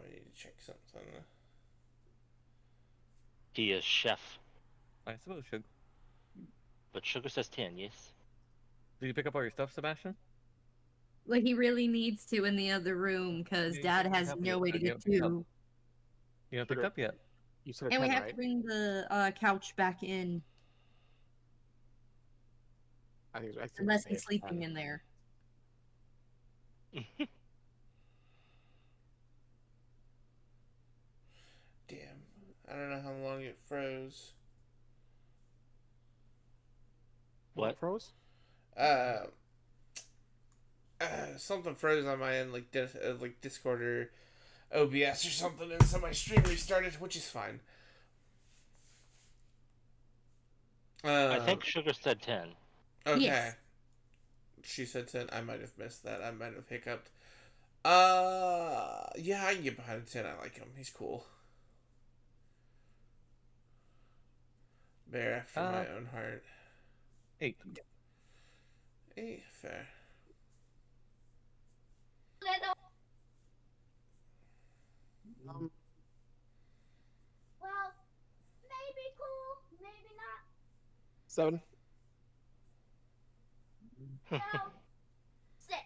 I need to check something. He is chef, I suppose should. but Sugar says 10, yes? Did you pick up all your stuff, Sebastian? Like, he really needs to in the other room because Yeah, Dad you has haven't no yet. way to You get haven't picked up. to. You haven't picked up yet. You said a And 10, we have right? to bring the couch back in I think unless say he's it's sleeping 10. in there. Damn. I don't know how long it froze. What? Froze? Uh, something froze on my end, like like Discord or OBS or something, and so my stream restarted, which is fine. I think Sugar said 10. Okay. Yes. She said 10. I might have missed that. I might have hiccuped. Yeah, I can get behind 10. I like him. He's cool. Bear after my own heart. 8. 8, fair. Well, maybe cool, maybe not. 7. So, 6.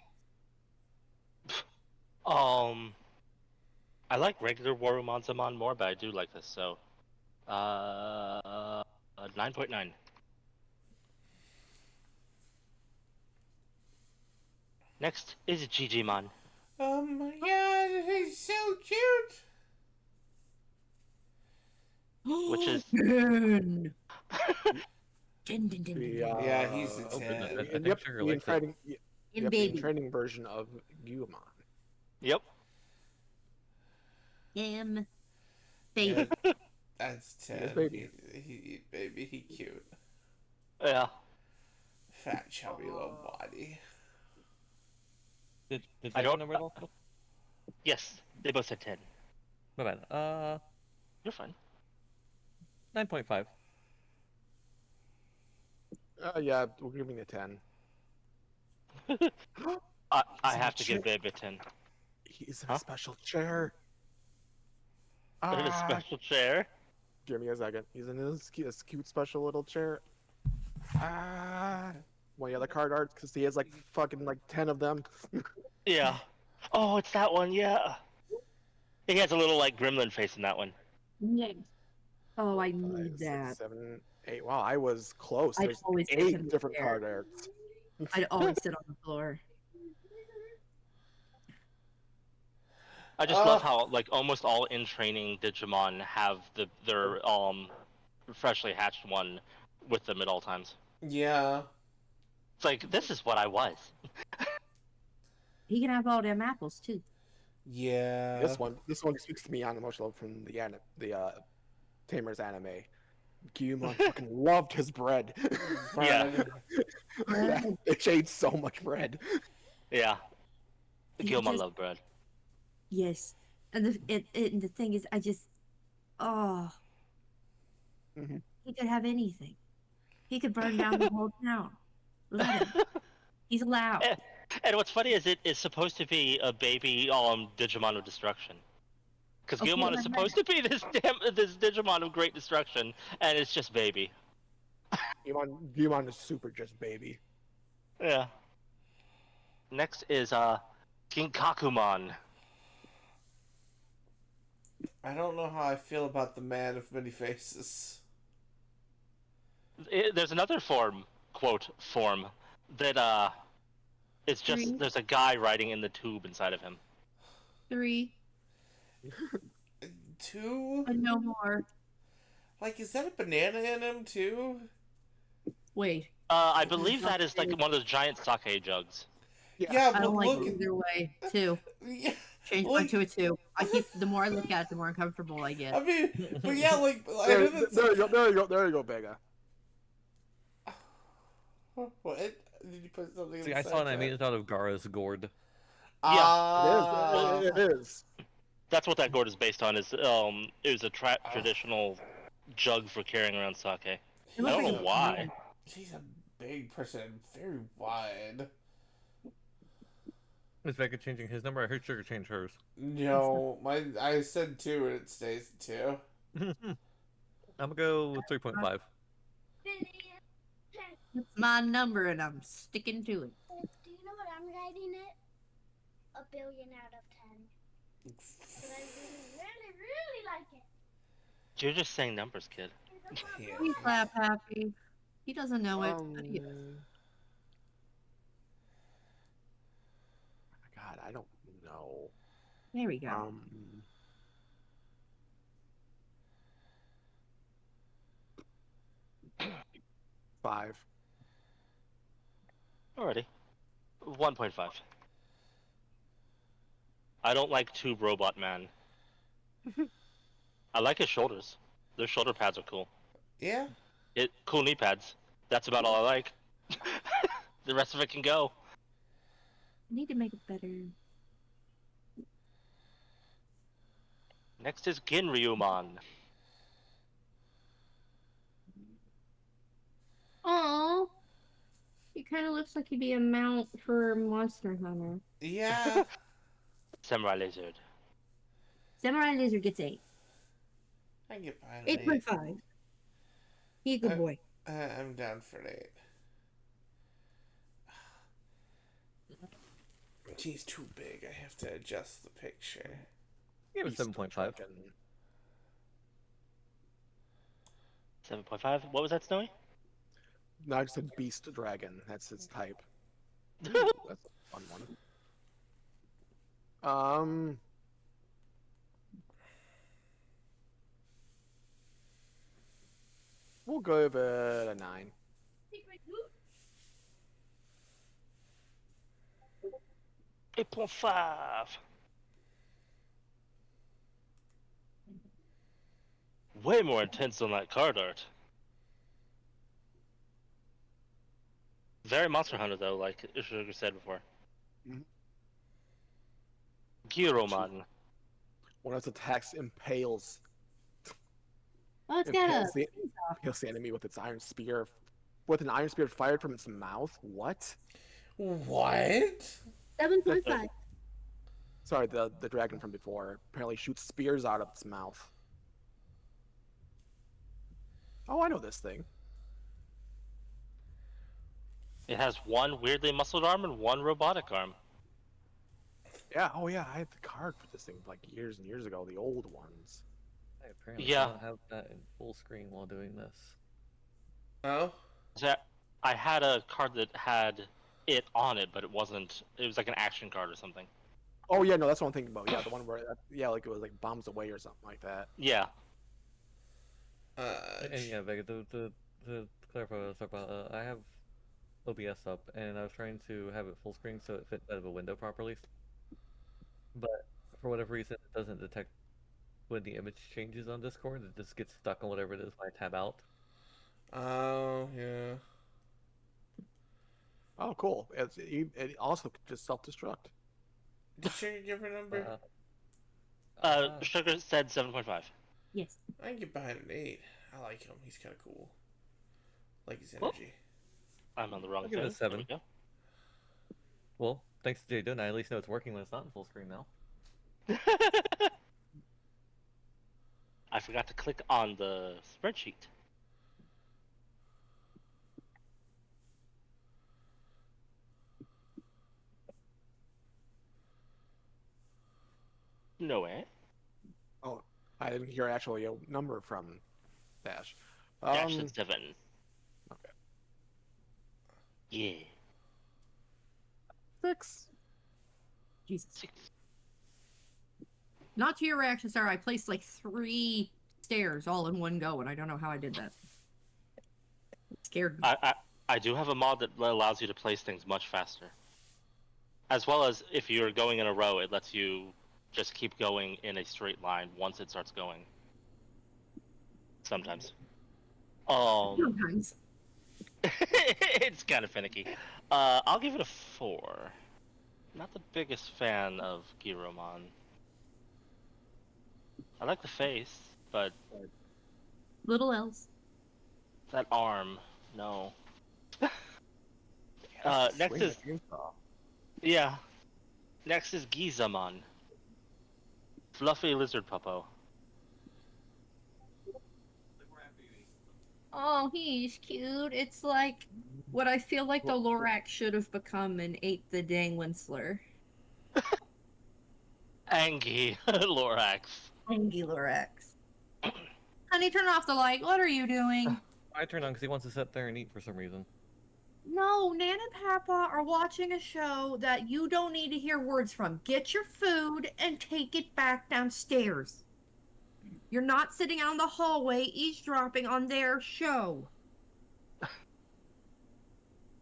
I like regular Warumanzamon more, but I do like this, so 9.9. Next is Digimon. Oh my god, he's so cute! Which is Dun. Dun, dun, dun, dun, The, dun. Yeah, he's a Oh, 10. goodness, I and think yep, Sugar the likes it. training, In yep, baby. the training version of Guamon. Yep. Him. Yeah, Baby. that's 10. Yes, baby. He baby, he cute. Yeah. Fat, chubby little body. Did I I don't- number it also? Yes, they both said 10. My bad. You're fine. 9.5. Yeah, we're giving it a 10. I He's have to in a give Babe a 10. He's in Huh? a special chair. In a Ah, special chair. give me a second. He's in this cute special little chair. Ah, one of the other card arts because he has like fucking like 10 of them. Yeah. Oh, it's that one, yeah. He has a little, like, gremlin face in that one. Yes. Oh, I 5, need 6, that. 7, 8. Wow, I was close. I'd There's always sit 8 in the different chair. card arts. I'd always sit on the floor. I just love how, like, almost all in-training Digimon have their freshly hatched one with them at all times. Yeah. It's like, this is what I was. He can have all them apples too. Yeah. This one speaks to me on emotional from the Tamer's anime. Guillemon fucking loved his bread. Yeah. It ate so much bread. Yeah. He Gilmon just- love bread. Yes. And the thing is, oh. Mhm. He could have anything. He could burn down the whole town. Let him. He's allowed. And what's funny is it is supposed to be a baby Digimon of destruction. Because Okay, Gilmon is then supposed to be this Digimon of great destruction, and it's just baby. Guillemon is super just baby. Yeah. Next is Ginkakumon. I don't know how I feel about the man of many faces. There's another form, that it's just Three. there's a guy riding in the tube inside of him. 3. 2? And no more. Like, is that a banana in him, too? Wait. I believe that is like one of those giant sake jugs. Yeah, I but don't like look it either way. 2. Yeah, Change Look- mine to a 2. The more I look at it, the more uncomfortable I get. I mean, but yeah, like, I There, know that's... there you go, Vega. What? Did you put something in See, the I saw it and I side made chat? it out of Gara's gourd. Ah. It is. That's what that gourd is based on. Is it was a traditional jug for carrying around sake. It I looks don't like know a why. man. He's a big person, very wide. Is Vega changing his number? I heard Sugar change hers. No, I said 2 and it stays 2. I'm gonna go 3.5. Billion. It's my number, and I'm sticking to it. Do you know what I'm rating it? A billion out of 10. But I really like it. You're just saying numbers, kid. Yeah. He's laugh happy. He doesn't know it. But he is. God, I don't know. There we go. Um, five. Alrighty. 1.5. I don't like Tube Robot Man. I like his shoulders. Their shoulder pads are cool. Yeah? Cool knee pads. That's about all I like. The rest of it can go. I need to make it better. Next is Ginryumon. Oh, he kind of looks like he'd be a mount for Monster Hunter. Yeah. Samurai Lizard. Samurai Lizard gets 8. I can get behind an 8.5. He a good boy. 8. I'm down for an 8. He's too big. I have to adjust the picture. Give it Beast of 7.5. Dragon. 7.5. What was that, Snowy? No, I just said Beast Dragon. That's its type. Ooh, that's a fun one. We'll give it a 9. Secret loot. 8.5. Way more intense than that card art. Very Monster Hunter though, like Sugar said before. Mhm. Gyromon. One of its attacks impales Oh, it's got a. impales the enemy with its iron spear. With an iron spear fired from its mouth? What? What? 7.5. Sorry, the dragon from before apparently shoots spears out of its mouth. Oh, I know this thing. It has one weirdly muscled arm and one robotic arm. Yeah, oh yeah, I had the card for this thing like years and years ago, the old ones. I apparently Yeah. cannot have that in full screen while doing this. Oh? So I had a card that had it on it, but it wasn't. It was like an action card or something. Oh yeah, no, that's what I'm thinking about. Yeah, the one where yeah, like it was like bombs away or something like that. Yeah. And yeah, Vega, to clarify what I was talking about, I have OBS up, and I was trying to have it full screen so it fits out of a window properly. But for whatever reason, it doesn't detect when the image changes on Discord. It just gets stuck on whatever it is when I tab out. Oh, yeah. Oh, cool. It also could just self-destruct. Did Sugar give her number? Sugar said 7.5. Yes. I can get behind an 8. I like him. He's kind of cool. Like his Well, energy. I'm on the wrong I'll give it a thing. There 7. we go. Well, thanks to Jay I at least know it's working when it's not in full screen now. I forgot to click on the spreadsheet. No way. Oh, I didn't hear actually a number from Dash. Dash said 7. Okay. Yeah. 6. Jesus. 6. Not to your reaction, sorry. I placed like 3 stairs all in one go, and I don't know how I did that. It scared me. I do have a mod that allows you to place things much faster. As well as if you're going in a row, it lets you just keep going in a straight line once it starts going. Sometimes. Sometimes. It's kind of finicky. I'll give it a 4. Not the biggest fan of Gyromon. I like the face, but Little else. that arm, no. Has to Next swing is a chainsaw. yeah. Next is Gizamon. Fluffy lizard puppo. Oh, he's cute. It's like what I feel like the Lorax should have become and ate the dang Winsler. Angie Lorax. Angie Lorax. Honey, turn off the light. What are you doing? I turn on because he wants to sit there and eat for some reason. No, Nan and Papa are watching a show that you don't need to hear words from. Get your food and take it back downstairs. You're not sitting out in the hallway eavesdropping on their show.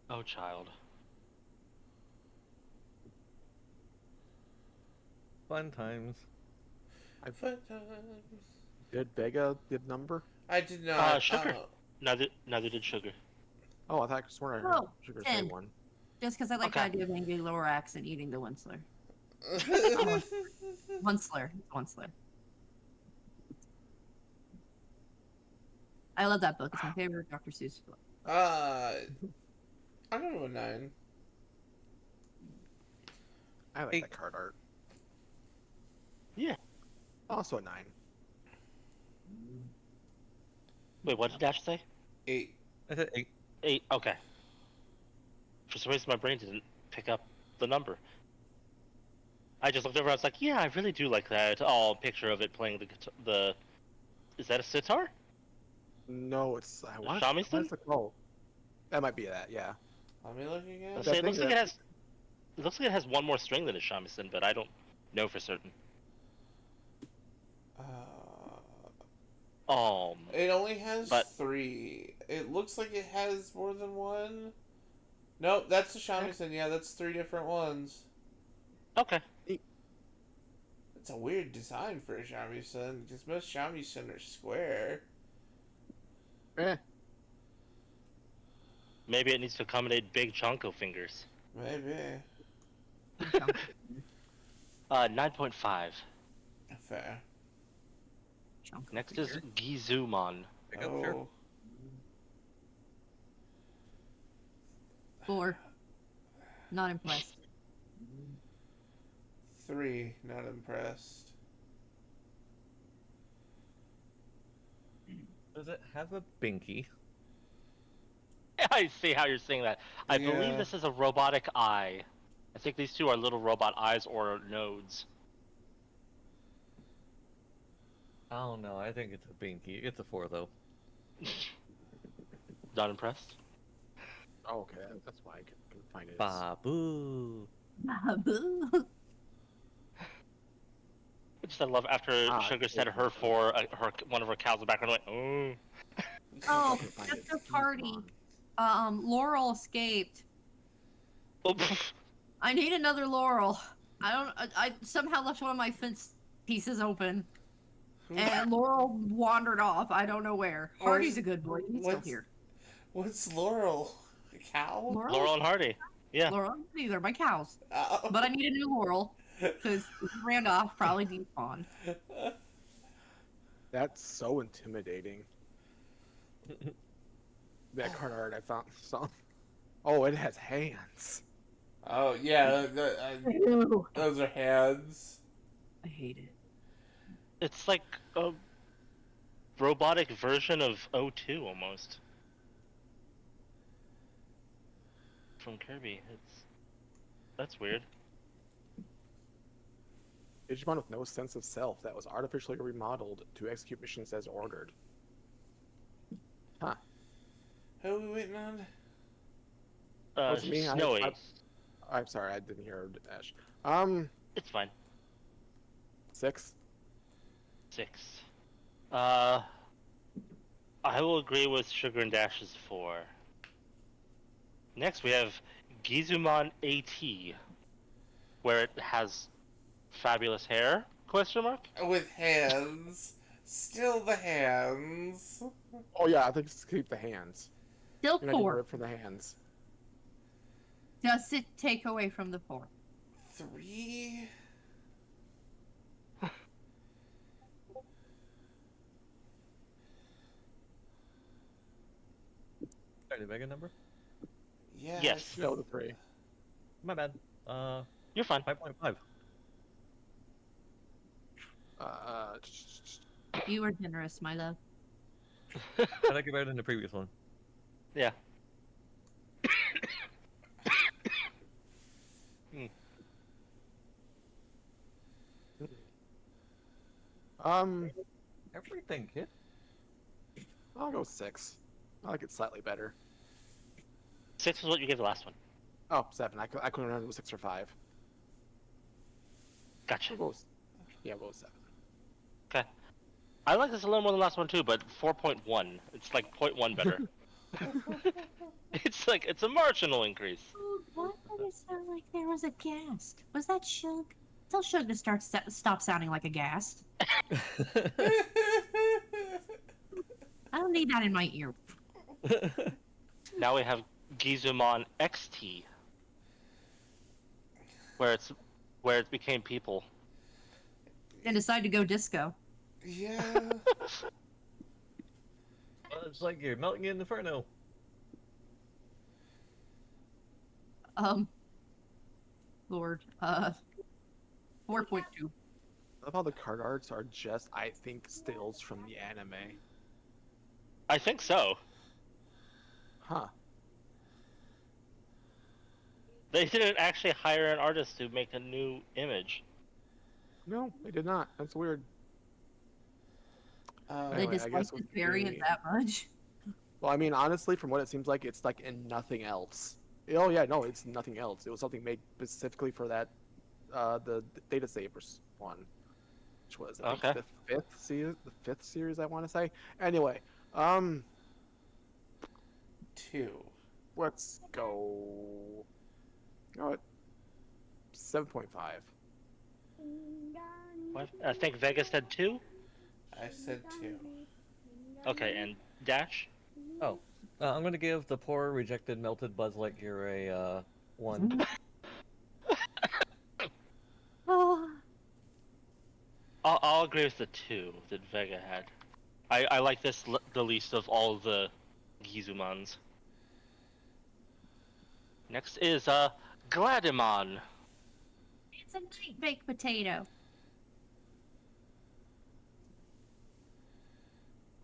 Oh, child. Fun times. Fun times. Did Vega did number? I did not. Sugar. Neither did Sugar. Oh, I thought I sworn I heard Oh, Sugar say 10. one. Just because I like Okay. the idea of Angie Lorax and eating the Winsler. Winsler. Winsler. I love that book. It's my favorite Dr. Seuss book. I'm gonna go with 9. I like 8. that card art. Yeah. Also a 9. Wait, what did Dash say? 8. I said 8. 8. Okay. For some reason, my brain didn't pick up the number. I just looked over. I was like, "Yeah, I really do like that." Oh, picture of it playing the. Is that a sitar? No, it's what? shamisen? What's it called? That might be that. Yeah. Let me look again. Let's That say it thing looks like that- it has. It looks like it has one more string than a shamisen, but I don't know for certain. It only has But- 3. It looks like it has more than one. Nope, that's the shamisen. Yeah, that's 3 different ones. Okay. It's a weird design for a shamisen because most shamisen are square. Eh. Maybe it needs to accommodate big chonko fingers. Maybe. 9.5. Fair. Next is Gizumon. Pick up, sure. Oh. 4. Not impressed. 3. Not impressed. Does it have a binky? I see how you're saying that. I Yeah. believe this is a robotic eye. I think these two are little robot eyes or nodes. I don't know. I think it's a binky. It's a 4 though. Not impressed? Oh, okay. That's why I couldn't find it. Babu. Boo. Just I love after Sugar said her for her one of her cows in the background. I went, oh. Oh, couldn't find at it. the It's party. gone. Laurel escaped. Oh, pff. I need another Laurel. I somehow left one of my fence pieces open. And Laurel wandered off. I don't know where. Hardy's a good boy. He's still what's- here. What's Laurel? A cow? Laurel and Hardy. Yeah. Laurel, these are my cows. Oh. But I need a new Laurel because ran off, probably despawned. That's so intimidating. That card art I found. Oh, it has hands. Oh, yeah. Ew. Those are hands. I hate it. It's like a robotic version of O2 almost. From Kirby. That's weird. Digimon with no sense of self that was artificially remodeled to execute missions as ordered. Huh. Who are we waiting on? Was it me? Snowy. I'm sorry, I didn't hear Ash. It's fine. 6. 6. I will agree with Sugar and Dash's 4. Next we have Gizumon AT, where it has fabulous hair? Question mark? With hands. Still the hands. Oh yeah, I think just keep the hands. Still You're not getting 4. rid from the hands. Does it take away from the 4? 3. Sorry, the Vega number? Yeah. Yes. No, the 3. My bad. You're fine. 5.5. Uh, You were generous, my love. I like it better than the previous one. Yeah. Hmm. Everything, kid. I'll go 6. I like it slightly better. 6 was what you gave the last one. Oh, 7. I couldn't remember if it was 6 or 5. Gotcha. We'll go 7. Okay. I like this a little more than the last one too, but 4.1. It's like 0.1 better. It's a marginal increase. Oh, why did it sound like there was a ghast? Was that Shug? Tell Shug to stop sounding like a ghast. I don't need that in my ear. Now we have Gizumon XT, where it became people. And decide to go disco. Yeah. It's like you're melting in Inferno. Lord. 4.2. I love how the card arts are just, I think, stills from the anime. I think so. Huh. They didn't actually hire an artist to make a new image. No, they did not. That's weird. They Anyway, I dislike guess this we- variant that much. Well, I mean, honestly, from what it seems like, it's like in nothing else. Oh yeah, no, it's nothing else. It was something made specifically for that, the Data Savers one, which was I think Okay. the fifth series I want to say. Anyway, 2. let's go. You know what? 7.5. I think Vega said 2. I said 2. Okay, and Dash. Oh, I'm gonna give the poor rejected melted Buzz Lightyear a 1. Oh, I'll agree with the 2 that Vega had. I like this the least of all the Gizumons. Next is Gladimon. it's a night baked potato.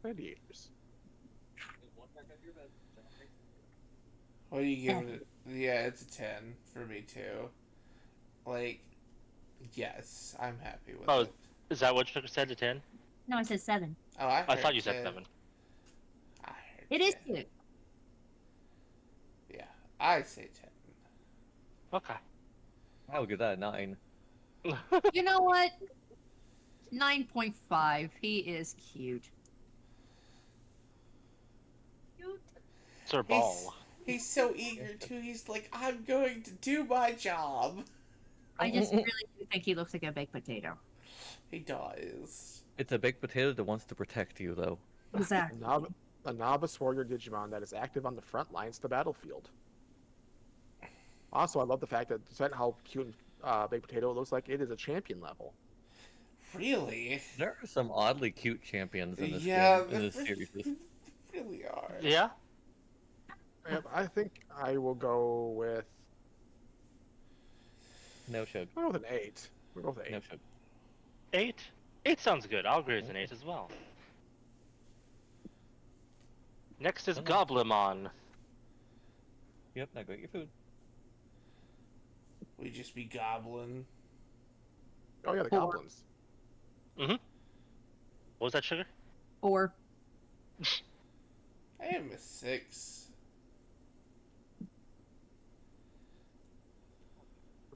Gladiators. What are you giving it? Yeah, it's a 10 for me too. Like, yes, I'm happy with Oh, it. is that what you said to 10? No, I said 7. Oh, I I thought heard you said 10. 7. I heard It is 10. cute. Yeah, I say 10. Okay. I'll give that a 9. You know what? 9.5. He is cute. Sir Ball. He's so eager to. He's like, I'm going to do my job. I just really do think he looks like a baked potato. He does. It's a baked potato that wants to protect you, though. Exactly. A novice warrior Digimon that is active on the front lines of the battlefield. Also, I love the fact that despite how cute Baked Potato looks like, it is a champion level. Really? There are some oddly cute champions in this Yeah, game, in this series. they really are. Yeah? Yep, I think I will go with. No shug. I'll go with an 8. We'll go with an 8. No shug. 8? 8 sounds good. I'll agree with an 8 as well. Next is Goblimon. Yep, now go get your food. We just be goblin. Oh yeah, the 4. goblins. What was that, Sugar? 4. I am a 6.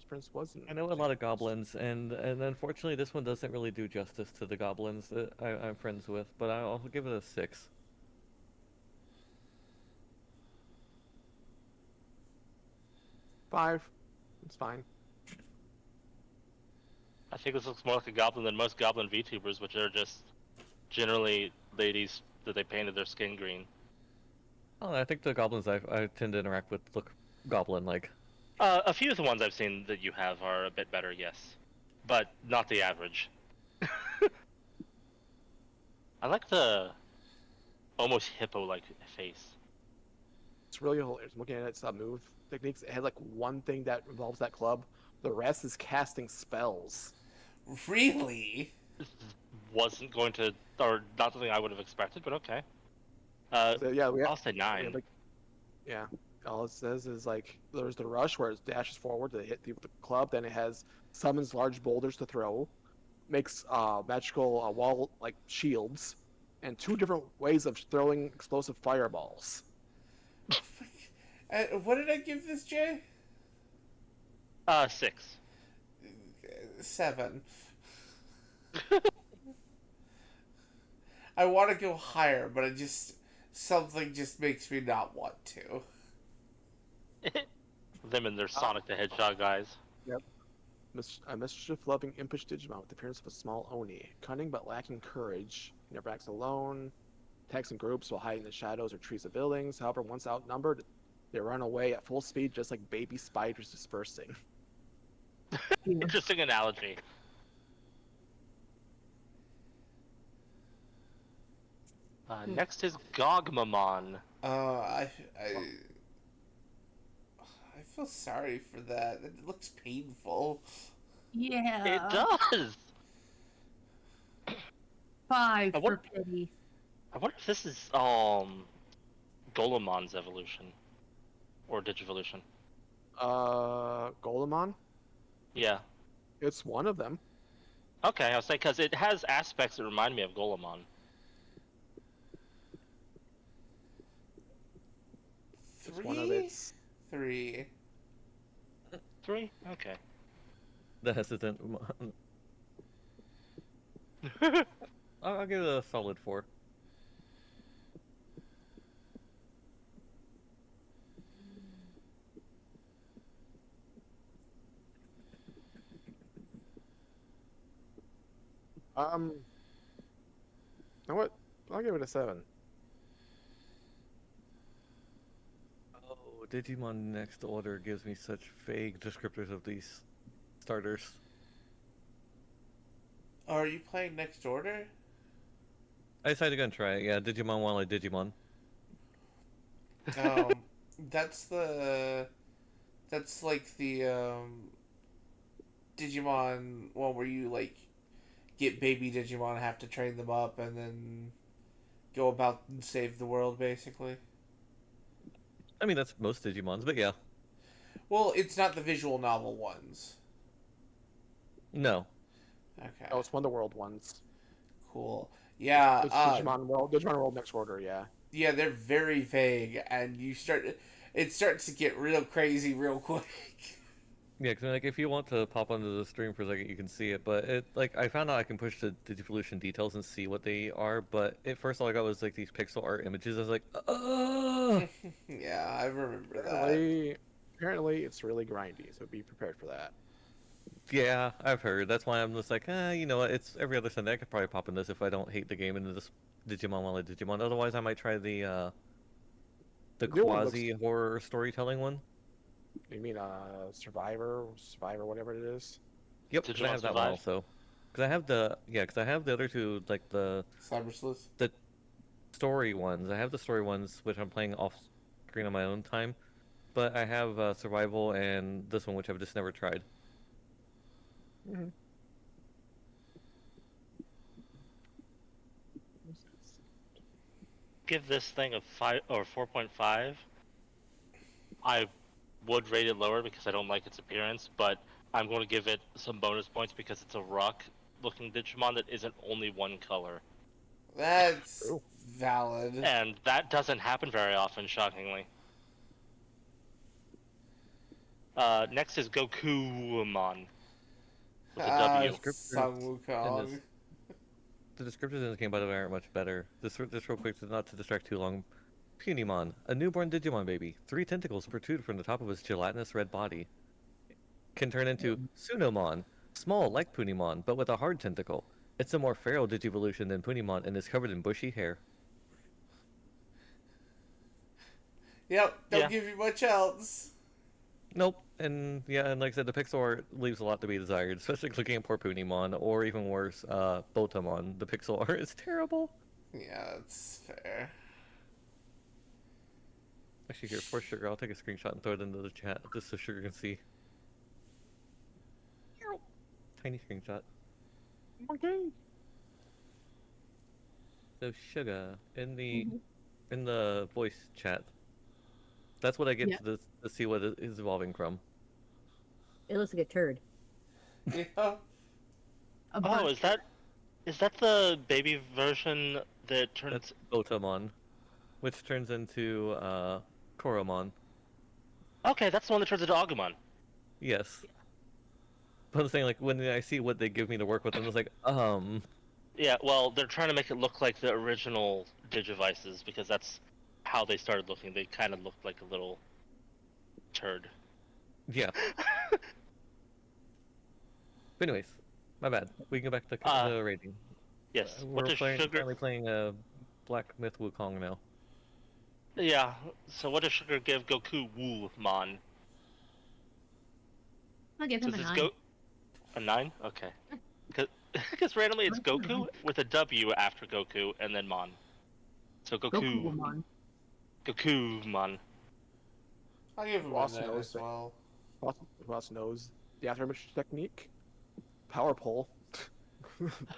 Prince wasn't. I know a lot of goblins, and unfortunately this one doesn't really do justice to the goblins that I'm friends with, but I'll give it a 6. Five. It's fine. I think this looks more like a goblin than most goblin VTubers, which are just generally ladies that they painted their skin green. Oh, I think the goblins I tend to interact with look goblin-like. A few of the ones I've seen that you have are a bit better, yes. But not the average. I like the almost hippo-like face. It's really hilarious. Looking at its move techniques, it has like one thing that involves that club, The rest is casting spells. Really? Wasn't going to, or not something I would have expected, but okay. So yeah, I'll say we 9. have like yeah. All it says is like there's the rush where it dashes forward to hit the club. Then it has summons large boulders to throw, makes magical wall like shields, and 2 different ways of throwing explosive fireballs. What did I give this, Jay? 6. 7. I want to go higher, but something just makes me not want to. Them and their Sonic the Hedgehog guys. Yep. A mischief-loving impish Digimon with the appearance of a small Oni. Cunning but lacking courage. He never acts alone. Attacks in groups while hiding in the shadows or trees of buildings. However, once outnumbered, they run away at full speed just like baby spiders dispersing. Interesting analogy. Next is Gogmamon. I feel sorry for that. It looks painful. Yeah. It does! 5 I for wonder, pity. I wonder if this is Golemon's evolution. Or Digivolution. Golemon? Yeah. It's one of them. Okay, I was saying, because it has aspects that remind me of Golemon. 'It's one of 3? its. 3. 3? Okay. The hesitant. I'll give it a solid 4. You know what? I'll give it a 7. Oh, Digimon Next Order gives me such vague descriptors of these starters. Oh, are you playing Next Order? I decided to go and try it. Yeah, Digimon while I Digimon. Um, that's like the Digimon one where you like get baby Digimon, have to train them up, and then go about and save the world, basically. I mean, that's most Digimons, but yeah. Well, it's not the visual novel ones. No. Okay, Oh, it's one of the world ones. cool. Yeah, It's Digimon World Next Order, yeah. yeah, they're very vague, and it starts to get real crazy real quick. Yeah, because like if you want to pop onto the stream for a second, you can see it. But it like I found out I can push the Digivolution details and see what they are. But at first, all I got was like these pixel art images. I was like, Yeah, I remember that. Apparently, it's really grindy, so be prepared for that. Yeah, I've heard. That's why I'm just like, you know what? It's every other Sunday. I could probably pop in this if I don't hate the game into this Digimon while I Digimon. Otherwise, I might try the The new one looks. quasi horror storytelling one. You mean Survivor, whatever it is. Yep, because I Digimon have that one Survive? also. Because I have because I have the other two, like Cyber Sleuth. the story ones. I have the story ones, which I'm playing off screen on my own time. But I have survival and this one, which I've just never tried. Mm-hmm. Give this thing a 5 or 4.5. I would rate it lower because I don't like its appearance, but I'm going to give it some bonus points because it's a rock looking Digimon that isn't only one color. That's True. valid. And that doesn't happen very often, shockingly. Next is Gokuamon. With a W. Sung Wukong. The descriptors in this game, by the way, aren't much better. This real quick, not to distract too long. Punimon, a newborn Digimon baby. 3 tentacles protrude from the top of his gelatinous red body. Can turn into Sunomon, small like Punimon, but with a hard tentacle. It's a more feral Digivolution than Punimon and is covered in bushy hair. Yep, don't Yeah. give you much else. Nope, and yeah, and like I said, the pixel art leaves a lot to be desired, especially looking at poor Punimon, or even worse, Botamon. The pixel art is terrible. Yeah, that's fair. Actually, here, for Sugar, I'll take a screenshot and throw it into the chat, just so Sugar can see. tiny screenshot. Okay. So sugar in the Mhm. in the voice chat. That's what I get Yeah. to see what it is evolving from. It looks like a turd. Yeah. A Oh, burnt turd. is that the baby version that That's turns? Otamon, which turns into Koromon. Okay, that's the one that turns into Agumon. Yes. But I'm saying, like, when I see what they give me to work with, I'm just like, Yeah, well, they're trying to make it look like the original Digivices because that's how they started looking. They kind of looked like a little turd. yeah. But anyways, my bad. We can go back to Uh, the rating. yes. What We're does sugar? finally playing Black Myth Wukong now. Yeah. So what does sugar give Goku Woomon? I'll give him Does a this 9. go a 9? Okay. Because randomly it's Goku with a W after Goku and then Mon. So Goku, Gokuamon. Goku-mon. I'll give him Who a also 9 knows as that? well. Who else knows the afterimage technique? Power pole.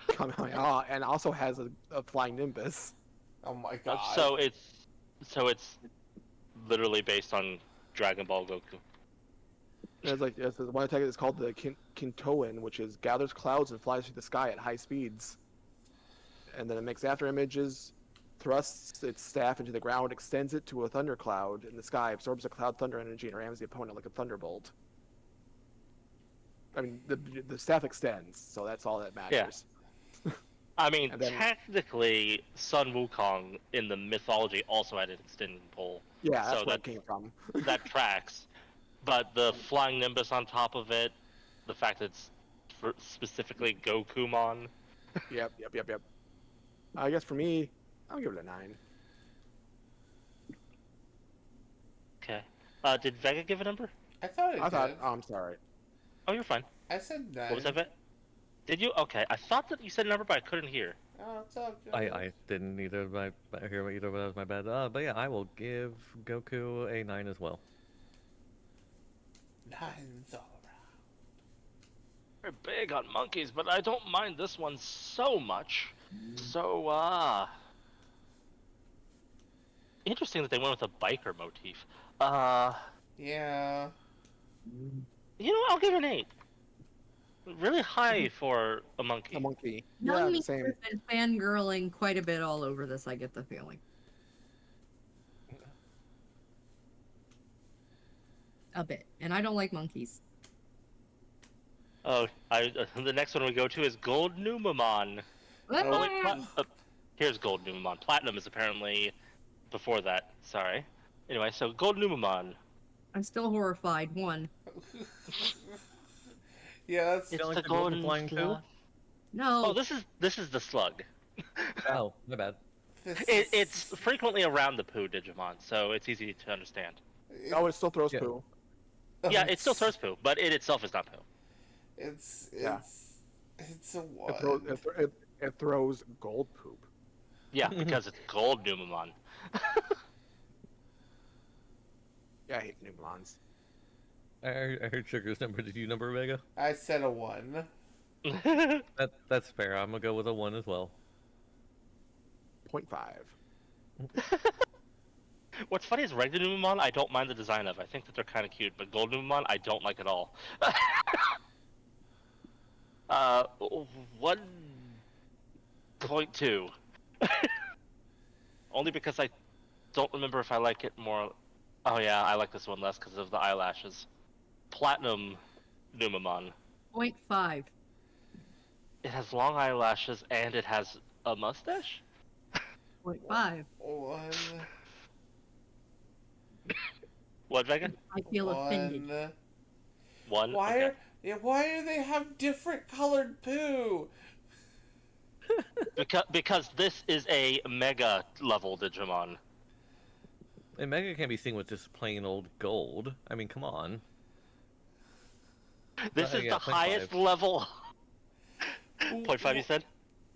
Kamehameha, and also has a flying nimbus. Oh my god. So it's literally based on Dragon Ball Goku. And it's like it's one attack is called the Kintoan, which is gathers clouds and flies through the sky at high speeds. And then it makes after images, thrusts its staff into the ground, extends it to a thundercloud in the sky, absorbs the cloud thunder energy, and rams the opponent like a thunderbolt. I mean, the staff extends, so that's all that matters. I mean, And then, technically, Sun Wukong in the mythology also had an extending pole, yeah, that's so where it came from. that tracks. But the flying Nimbus on top of it, the fact that it's specifically Gokumon. Yep. I guess for me, I'll give it a 9. Okay. Did Vega give a number? I thought it I thought, did. oh, I'm sorry. Oh, you're fine. I said 9. What was that, Vega? Did you? Okay. I thought that you said a number, but I couldn't hear. Oh, it's all good. I didn't either. Hear either, but that was my bad. But yeah, I will give Goku a 9 as well. 9's all We're big on monkeys, but I don't mind this one so much. So, interesting that they went with a biker motif. around. Yeah. You know what? I'll give it an 8. Really high for a monkey. A monkey. Young Yeah, me the same. has been fangirling quite a bit all over this, I get the feeling. A bit. And I don't like monkeys. Oh, the next one we go to is Gold Numamon. Oh, wait, here's Gold Numamon. Platinum is apparently before that. Sorry. Anyway, so Gold Numamon. I'm still horrified. 1. Yeah, that's. It's like the the golden golden flying slug. No. Oh, this is the slug. Oh, my bad. It's frequently around the poo Digimon, so it's easy to understand. Oh, it still throws Yeah. poo. Yeah, it still throws poo, but it itself is not poo. It's Yeah. it's a It, one. it throws gold poop. Yeah, because it's Gold Numamon. Yeah, I hate Numemons. I heard Sugar's number. Did you number Vega? I said a 1. That's fair. I'm gonna go with a 1 as well. 0.5. What's funny is regular Numamon, I don't mind the design of. I think that they're kind of cute, but Gold Numamon, I don't like at all. 1.2. Only because I don't remember if I like it more. Oh yeah, I like this one less because of the eyelashes. Platinum Numamon. 0.5. It has long eyelashes and it has a mustache. 0.5. 1. What, Vega? I feel offended. 1. 1. Why Okay. are why do they have different colored poo? Because this is a mega level Digimon. And Mega can be seen with just plain old gold. I mean, come on. This is yeah, the 0.5. highest level. 0.5, you said?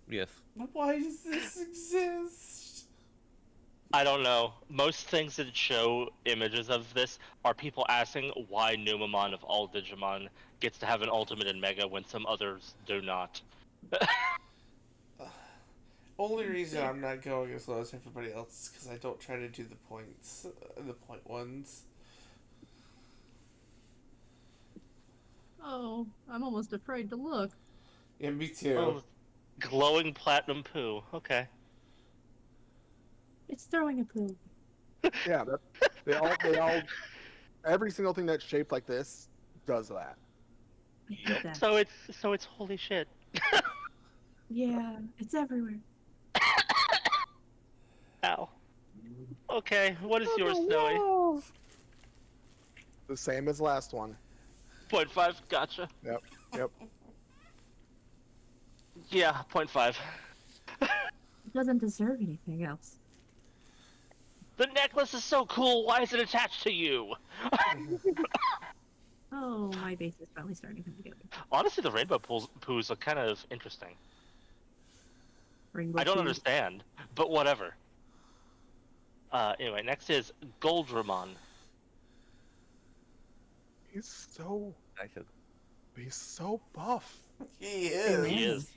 Yes. Why does this exist? I don't know. Most things that show images of this are people asking why Numamon of all Digimon gets to have an ultimate in Mega when some others do not. Only reason I'm not going as low as everybody else is because I don't try to do the points, the point ones. Oh, I'm almost afraid to look. Yeah, me too. Oh, glowing platinum poo. Okay. It's throwing a poo. Yeah, they all, every single thing that's shaped like this does that. I hate that. So it's holy shit. Yeah, it's everywhere. Ow. Okay, what is yours, Oh, Snowy? whoa. The same as last one. 0.5. Gotcha. Yep. Yep. Yeah, 0.5. It doesn't deserve anything else. The necklace is so cool. Why is it attached to you? Oh, my base is finally starting to come together. Honestly, the rainbow poos look kind of interesting. Rainbow I don't poo. understand, but whatever. Anyway, next is Goldramon. He's so I should. he's so buff. He is. He is.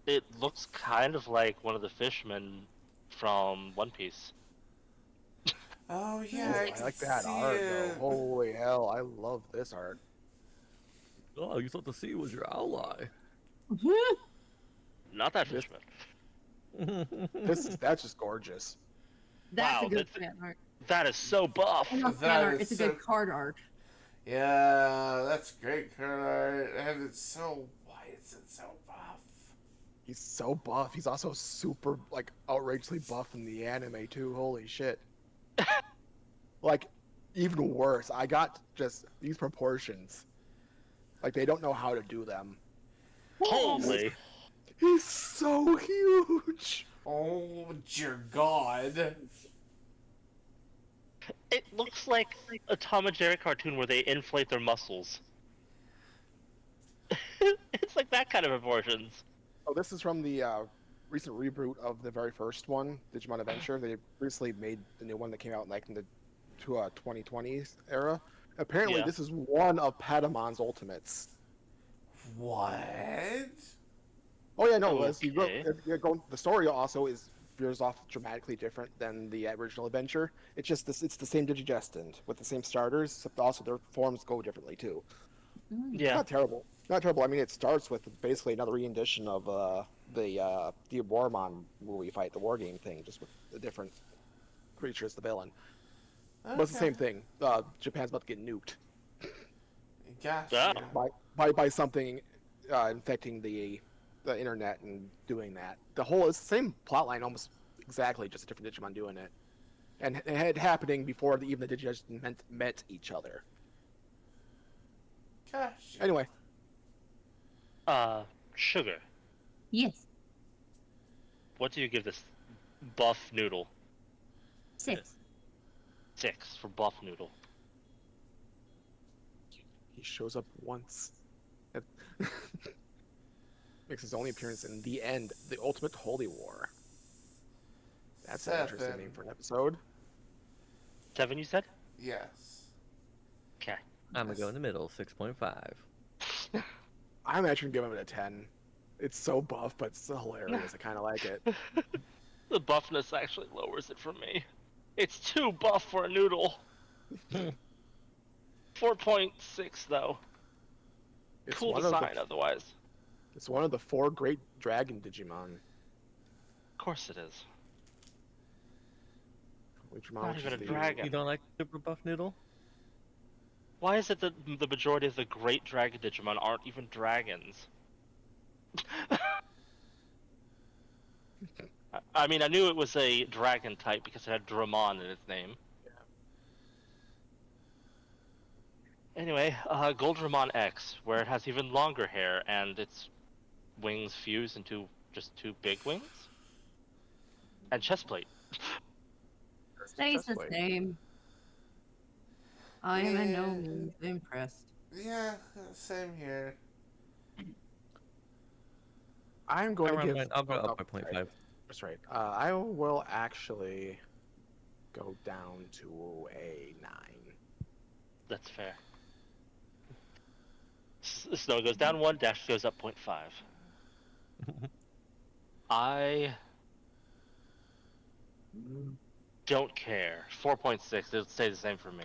It looks kind of like one of the fishmen from One Piece. Oh yeah, Oh, I I can like that see art it. though. Holy hell, I love this art. Oh, you thought the sea was your ally. Not that This- fishman. That's just gorgeous. That's Wow, a good that's- fan art. That is so buff. Not fan That art, is it's a so- good card art. Yeah, that's great card art. And it's so. Why is it so buff? He's so buff. He's also super like outrageously buff in the anime too. Holy shit. Like even worse. I got just these proportions. Like they don't know how to do them. Holy. He's so huge. Oh dear God. It looks like a Tom and Jerry cartoon where they inflate their muscles. It's like that kind of proportions. Oh, this is from the recent reboot of the very first one, Digimon Adventure. They recently made the new one that came out like in the 2020s era. Apparently, Yeah. this is one of Patamon's ultimates. What? Oh yeah, no. As you go, Okay. as you go, the story also is veers off dramatically different than the original adventure. It's just this. It's the same Digidestined with the same starters, except also their forms go differently too. It's Yeah. not terrible. Not terrible. I mean, it starts with basically another rendition of the Warmon movie fight, the war game thing, just with a different creature as the villain. But it's the same thing. Japan's about to get nuked Gotcha. Oh. by something infecting the internet and doing that. It's the same plotline almost exactly, just a different Digimon doing it, and it had happening before even the Digimon met each other. Gotcha. Anyway, Sugar. Yes. What do you give this buff noodle? 6. 6 for buff noodle. he shows up once. Makes his only appearance in the end, the Ultimate Holy War. That's an interesting 7. name for an episode. 7, you said? Yes. Okay. I'm gonna go in the middle, 6.5. I'm actually gonna give it a 10. It's so buff, but it's so hilarious. I kind of like it. The buffness actually lowers it for me. It's too buff for a noodle. 4.6 though. It's Cool one design of the, otherwise. It's one of the 4 great dragon Digimon. Of course it is. Which even is a dragon. You don't like super buff noodle? Why is it that the majority of the great dragon Digimon aren't even dragons? I mean, I knew it was a dragon type because it had Dramon in its name. Anyway, Goldramon X, where it has even longer hair and its wings fuse into just 2 big wings? And chest plate. Stays the Chestplate. same. I am in no Yeah. means impressed. Yeah, same here. I'm going to Around give. mine, I'll go oh, up by sorry. 0.5. That's right. I will actually go down to a 9. That's fair. Snow goes down 1, Dash goes up 0.5. I don't care. 4.6, it'll stay the same for me.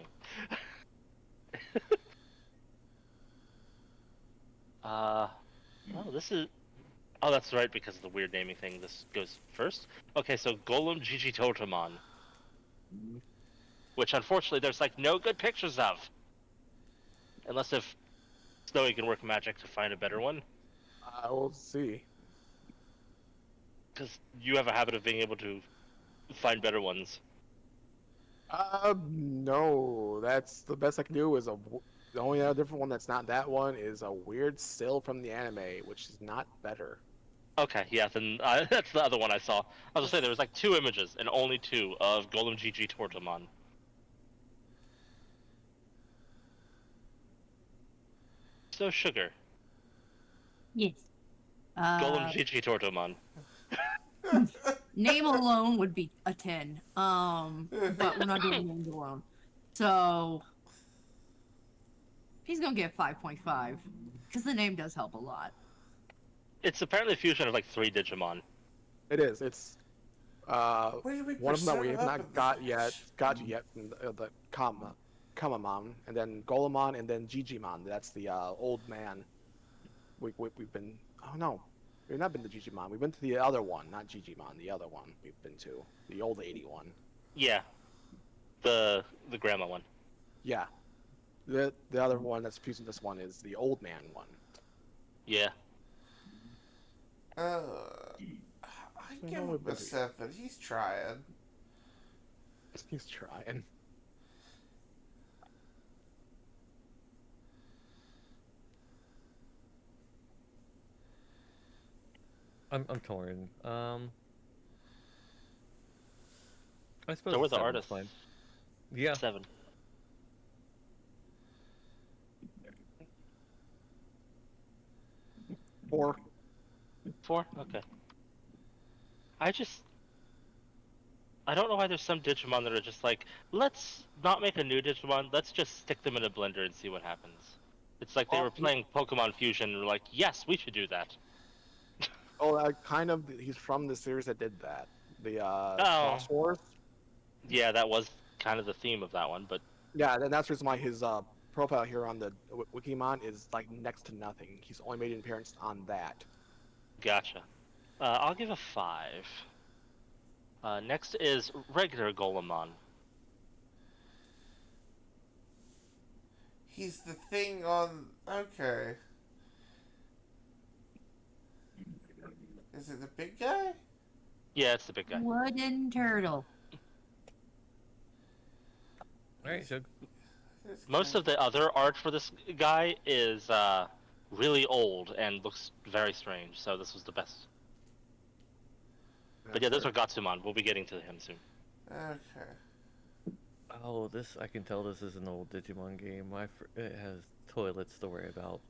Oh, this is... Oh, that's right, because of the weird naming thing, this goes first. Okay, so Golem Gigi Totemon. Which, unfortunately, there's, like, no good pictures of. Unless if Snowy can work magic to find a better one. I will see. Because you have a habit of being able to find better ones. No, that's the best I can do. The only other different one that's not that one is a weird still from the anime, which is not better. Okay, yeah, then that's the other one I saw. I was gonna say there was like 2 images, and only 2 of Golem GG Tortamon. So Sugar, Yes. Golem GG Tortamon. Name alone would be a 10. But we're not doing names alone. So he's gonna get 5.5. Because the name does help a lot. It's apparently a fusion of like 3 Digimon. It is. It's Where did we one of them that we have persona up not in this got yet from the Kamamon, and then Golemon, and then Gigimon. That's the old man. We've been. Oh no, we've not been to Gigimon. We've been to the other one, not Gigimon. The other one we've been to, the old 81. Yeah, the grandma one. Yeah, the other one that's fusing this one is the old man one. Yeah. I give him a 7. He's trying. He's trying. I'm torn. I suppose So we're a the 7's artists. fine. Yeah. 7. Or 4? Okay. I don't know why there's some Digimon that are just like, let's not make a new Digimon, let's just stick them in a blender and see what happens. It's like they were playing Pokemon Fusion and were like, yes, we should do that. kind of. He's from the series that did that. The Oh. Cross Wars. Yeah, that was kind of the theme of that one, but Yeah, and that's the reason why his profile here on the Wikimon is like next to nothing. He's only made an appearance on that. gotcha. I'll give a 5. Next is regular Golemon. He's the thing on. Okay. Is it the big guy? Yeah, it's the big guy. Wooden turtle. Alright, Shug. Most of the other art for this guy is really old and looks very strange, so this was the best. But yeah, those are Gatsumon. We'll be getting to him soon. Okay. Oh, I can tell this is an old Digimon game. It has toilets to worry about.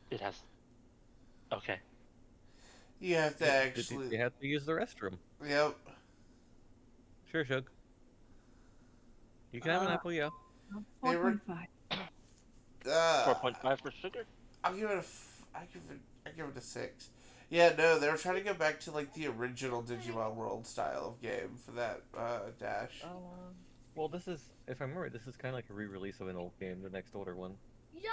It has... Okay. You have to actually. You have to use the restroom. Yep. Sure, Shug. You can have an apple, yeah. They were- 4.5. 4.5 for Sugar? I'll give it I give it a 6. Yeah, no, they were trying to go back to like the original Digimon World style of game for that Dash. Well, this is, if I remember, this is kind of like a re-release of an old game, the next older one. Yeah.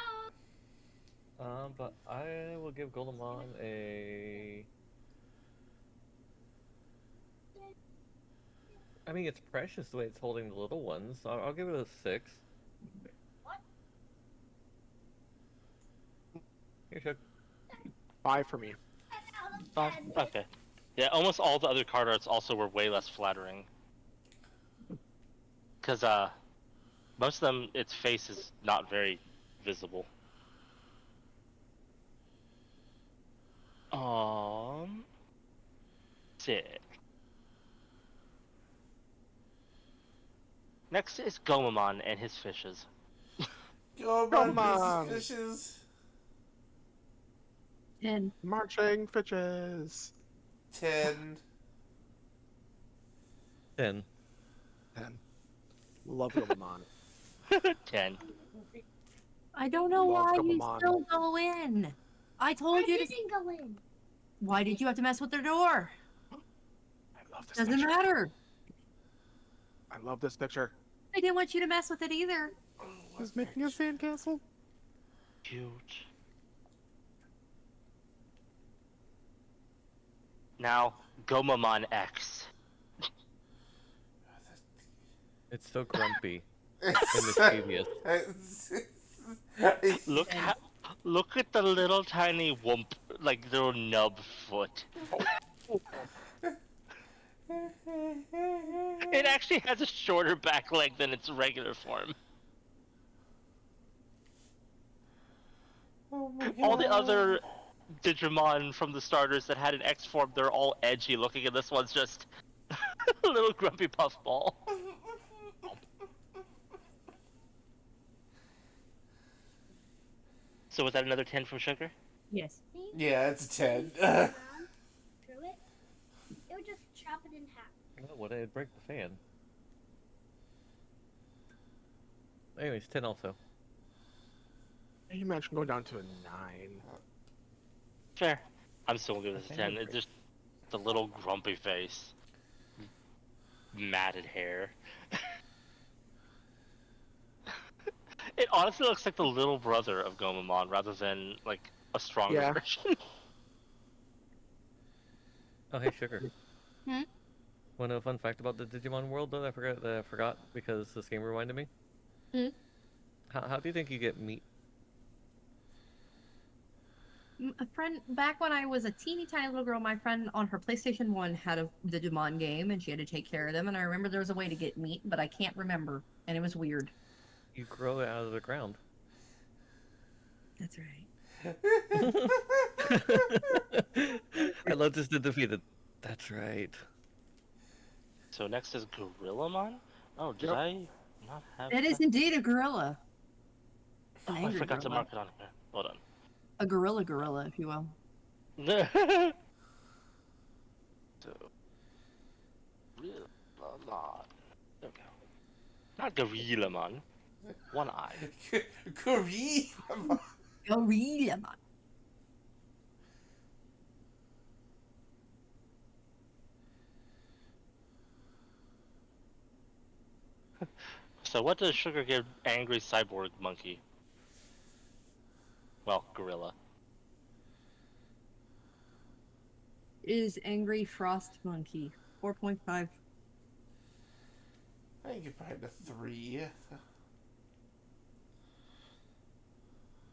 But I will give Golemon a... I mean, it's precious the way it's holding the little ones. I'll give it a 6. What? Here, Shug. 5 for me. 5? Okay. Yeah, almost all the other card arts also were way less flattering. Because, most of them, its face is not very visible. Sick. Next is Gomamon and his fishes. Go Come on, on. fishes. 10. Marching Fitches. 10. 10. 10. Love Gomamon. 10. I don't know Love why you Gomamon. still go in. I I told you to. didn't go in. Why did you have to mess with their door? I love this Doesn't picture. matter. I love this picture. I didn't want you to mess with it either. He's making a sandcastle. Cute. Now, Gomamon X. It's so grumpy. It's, mischievous. Look at the little tiny wump, like little nub foot. It actually has a shorter back leg than its regular form. Oh my All the God. other Digimon from the starters that had an X form, they're all edgy looking, and this one's just a little grumpy puffball. So was that another 10 from Sugar? Yes. See? Yeah, it's a 10. Around through it. It would just chop it in half. Oh, what did break the fan? Anyways, 10 also. Can you imagine going down to a 9? Fair. I'm still gonna give this a Okay, 10. great. It's just the little grumpy face. Matted hair. It honestly looks like the little brother of Gomamon rather than like a stronger Yeah. version. Oh, hey, Sugar. Hmm? Want to know a fun fact about the Digimon world that I forgot because this game reminded me? Hmm? How do you think you get meat? A friend, back when I was a teeny tiny little girl, my friend on her PlayStation 1 had a Digimon game and she had to take care of them. And I remember there was a way to get meat, but I can't remember. And it was weird. You grow it out of the ground. That's right. I love this to defeat it. That's right. So next is Gorillamon? Oh, did Yep. I not have That is indeed a gorilla. Oh, An I angry forgot to gorilla. mark it on here. Hold A gorilla, if you will. on. So, Gorillamon. There we go. Not Gorillamon. One eye. Korea. Gorilla. So what does Sugar give Angry Cyborg Monkey? Well, gorilla. Is angry frost monkey. 4.5. I think you're probably a 3.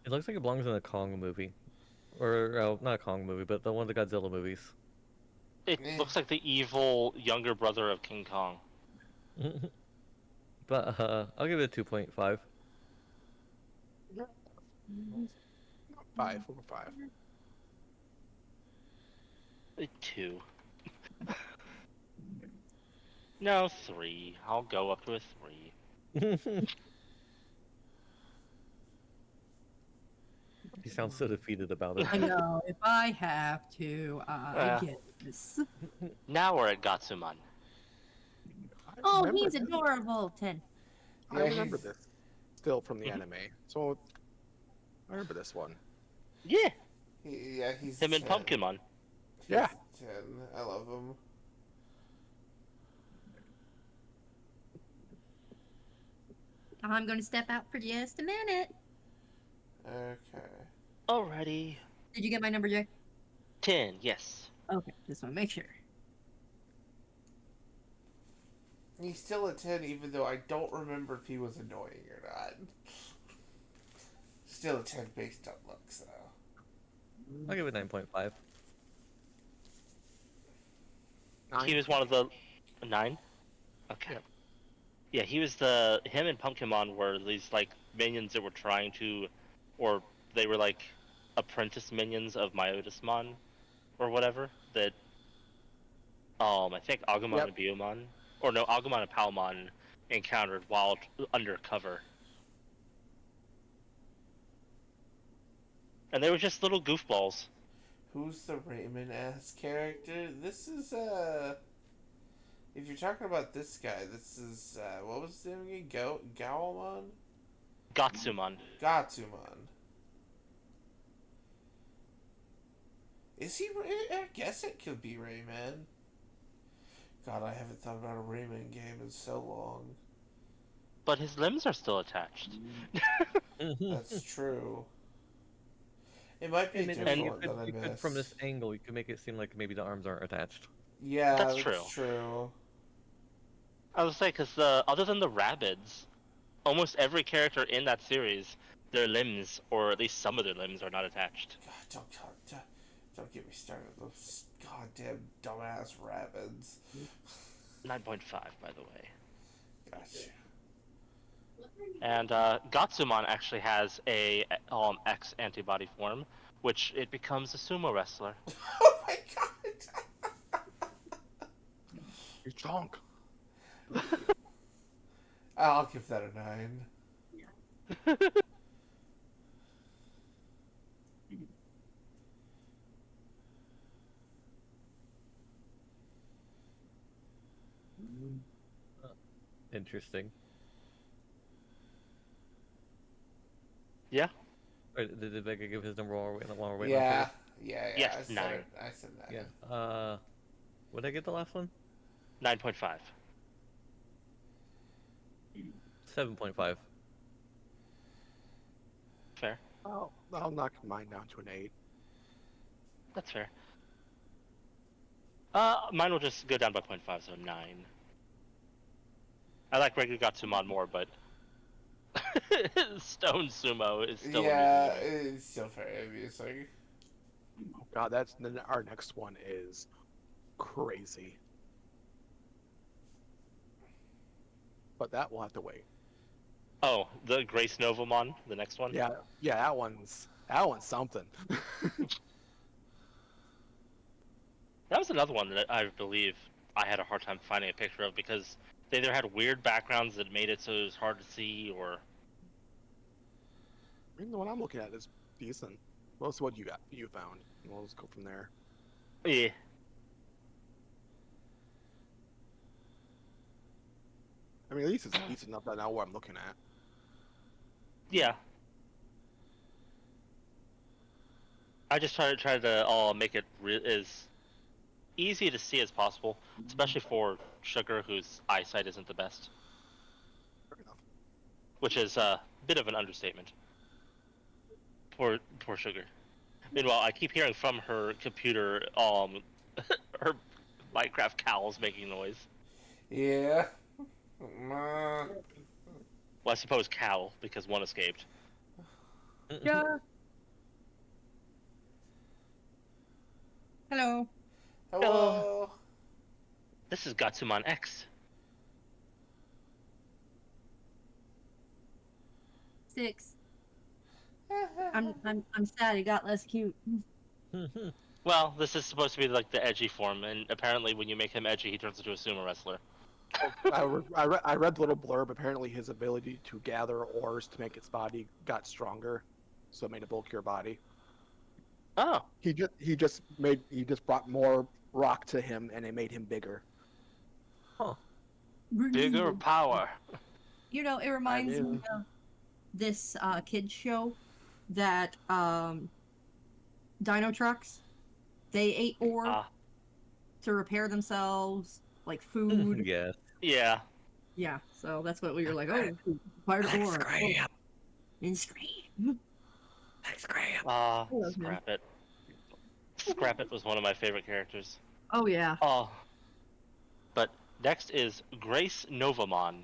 It looks like it belongs in a Kong movie. Or, oh, not a Kong movie, but the one of the Godzilla movies. It looks like the evil younger brother of King Kong. But, I'll give it a 2.5. 5 over 5. A 2. No, 3. I'll go up to a 3. You sound so defeated about it. I know. If I have to, I get this. Now we're at Gatsumon. I Oh, remember he's this. adorable. 10. I Yeah, remember he's- this still from the anime. So I remember this one. Yeah, Yeah, he's him and 10. Pumpkinmon. He's Yeah. 10. I love him. I'm going to step out for just a minute. Okay. Alrighty. Did you get my number, Jay? 10, yes. Okay, just want to make sure. He's still a 10, even though I don't remember if he was annoying or not. Still a 10 based on looks, though. I'll give it 9.5. He was one of the 9. Okay. Yep. Yeah, he was him and Pumpkinmon were these like minions that were trying to, or they were like apprentice minions of Myotismon, or whatever. That I think Agumon Yep. and Biomon, or no, Agumon and Palmon encountered while undercover. And they were just little goofballs. Who's the Raymond ass character? This is if you're talking about this guy, this is what was his name again? Gowamon? Gatsumon. Gatsumon. Is he? I guess it could be Rayman. God, I haven't thought about a Rayman game in so long. But his limbs are still attached. That's true. It might be a Admittedly, different you one could, that I you could, from this missed. angle, you could make it seem like maybe the arms aren't attached. Yeah, That's that's true. true. I was say because other than the rabbits, almost every character in that series, their limbs, or at least some of their limbs, are not attached. God, don't get me started. Those goddamn dumbass rabbits. 9.5, by the way. Gotcha. And Gatsumon actually has a X antibody form, which it becomes a sumo wrestler. Oh my god! He's drunk. I'll give that a 9. Interesting. Yeah. Wait, did Vega give his number while we're waiting Yeah, on yeah. Yes, I said 9. it. I said 9. Vega? Yeah. What did I get the last one? 9.5. 7.5. Fair. Oh, I'll knock mine down to an 8. That's fair. Mine will just go down by 0.5, so 9. I like regular Gatsumon more, but Stone Sumo is still Yeah, amusing to me. it's still very amusing. Oh god, then our next one is crazy. But that will have to wait. Oh, the Grace Novamon, the next one? Yeah, that one's something. That was another one that I believe I had a hard time finding a picture of because they either had weird backgrounds that made it so it was hard to see, or... I mean, the one I'm looking at is decent. What's what you found? We'll just go from there. Yeah. I mean, at least it's decent enough that I know what I'm looking at. Yeah. I just try to make it as easy to see as possible, especially for Sugar, whose eyesight isn't the best, Fair enough. which is a bit of an understatement. Poor Sugar. Meanwhile, I keep hearing from her computer, her Minecraft cows making noise. Yeah. Well, I suppose cow, because one escaped. Yeah. Hello. Hello. This is Gatsumon X. 6. I'm sad it got less cute. Well, this is supposed to be like the edgy form, and apparently when you make him edgy, he turns into a sumo wrestler. I read the little blurb. Apparently, his ability to gather ores to make its body got stronger, so it made a bulkier body. Oh, He just brought more rock to him, and it made him bigger. bigger power. You know, it reminds me of this kids show that Dino Trucks. They ate ore to repair themselves, like food. Yeah. Yeah. Yeah, so that's what we were like. Oh, fire ore. Scrap. And scrap. Scrap. love him. Scrap It. Scrap It was one of my favorite characters. Oh yeah. Oh. But next is Grace Novamon.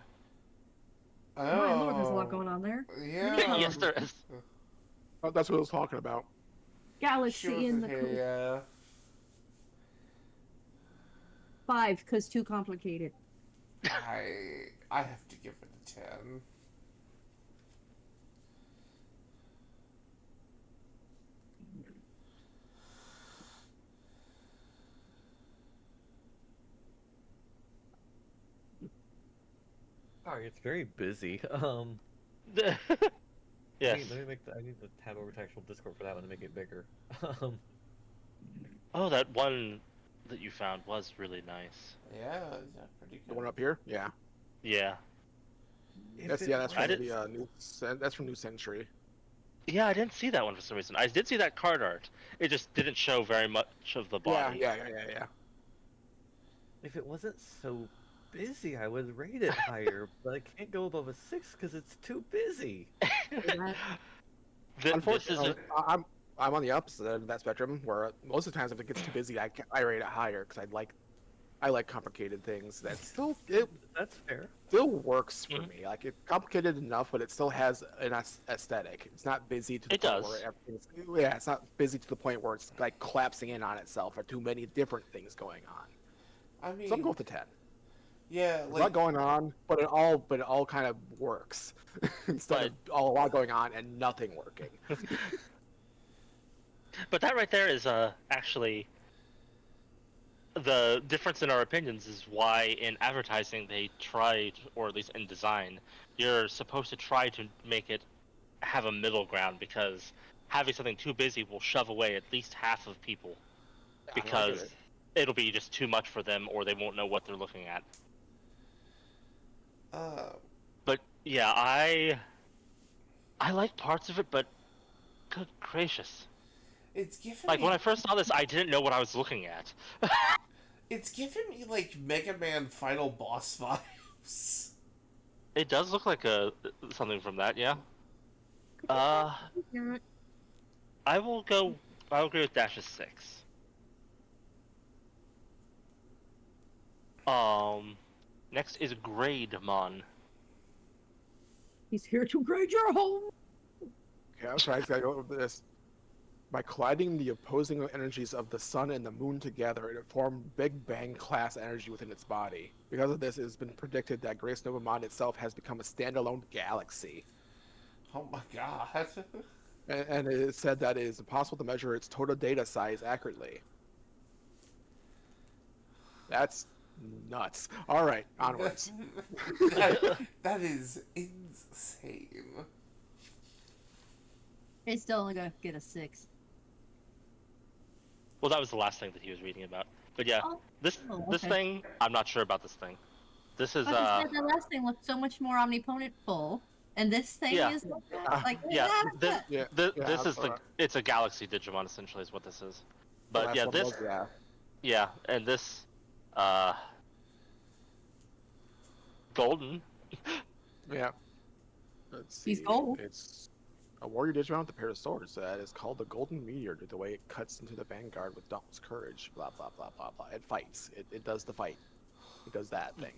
Oh. My lord, there's a lot going on there. Yeah. Yes, there is. Oh, that's what I was talking about. Galaxy She in wasn't the here, coop. yeah. 5, cause too complicated. I have to give it a 10. Sorry, it's very busy. Yes. Let me I need to tab over to actual Discord for that one to make it bigger. Oh, that one that you found was really nice. Yeah, pretty The good. one up here, yeah. Yeah. If it That's I from did- the that's from New Century. Yeah, I didn't see that one for some reason. I did see that card art. It just didn't show very much of the Yeah, body. yeah. If it wasn't so busy, I would rate it higher, but I can't go above a 6 because it's too busy. This is Unfortunately, a, I'm on the opposite end of that spectrum, where most of the times if it gets too busy, I rate it higher because I like complicated things. That it That's fair. still works for Mhm. me. Like it's complicated enough, but it still has an aesthetic. It's not busy to the It point does. where everything's yeah. It's not busy to the point where it's like collapsing in on itself or too many different things going on. I So I'm mean, going with the 10. yeah, There's a lot like going on, but it all kind of works instead of a lot going on and nothing working. but that right there is actually the difference in our opinions is why in advertising they try, or at least in design, you're supposed to try to make it have a middle ground because having something too busy will shove away at least half of people I get because it. it'll be just too much for them or they won't know what they're looking at. uh, But yeah, I like parts of it, but good gracious. it's giving Like me when I first saw this, I didn't know what I was looking at. it's giving me like Mega Man final boss vibes. It does look like something from that, yeah. Not. I will go. I'll agree with Dash's 6. Next is Grademon. He's here to grade your home. Okay, I'm sorry, I gotta go with this. By colliding the opposing energies of the sun and the moon together, it formed Big Bang class energy within its body. Because of this, it has been predicted that Grace Novamon itself has become a standalone galaxy. Oh my god. And it is said that it is impossible to measure its total data size accurately. That's nuts. All right, onwards. that is insane. It's still only gonna get a 6. Well, that was the last thing that he was reading about. But yeah, Oh, this oh, this okay. thing, I'm not sure about this thing. This is But the last thing looked so much more omnipotent full, and this thing Yeah. is like yeah, this Yeah, this, yeah, this I'm is the sorry. it's a galaxy Digimon essentially is what this is. The But last yeah, one this was, yeah. yeah, and this uh golden. Yeah. Let's see. He's gold. It's a warrior Digimon with a pair of swords that is called the Golden Meteor due to the way it cuts into the vanguard with dauntless courage. Blah blah blah blah blah. It fights. It does the fight. It does that thing.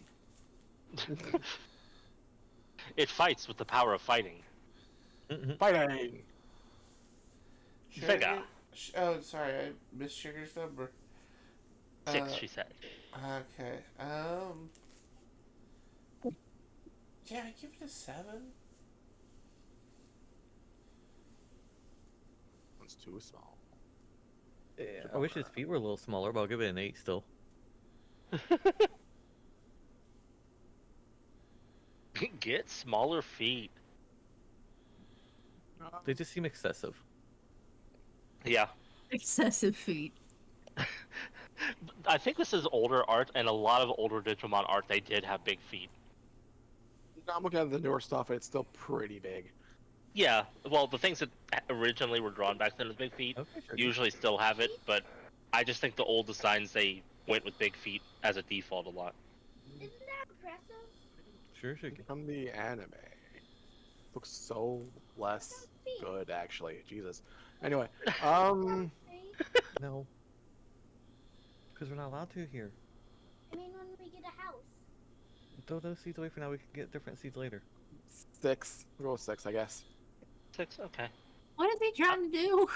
It fights with the power of fighting. Fighting. Vega. Oh, sorry, I missed Sugar's number. 6, she said. Okay. Yeah, I give it a 7. It's too small. Yeah, I wish his feet were a little smaller, but I'll give it an 8 still. Get smaller feet. They just seem excessive. Yeah. excessive feet. I think this is older art, and a lot of older Digimon art, they did have big feet. I'm looking at the newer stuff, and it's still pretty big. Yeah, well, the things that originally were drawn back then as big feet Okay, sure. usually still have it, but I just think the old designs, they went with big feet as a default a lot. Isn't that impressive? Sure, sure. From the anime. Looks so less good, actually. Jesus. Anyway, Right? No. Because we're not allowed to here. I mean, when we get a house. Throw those seeds away for now. We can get different seeds later. 6. We'll go with 6, I guess. 6, okay. What is he trying to do?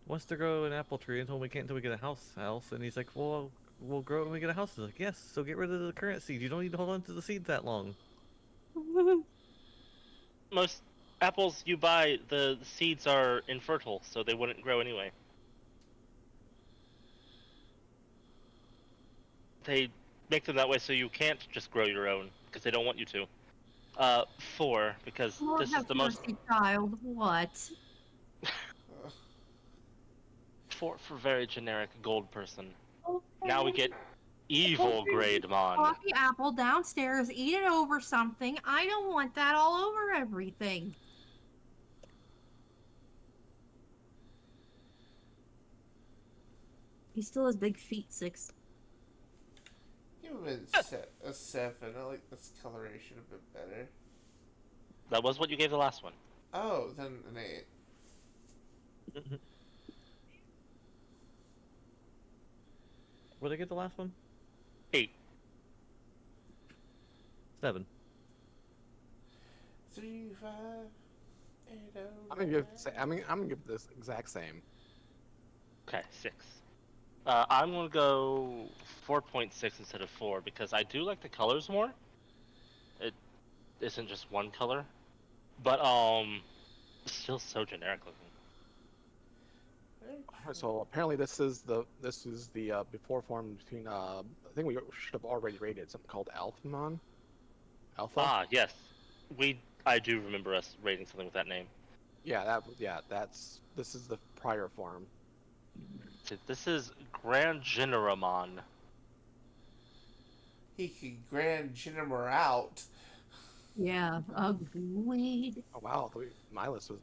Wants to grow an apple tree until we can't until we get a house. And he's like, well, we'll grow it when we get a house. He's like, yes, so get rid of the current seed. You don't need to hold on to the seed that long. Most apples you buy, the seeds are infertile, so they wouldn't grow anyway. They make them that way so you can't just grow your own, because they don't want you to. 4, because Lord this is have the most... mercy, child. What? for very generic gold person. Oh, Now we get evil Greymon. coffee apple downstairs, eat it over something. I don't want that all over everything. He still has big feet, 6. Give him a 7. I like this coloration a bit better. That was what you gave the last one. Oh, then an 8. What did I get the last one? 8. 7. 3, 5, 8, 0. I'm gonna give this exact same. Okay, 6. I'm gonna go 4.6 instead of 4 because I do like the colors more. It isn't just one color, but still so generic looking. So apparently this is the before form between I think we should have already rated something called Alphamon. Alpha. Ah, yes, I do remember us rating something with that name. This is the prior form. So this is Grand Generamon. He could Grand General out. Yeah, agreed. Oh wow, my list was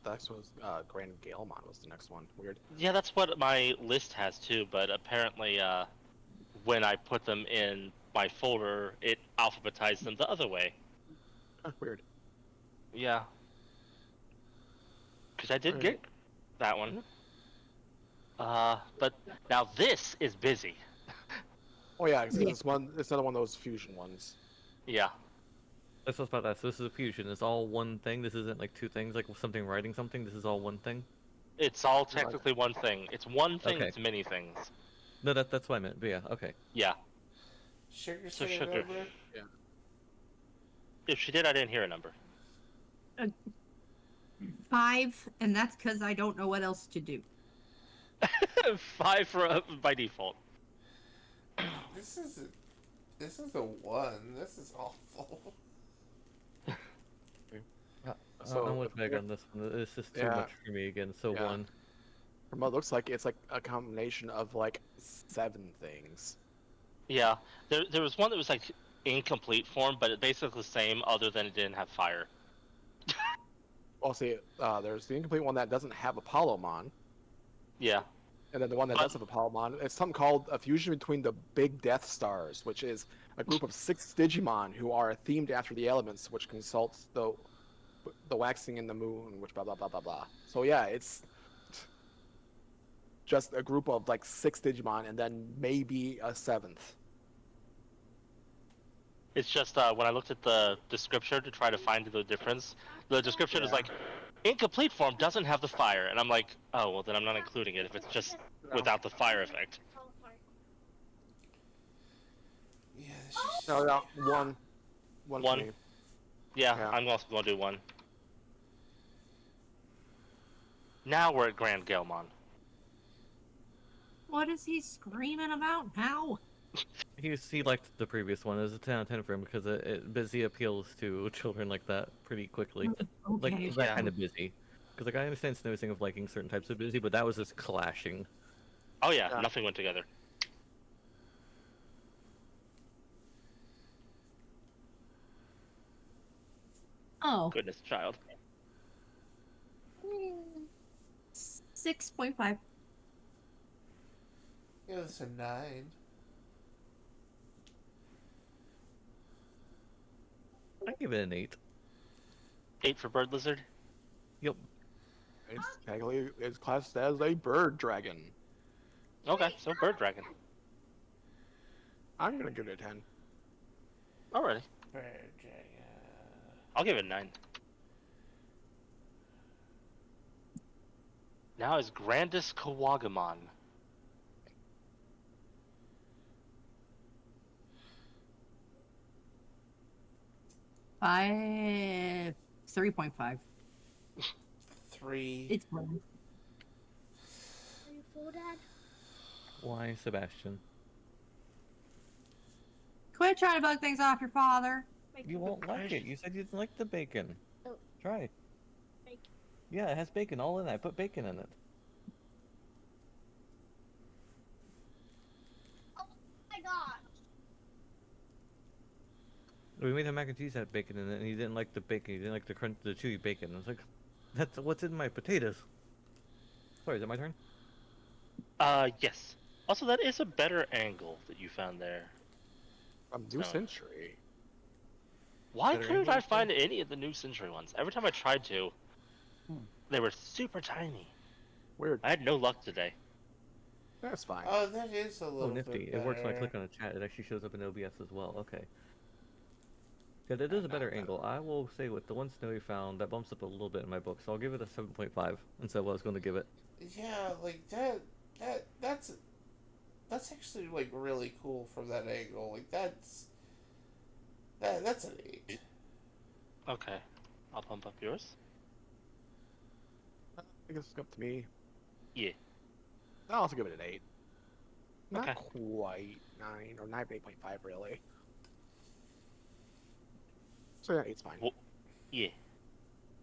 Grand Galemon was the next one. Weird. Yeah, that's what my list has too. But apparently, when I put them in my folder, it alphabetized them the other way. Weird. Yeah. Because I did get that one. But now this is busy. Oh yeah, it's another one of those fusion ones. Yeah. Let's talk about that. So this is a fusion. It's all one thing. This isn't like two things, like something writing something. This is all one thing. It's all technically one thing. It's one thing. Okay. It's many things. No, that's what I meant. But yeah, okay. Yeah. Sugar So said sugar. number? Yeah. If she did, I didn't hear a number. 5, and that's because I don't know what else to do. 5 by default. This is a 1. This is awful. So I'm with Meg on this one. This is too much for me again. So Yeah. 1. From what it looks like, it's like a combination of like 7 things. Yeah. There was one that was like incomplete form, but it's basically the same, other than it didn't have fire. Well, see, there's the incomplete one that doesn't have Apollomon, Yeah. and then the one that does have Apollomon. It's something called a fusion between the Big Death Stars, which is a group of 6 Digimon who are themed after the elements, which consults the waxing in the moon, which blah blah blah blah blah. So yeah, it's just a group of like 6 Digimon, and then maybe a 7th. It's just when I looked at the description to try to find the difference, the description is like, incomplete form doesn't have the fire, and I'm like, oh well, then I'm not including it if it's just without the fire effect. Yeah, this is... No, one. One. For me. Yeah, I'm also gonna do 1. Now we're at Grand Galemon. What is he screaming about now? He liked the previous one. It was a 10 out of 10 for him because it busy appeals to children like that pretty quickly. Okay. Like that Yeah. kind of busy. Because like I understand Snowsing of liking certain types of busy, but that was just clashing. Oh yeah, nothing went together. Oh. Goodness, child. 6.5. It was a 9. I give it an 8. 8 for Bird Lizard. Yep. It's classed as a bird dragon. Okay, so Bird Dragon. I'm gonna give it a 10. Alrighty. Bird Dragon. I'll give it a 9. Now is Grandis Kawagamon. 3.5. 3. It's fine. Are you full, Dad? Why, Sebastian? Quit trying to bug things off your father. You won't like it. You said you didn't like the bacon. Oh. Try. Bacon. Yeah, it has bacon all in it. I put bacon in it. We made a mac and cheese that had bacon in it, and he didn't like the bacon. He didn't like the crunch, the chewy bacon. I was like, that's what's in my potatoes. Sorry, is it my turn? Yes. Also, that is a better angle that you found there. New So- Century. Why Better couldn't angle, I you said? find any of the New Century ones? Every time I tried to, they were super tiny. Weird. I had no luck today. That's fine. Oh, that is a Oh, little nifty. bit It works when I better. click on a chat. It actually shows up in OBS as well. Okay. Yeah, that is a Not better that angle. one. I will say with the one Snowy found, that bumps up a little bit in my book, so I'll give it a 7.5 instead of what I was going to give it. Yeah, like that's actually like really cool from that angle. Like that's an 8. Okay. I'll pump up yours. I guess it's up to me. Yeah. I'll also give it an 8. Not Okay. quite 9 or 9.5 really. So yeah, 8's fine. Well, yeah.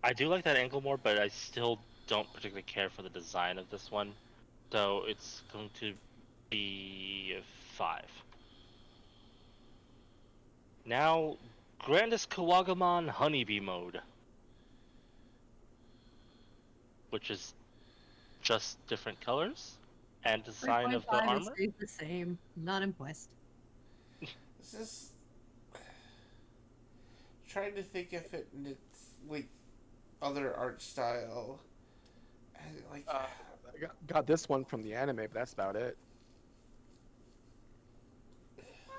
I do like that angle more, but I still don't particularly care for the design of this one. So it's going to be a 5. Now, Grandest Kawagamon Honeybee mode. Which is just different colors and design of the 3.5, it armor. stays the same. Not impressed. This is trying to think if it's like other art style. And, like I got this one from the anime, but that's about it.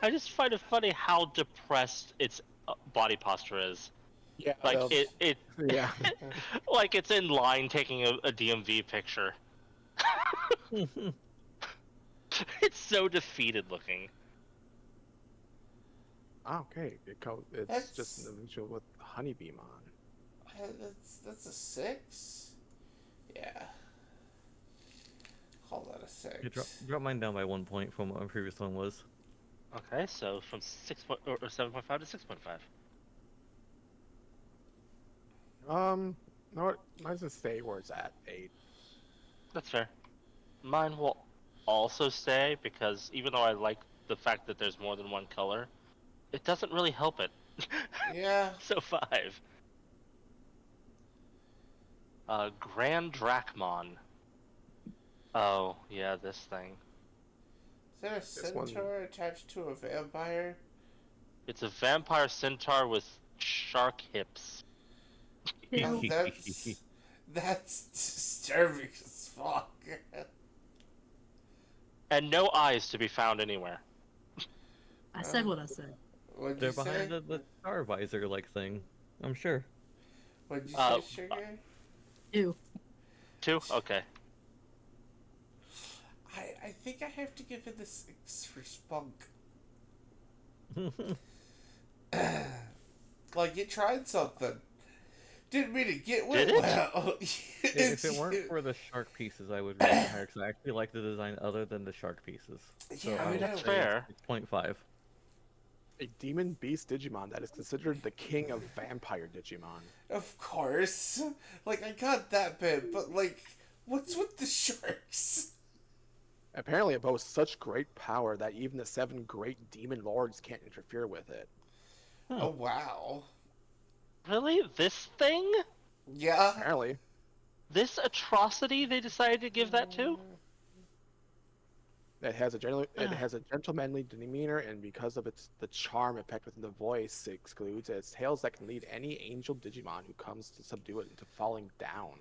I just find it funny how depressed its body posture is. Yeah, Like well, it yeah. like it's in line taking a DMV picture. It's so defeated looking. Okay, it's That's- just an individual with Honeybee on. that's a 6. Yeah. Call that a 6. Yeah, drop mine down by 1 point from what my previous one was. Okay, so from 7.5 to 6.5. You know what? Might as well stay where it's at, 8. That's fair. Mine will also stay because even though I like the fact that there's more than one color, it doesn't really help it. Yeah. So 5. Grand Drachmon. Oh, yeah, this thing. Is there a This one- centaur attached to a vampire? It's a vampire centaur with shark hips. Oh, that's disturbing as fuck. And no eyes to be found anywhere. I said what I said. What'd They're you say? behind the star visor like thing. I'm sure. What'd you Uh, say, Sugar? Ew. 2? Okay. I think I have to give it a 6 for Spunk. Like, it tried something. Didn't mean to get Did it? well. If it weren't for the shark pieces, I would rate it higher because I actually like the design other than the shark pieces. So Yeah, I I would know. say Fair. 6.5. A demon beast Digimon that is considered the king of vampire Digimon. Of course. Like, I got that bit, but, like, what's with the sharks? Apparently, it boasts such great power that even the 7 great demon lords can't interfere with it. Oh, wow. Really? This thing? Yeah. Apparently. This atrocity they decided to give that to? It has a gentlemanly demeanor, and because of the charm effect within the voice, it excludes its tails that can lead any angel Digimon who comes to subdue it into falling down.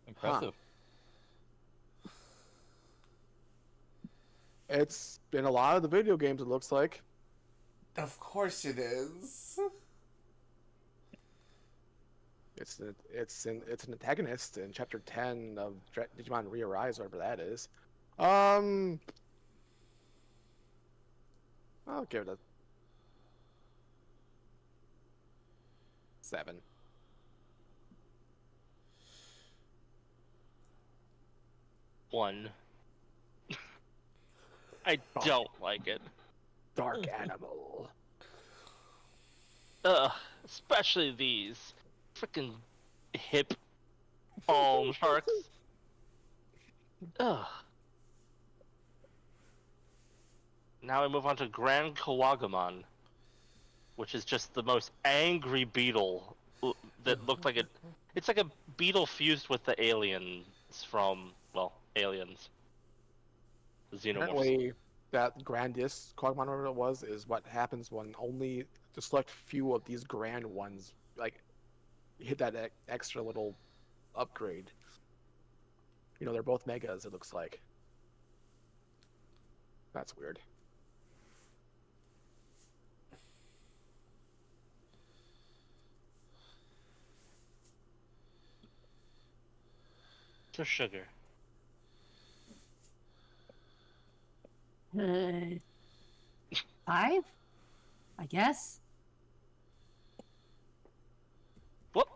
Impressive. It's in a lot of the video games, it looks like. Of course it is. It's an antagonist in Chapter 10 of Digimon Re-Arise, whatever that is. I'll give it a 7. One. I don't like it. Dark animal. Ugh. Especially these freaking hip palm sharks. Ugh. Now we move on to Grand Kawagamon. which is just the most angry beetle that looked like it. It's like a beetle fused with the aliens from, well, Aliens. The xenomorphs. Apparently, that grandest Quagmon, whatever it was, is what happens when only the select few of these grand ones like hit that extra little upgrade. You know, they're both megas. It looks like. That's weird. For sugar. Uh, 5? I guess. Whoop.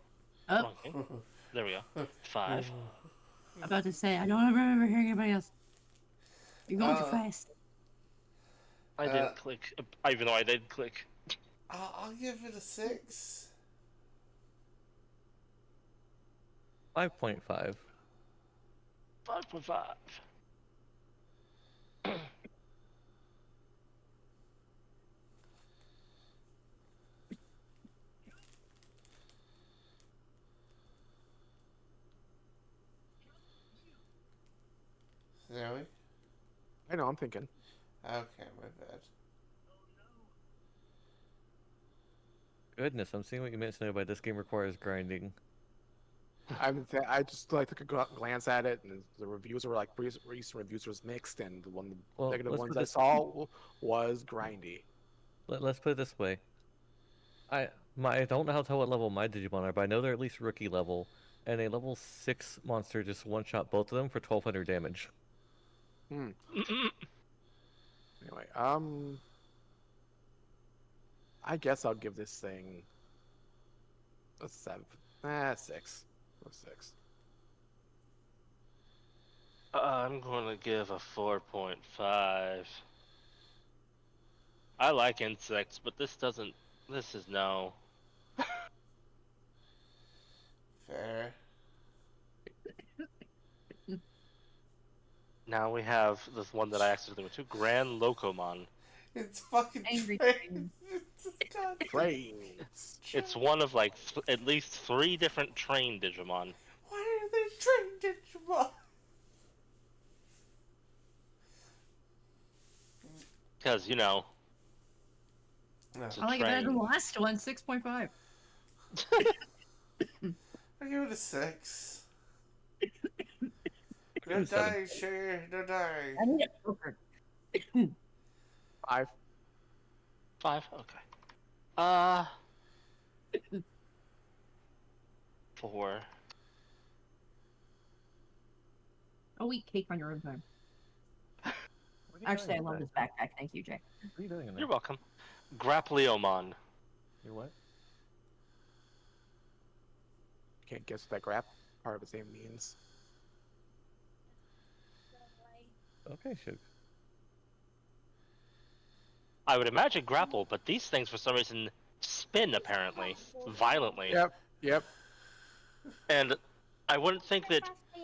Oh, Wrong thing. There we go. 5. I'm about to say, I don't remember hearing anybody else. You're going too fast. I didn't click, even though I did click. I'll give it a 6. 5.5. 5.5. Zoe? I know. I'm thinking. Okay, my bad. Goodness, I'm seeing what you meant to know by this game requires grinding. I just like took a glance at it, and the reviews were like recent reviews was mixed, and the one Well, negative let's ones put I this- saw was grindy. Let's put it this way. I don't know how to tell what level my Digimon are, but I know they're at least rookie level, and a level 6 monster just one-shot both of them for 1200 damage. Anyway, I guess I'll give this thing a 7. 6. A 6. I'm going to give a 4.5. I like insects, but this doesn't. This is no. Fair. Now we have this one that I accidentally went to, Grand Locomon. It's fucking Angry trains. trains. It's goddamn Trains. It's one of like at least 3 different train Digimon. Why are there train Digimon? Because, you know. No. It's a I like it better than train. the last one, 6.5. I give it a 6. No it a 7. die, sugar. No die. I need a poker. 5. 5? Okay. 4. Oh, eat cake on your own time. Actually, I love this backpack. Thank you, Jay. What are you doing in there? You're welcome. Grappleomon. You're what? Can't guess what that grap part of his name means. Okay, shoot. I would imagine grapple, but these things for some reason spin apparently violently. Yep. And I wouldn't think that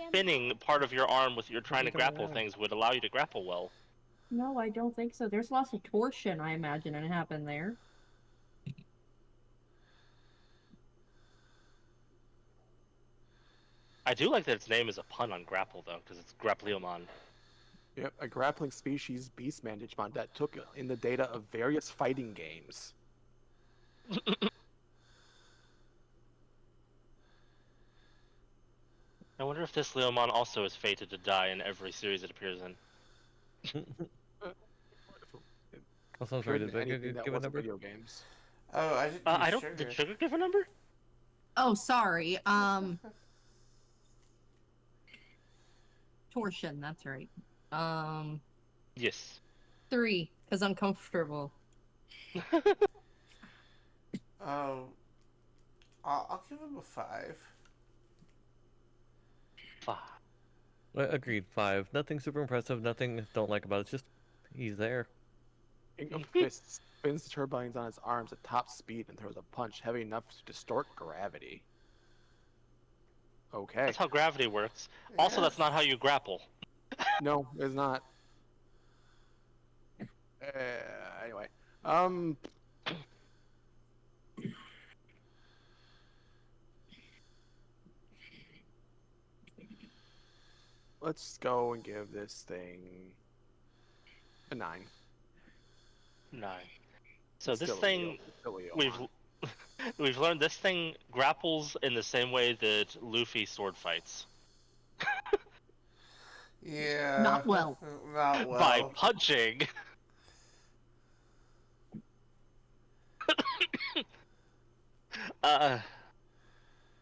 spinning part of your arm with you're trying to Look at grapple that. things would allow you to grapple well. No, I don't think so. There's lots of torsion, I imagine, and happen there. I do like that its name is a pun on grapple though, because it's Grappleomon. Yep. A grappling species beastman Digimon that took in the data of various fighting games. I wonder if this Leomon also is fated to die in every series it appears in. Also, I'm sorry, Couldn't did I anything that give a wasn't number? video games. Oh, I didn't. I use don't. Sugar. Did Sugar give a number? Oh, sorry. Torsion, that's right. Yes. 3, because I'm comfortable. I'll give him a 5. 5. Agreed, 5. Nothing super impressive, nothing don't like about it, it's just he's there. King of Fists spins the turbines on his arms at top speed and throws a punch heavy enough to distort gravity. Okay. That's how gravity works. Also, Yeah. that's not how you grapple. No, it's not. Anyway, Let's go and give this thing a 9. 9. So this Still thing, still a we've Yohan. we've learned this thing grapples in the same way that Luffy sword fights, Yeah. Not well. Not by well. punching. uh,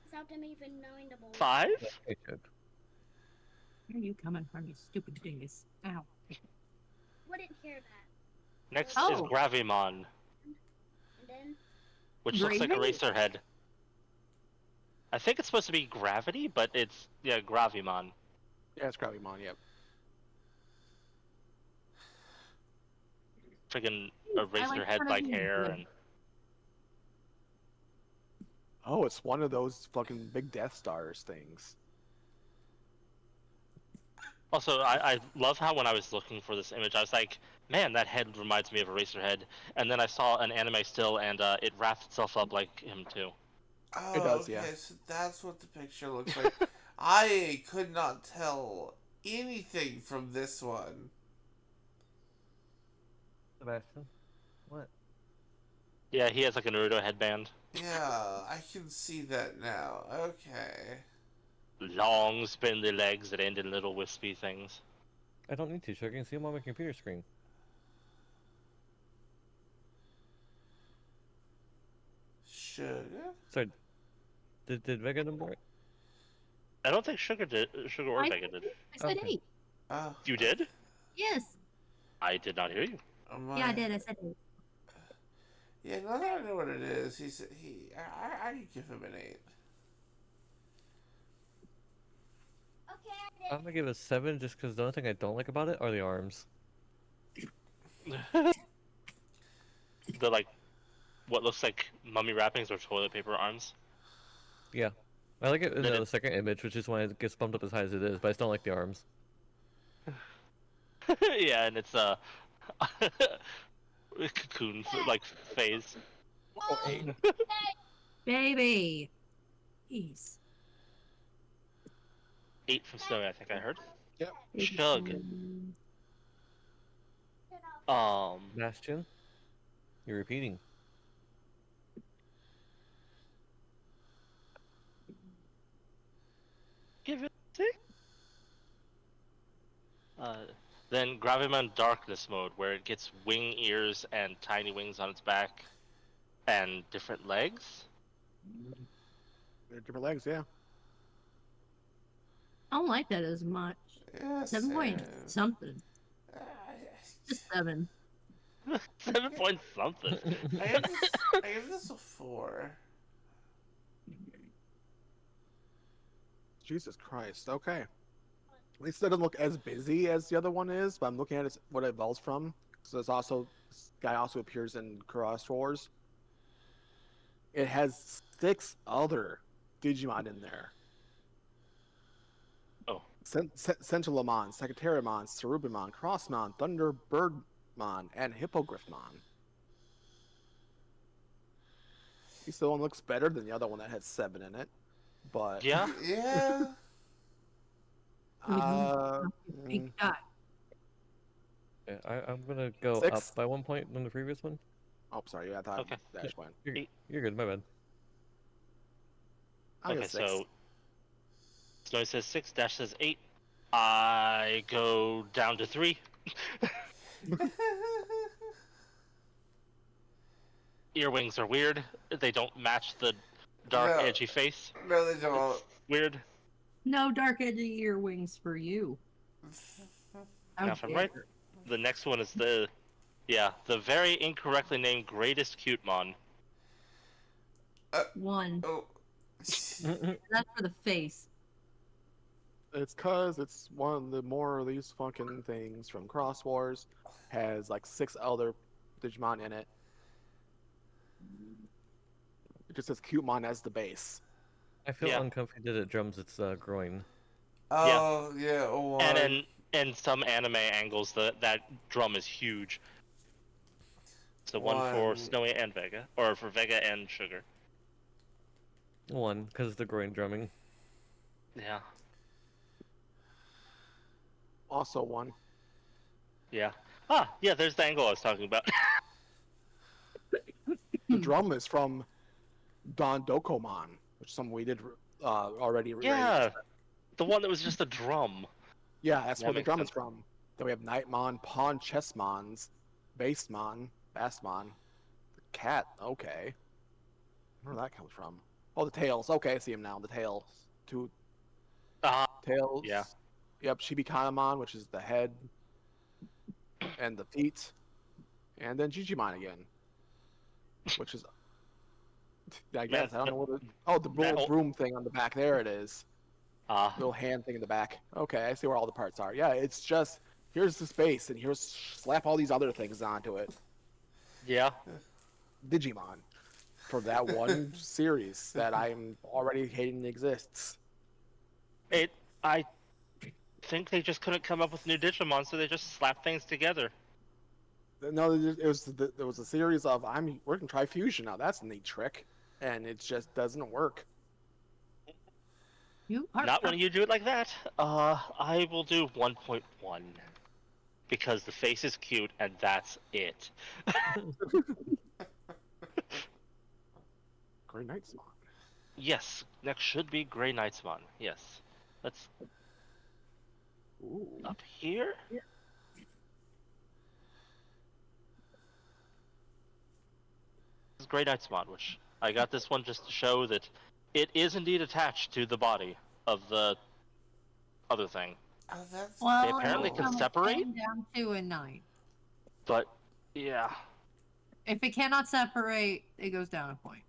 Without them even knowing the bullet. 5. Hey, Chip. Where are you coming from, you stupid dingus? Ow. Wouldn't hear that. Next is Oh. Gravimon, And then which looks like a Gravy? racer head. I think it's supposed to be gravity, but it's Gravimon. Yeah, it's Gravimon, yep. Friggin' a I racer like head like Gravy. hair and Oh, it's one of those fucking big Death Stars things. also I love how when I was looking for this image I was like, man, that head reminds me of a racer head, and then I saw an anime still and it wrapped itself up like him too. Oh, It does, okay, yeah. so that's what the picture looks like. I could not tell anything from this one. Sebastian? What? Yeah, he has like a Naruto headband. Yeah, I can see that now. Okay. Long spindly legs that end in little wispy things. I don't need to, so I can see them on my computer screen. Sugar? Sorry, did Vega number it? I don't think Sugar or I Vega did. said Okay. 8. Oh. You did? Yes. I did not hear you. Yeah, I did. I said 8. Yeah, now that I know what it is, I could give him an 8. okay, I'm gonna give it a 7 just because the only thing I don't like about it are the arms. The like, what looks like mummy wrappings or toilet paper arms. Yeah. I like it in Then the second image, which is why it gets bumped up as high as it is, but I still don't like the arms. Yeah, and it's cocoon like phase. Oh, 8. Baby. Jeez. 8 from Snowy, I think I heard. Yep. Chug. get off. Bastion? You're repeating. Give it a 6. Then Gravimon Darkness mode, where it gets wing ears and tiny wings on its back, and different legs. They're different legs, yeah. I don't like that as much. Yeah, 7 point something. Uh, Just 7. 7 point something. I give this a 4. Jesus Christ. Okay. At least it doesn't look as busy as the other one is, but I'm looking at it, what it evolves from. So there's also this guy also appears in Cross Wars. It has 6 other Digimon in there. Oh. Sentilamon, Secretarimon, Cerubimon, Crossmon, Thunderbirdmon, and Hippogriffmon. This the one looks better than the other one that had 7 in it, but Yeah. Yeah. Big guy. Yeah, I'm gonna go 6. up by 1 point than the previous one. Oh, sorry. Yeah, I thought Okay. Dash went. You're good, my bad. I Okay, guess 6. so Snowy says 6, Dash says 8. I go down to 3. Earwings are weird. They don't match the dark, No. edgy face. No, they don't. It's weird. No dark edgy earwings for you. How Now, if I'm dare. right, the next one is the very incorrectly named Greatest Cutemon. 1. Oh. That's for the face. It's cause it's one of the more of these fucking things from Cross Wars. Has like 6 other Digimon in it. It just says Cutemon as the base. I feel Yeah. uncomfy that it drums its groin. Oh, yeah. Oh, And in some anime angles, that drum is huge. So one for One. Snowy and Vega, or for Vega and Sugar. 1, because of the groin drumming. Yeah. Also one. Yeah. Ah, yeah. There's the angle I was talking about. The drum is from Don Dokomon, which is something we did already. Yeah, the one that was just a drum. Yeah, that's That where the makes drum is sense. from. Then we have Nightmon, Pawn Chessmons, Bassmon, the cat. Okay, where that comes from? Oh, the tails. Okay, I see him now. The tails. Two Ah, tails. yeah. Yep, Shibikanomon, which is the head and the feet, and then Jijimon again, which is I Man, guess I don't know what. Oh, the that little whole broom thing on the back. There it is. ah, Little hand thing in the back. Okay, I see where all the parts are. Yeah, it's just here's the space, and here's slap all these other things onto it. yeah. Digimon for that one series that I'm already hating exists. It. I think they just couldn't come up with new Digimon, so they just slapped things together. No, it was a series of we're gonna try fusion now. That's a neat trick, and it just doesn't work. You are Not when you do it like that. I will do 1.1 because the face is cute and that's it. Great Knightsmon. Yes, next should be Grey Knightsmon. Yes, let's Ooh. up here. This is Grey Knightsmon, which I got this one just to show that it is indeed attached to the body of the other thing. Oh, that's They well, apparently it'll can come a separate, 10 down to a 9. but yeah, If it cannot separate, it goes down a point.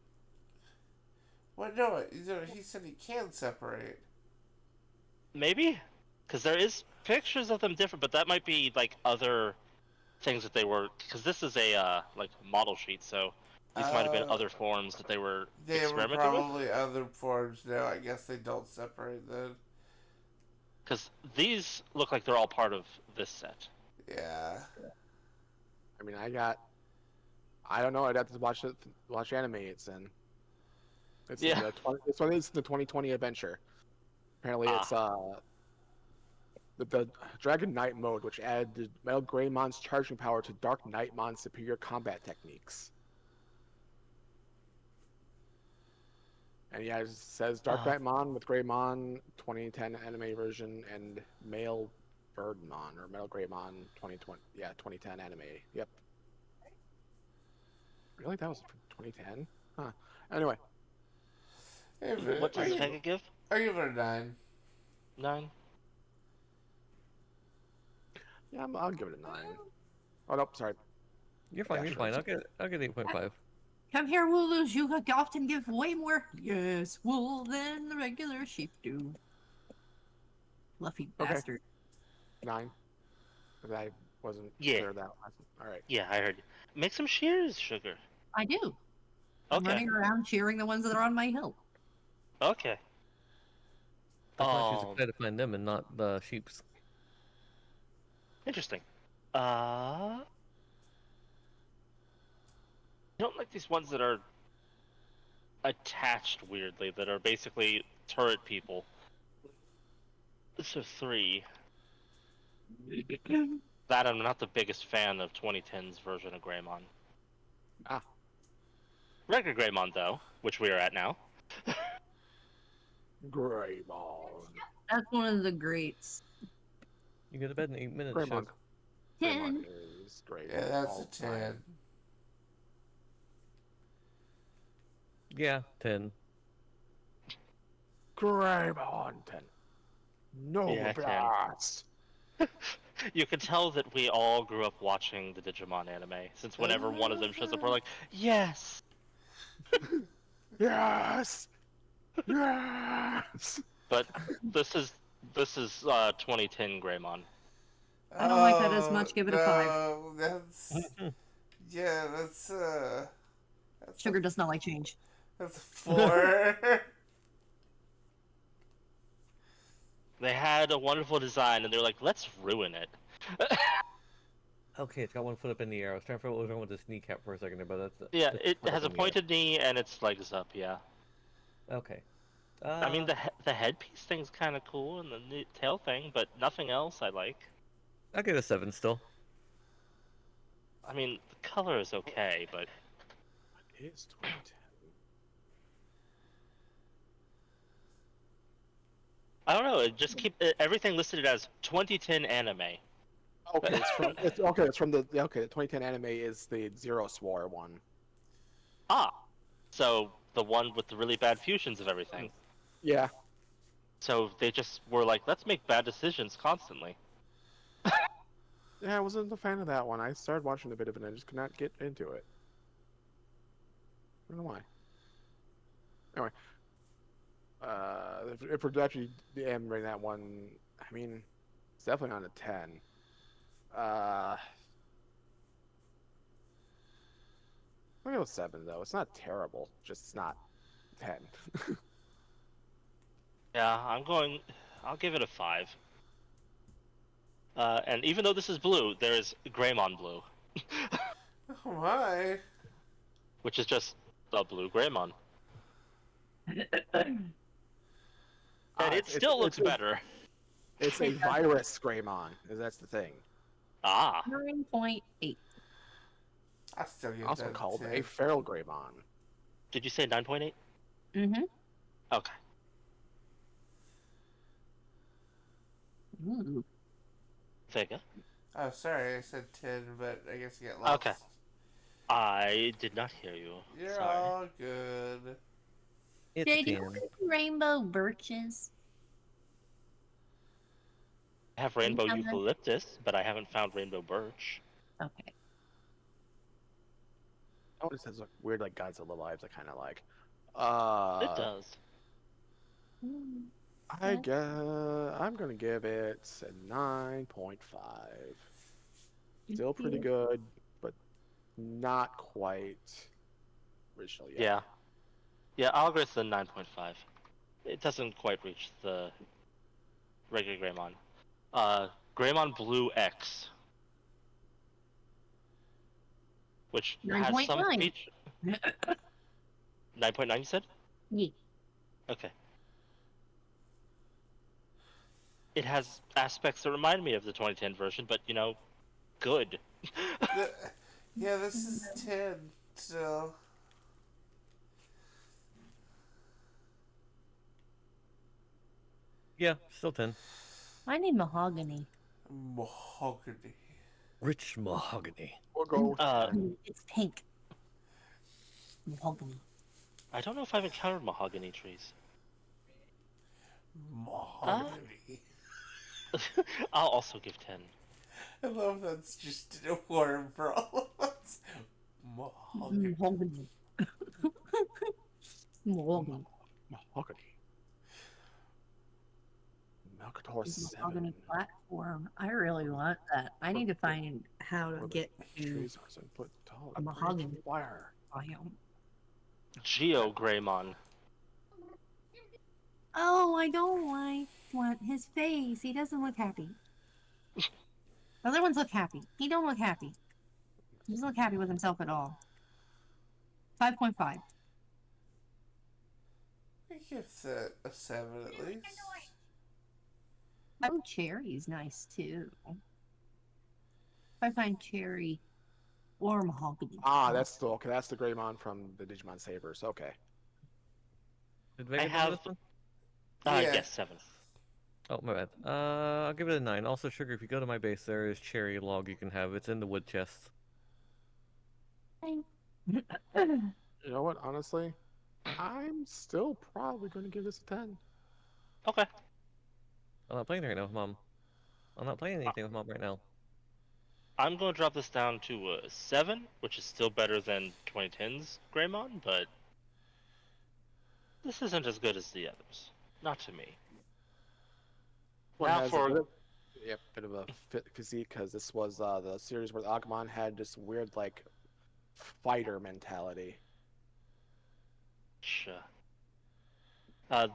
well, no. He said he can separate. maybe because there is pictures of them different, but that might be like other things that they were because this is a like model sheet, so these might have been Uh, other forms that they were they were experimenting with. probably other forms. No, I guess they don't separate then. Because these look like they're all part of this set. Yeah. I mean, I don't know. I'd have to watch anime. It's in. It's in Yeah. it's in the 2020 adventure. Apparently, it's the Dragon Knight mode, which added Metal Greymon's charging power to Dark Knightmon's superior combat techniques. And yeah, it says Dark Knightmon with Greymon 2010 anime version and Male Birdmon or Metal Greymon 2020. Yeah, 2010 anime. Yep. Really, that was 2010? Huh. Anyway, What does Vega give? I give it a 9. 9. yeah, I'll give it a 9. Oh nope, sorry. You're fine. Yeah, You're sure, fine. it's I'll get 8.5. Come here, Wooloos. You often give way more yes wool than the regular sheep do. Fluffy Okay. bastard. 9. Because I wasn't Yeah. clear of that. All right. Yeah, I heard. Make some shears, Sugar. I do. I'm Okay. running around cheering the ones that are on my hill. Okay. That's why she's excited to find them and not the sheep's. Interesting. I don't like these ones that are attached weirdly, that are basically turret people. So 3. That I'm not the biggest fan of 2010's version of Greymon. Ah. Regular Greymon, though, which we are at now. Greymon. That's one of the greats. You go to bed in 8 minutes. Greymon. Chef. 10. Greymon is great. Yeah, that's all a time. 10. Yeah, 10. Greymon 10. No Yeah, 10. blast. You can tell that we all grew up watching the Digimon anime, since whenever one of them shows up, we're like, yes! Yes. Yes. But this is 2010 Greymon. I don't like that as much. Give it a 5. No, that's yeah, that's Sugar does not like change. that's a 4. They had a wonderful design, and they're like, let's ruin it. Okay, it's got one foot up in the air. I was trying to figure out what was wrong with this kneecap for a second, but that's Yeah, that's it foot has a up in the air. pointed knee, and its legs up, yeah. Okay. I mean, the headpiece thing's kind of cool, and the tail thing, but nothing else I like. I'll give it a 7 still. I mean, the color is okay, but It's 2010. I don't know. It just everything listed as 2010 anime. Okay, it's from the 2010 anime is the Zero Swore one. Ah, so the one with the really bad fusions of everything. Yeah. So they just were like, let's make bad decisions constantly. Yeah, I wasn't a fan of that one. I started watching a bit of it and I just could not get into it. I don't know why. Anyway, if we're actually rating that one, I mean, it's definitely on a 10. I'll go 7 though. It's not terrible, just it's not 10. Yeah, I'll give it a 5. And even though this is blue, there is Greymon blue, Oh my. which is just a blue Greymon. And it still looks better. It's a virus Greymon. That's the thing. Ah, 9.8. I still give Also that called a a 10. feral Greymon. did you say 9.8? Mm-hmm. Okay. Ooh. Vega? Oh, sorry, I said 10, but I guess you get lost. Okay. I did not hear you. You're Sorry. all good. It's Jay, a do you 10. want rainbow birches? I have rainbow found them? eucalyptus, but I haven't found rainbow birch. Okay. Oh, it says weird like Godzilla vibes. I kind of like. It does. Mm. I guess I'm gonna give it a 9.5. Still pretty good, but not quite original yet. Yeah. Yeah, I'll agree with the 9.5. It doesn't quite reach the regular Greymon. Greymon Blue X, which has some 9.9. feature. 9.9, you said? Yeah. Okay. It has aspects that remind me of the 2010 version, but good. Yeah, this is 10 still. Yeah, still 10. I need mahogany. Mahogany. Rich mahogany. We'll go with Uh, 10. It's pink. Mahogany. I don't know if I've encountered mahogany trees. Mahogany. I'll also give 10. I love that's just a word for all of us. Mahogany. Mahogany. Mahogany. Mahogany. Melkator Mahogany 7. platform. I really want that. I need to find how to get to Trees are 7 foot tall. a mahogany Wire. biome. Geo Greymon. Oh, I don't want his face. He doesn't look happy. The other ones look happy. He don't look happy. He doesn't look happy with himself at all. 5.5. I give that a 7 at least. Oh, cherry's nice too. If I find cherry or mahogany. Ah, that's the okay. That's the Greymon from the Digimon Sabers. Okay. Did Vega I do have. this one? Yeah. Yes, 7. Oh, my bad. I'll give it a 9. Also, Sugar, if you go to my base, there is cherry log you can have. It's in the wood chest. You know what? Honestly, I'm still probably going to give this a 10. Okay. I'm not playing right now with Mom. I'm not playing anything with Mom right now. I'm going to drop this down to a 7, which is still better than 2010's Greymon, but this isn't as good as the others. Not to me. One Now has for- a bit of a physique because this was the series where Agumon had this weird like fighter mentality. Sure.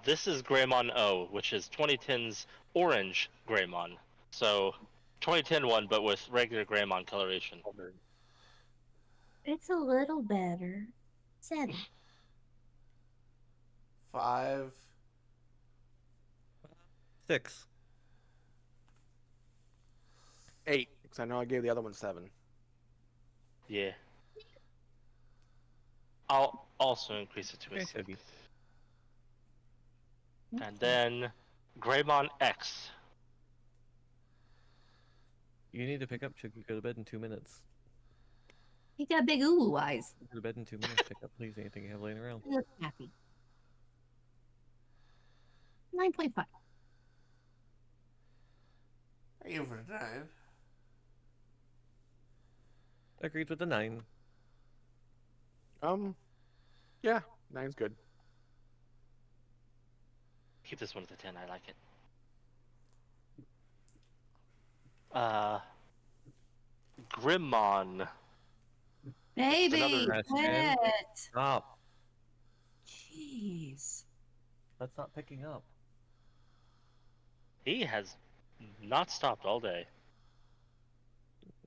This is Greymon O, which is 2010's Orange Greymon. So, 2010 one, but with regular Greymon coloration. It's a little better. 7. 5. 6. 8, because I know I gave the other one 7. Yeah. I'll also increase it to a Okay, 6. Shuggy. And then Greymon X. You need to pick up, Shuggy. Go to bed in 2 minutes. He got big ooh eyes. Go to bed in 2 minutes. Pick up, please. Anything you have laying around. He looks happy. 9.5. I give it a 9. Agreed with the 9. Yeah, 9's good. Keep this one at the 10. I like it. Grimmon. Baby, another- quit. Stop. Jeez. That's not picking up. He has not stopped all day.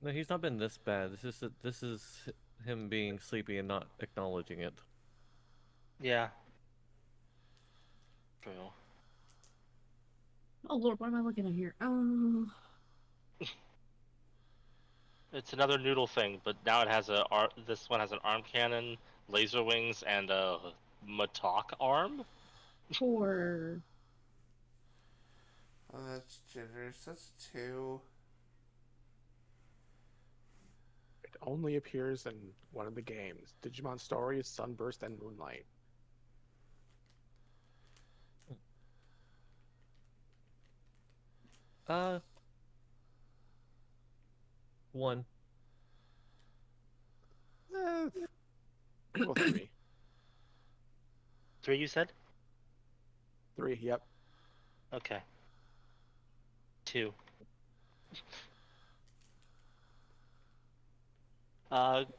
No, he's not been this bad. It's just that this is him being sleepy and not acknowledging it. Yeah. True. Oh Lord, what am I looking at here? Oh, It's another noodle thing, but now it has this one has an arm cannon, laser wings, and a Matok arm. poor. Oh, that's generous. That's a 2. It only appears in one of the games. Digimon Stories, Sunburst, and Moonlight. Uh, 1. Go 3. 3, you said? 3, yep. Okay. 2.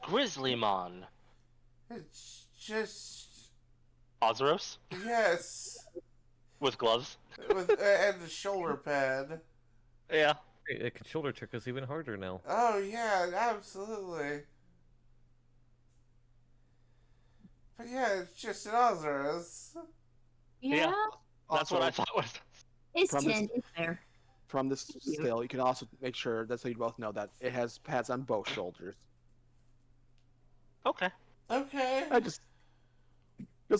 Grizzlymon. It's just. Ozeros Yes! with gloves. With and the shoulder pad. Yeah. Hey, it can shoulder trick us even harder now. Oh, yeah, absolutely. But yeah, it's just an Ozaros. Yeah, Yeah. That's what I Also, thought was. it's From 10. this- It's there. From this still, you can also make sure that so you both know that it has pads on both shoulders. Okay. Okay. I just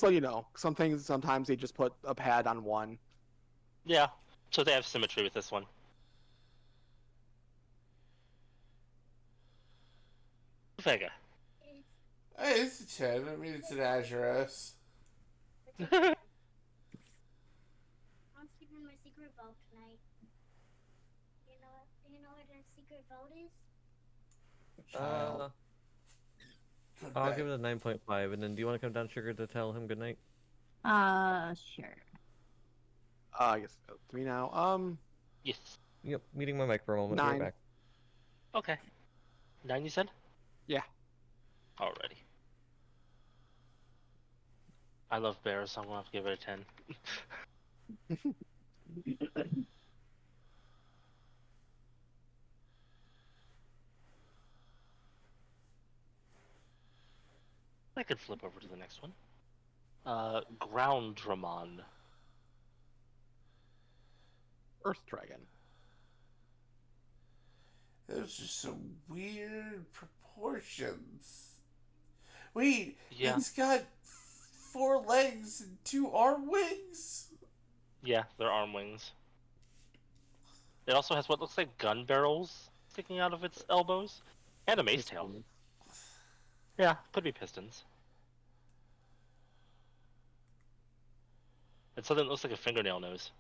let you know. Some things sometimes they just put a pad on one. Yeah. So they have symmetry with this one. Vega. Hey, it's a 10. I mean, it's an Azuros. I'm skipping my secret vote tonight. Do you know what a secret vote is? Child. Good I'll night. give it a 9.5, and then do you want to come down, Sugar, to tell him goodnight? Sure. I guess to me now. Yes. Yep, meeting my mic for a moment. Be right 9. back. Okay. 9, you said? Yeah. Alrighty. I love bears, so I'm gonna have to give it a 10. I could flip over to the next one. Groundramon. Earth Dragon. Those are some weird proportions. Wait, Yeah. it's got 4 legs and 2 arm wings? Yeah, they're arm wings. It also has what looks like gun barrels sticking out of its elbows, and a mace tail. Pistons. Yeah, could be pistons. It's something that looks like a fingernail nose.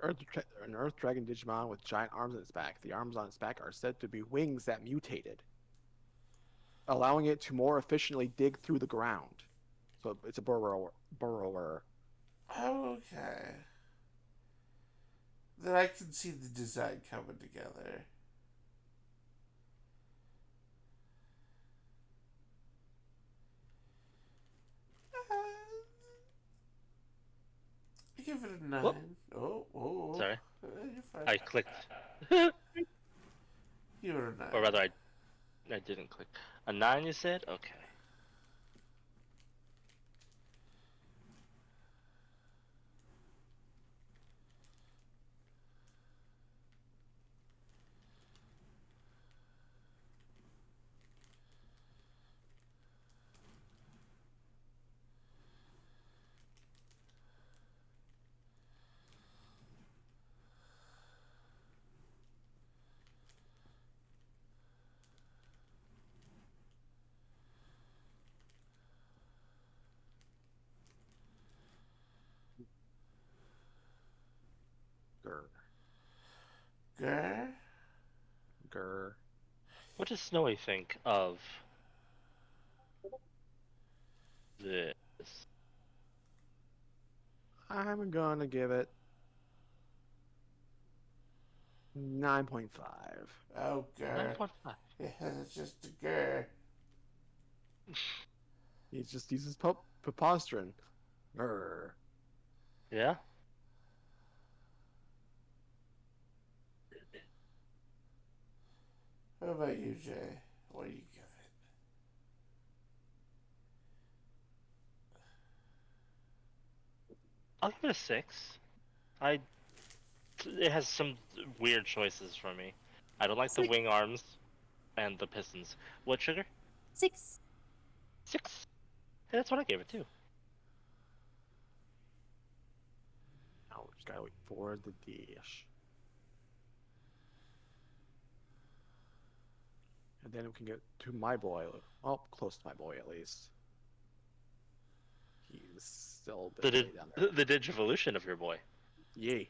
An Earth Dragon Digimon with giant arms on its back. The arms on its back are said to be wings that mutated, allowing it to more efficiently dig through the ground. So it's a burrower. Okay. Then I can see the design coming together. I give it a 9. Whoop. Oh. Sorry. You're fine. I clicked. Give it a 9. Or rather, I didn't click. A 9, you said? Okay. Grr. Grr. Grr. What does Snowy think of this? I'm gonna give it 9.5. Oh, grr. 9.5. Yeah, it's just a grr. He just uses preposterone. Grr. Yeah? What about you, Jay? What do you give it? I'll give it a 6. I it has some weird choices for me. I don't like the Six. wing arms and the pistons. What, Sugar? 6. 6. Yeah, that's what I gave it too. Now we just gotta wait for the dish. And then we can get to my boy. Well, close to my boy at least. He's still a bit way down there. The digivolution of your boy. Yay.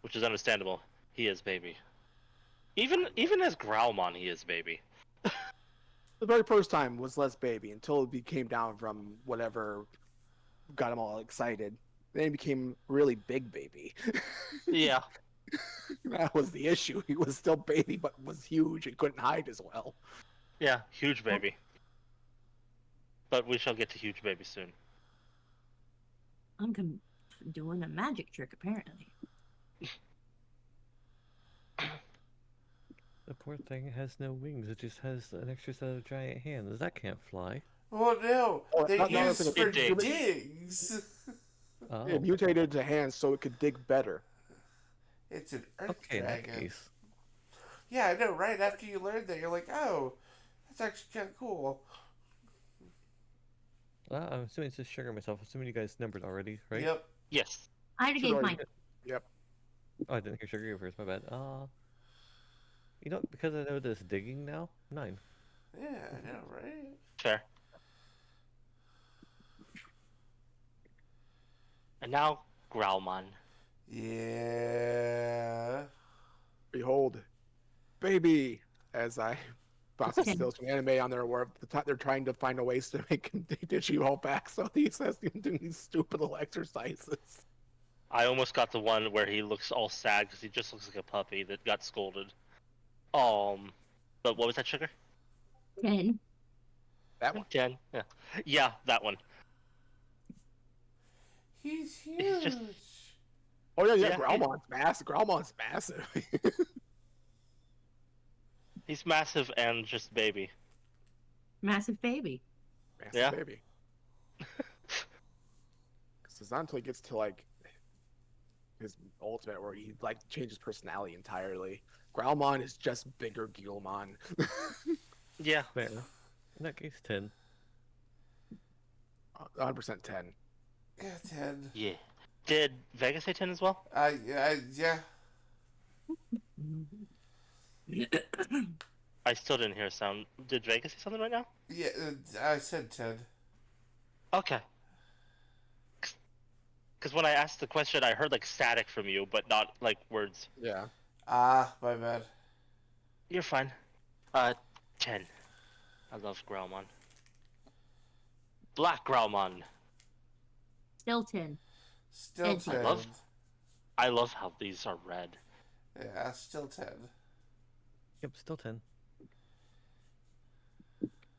Which is understandable. He is baby. Even as Growlmon, he is baby. The very first time was less baby until it became down from whatever got him all excited. Then he became really big baby. Yeah. That was the issue. He was still baby, but was huge and couldn't hide as well. Yeah, huge baby. But we shall get to huge baby soon. I'm doing a magic trick, apparently. The poor thing has no wings. It just has an extra set of giant hands. That can't fly. Oh no, Oh, they not use nothing for to- digs. Oh, It mutated to hands so it could dig better. It's an earth okay. In that dragon. case, Yeah, I know. Right after you learn that, you're like, oh, that's actually kind of cool. I'm assuming it's just sugar myself. Assuming you guys numbered already, right? Yep. Yes. I already Should gave already- mine. Yep. Oh, I didn't hear sugar go first. My bad. You know, because I know this digging now. 9. Yeah, I know, right? Fair. And now Growlmon. Yeah. Behold, baby, as I bounce Okay. stills from anime on there where they're trying to find a ways to make him Digimon back, so he says him doing these stupid little exercises. I almost got the one where he looks all sad because he just looks like a puppy that got scolded. But what was that, Sugar? 10. That one. 10. Yeah. Yeah, that one. He's huge. He's just- Oh yeah, Yeah, Growlmon's massive. Growlmon's massive. He's massive and just baby. Massive baby. Massive Yeah. baby. Because it's not until he gets to like his ultimate where he like changes personality entirely. Growlmon is just bigger Gilmon. Yeah. Fair. In that case, 10. 100% 10. Yeah, 10. Yeah. Did Vega say 10 as well? Yeah. I still didn't hear a sound. Did Vega say something right now? Yeah, I said 10. Okay. Because when I asked the question, I heard like static from you, but not like words. Yeah. Ah, my bad. You're fine. 10. I love Growlmon. Black Growlmon. Still 10. Still And 10. I love how these are red. Yeah, still 10. Yep, still 10.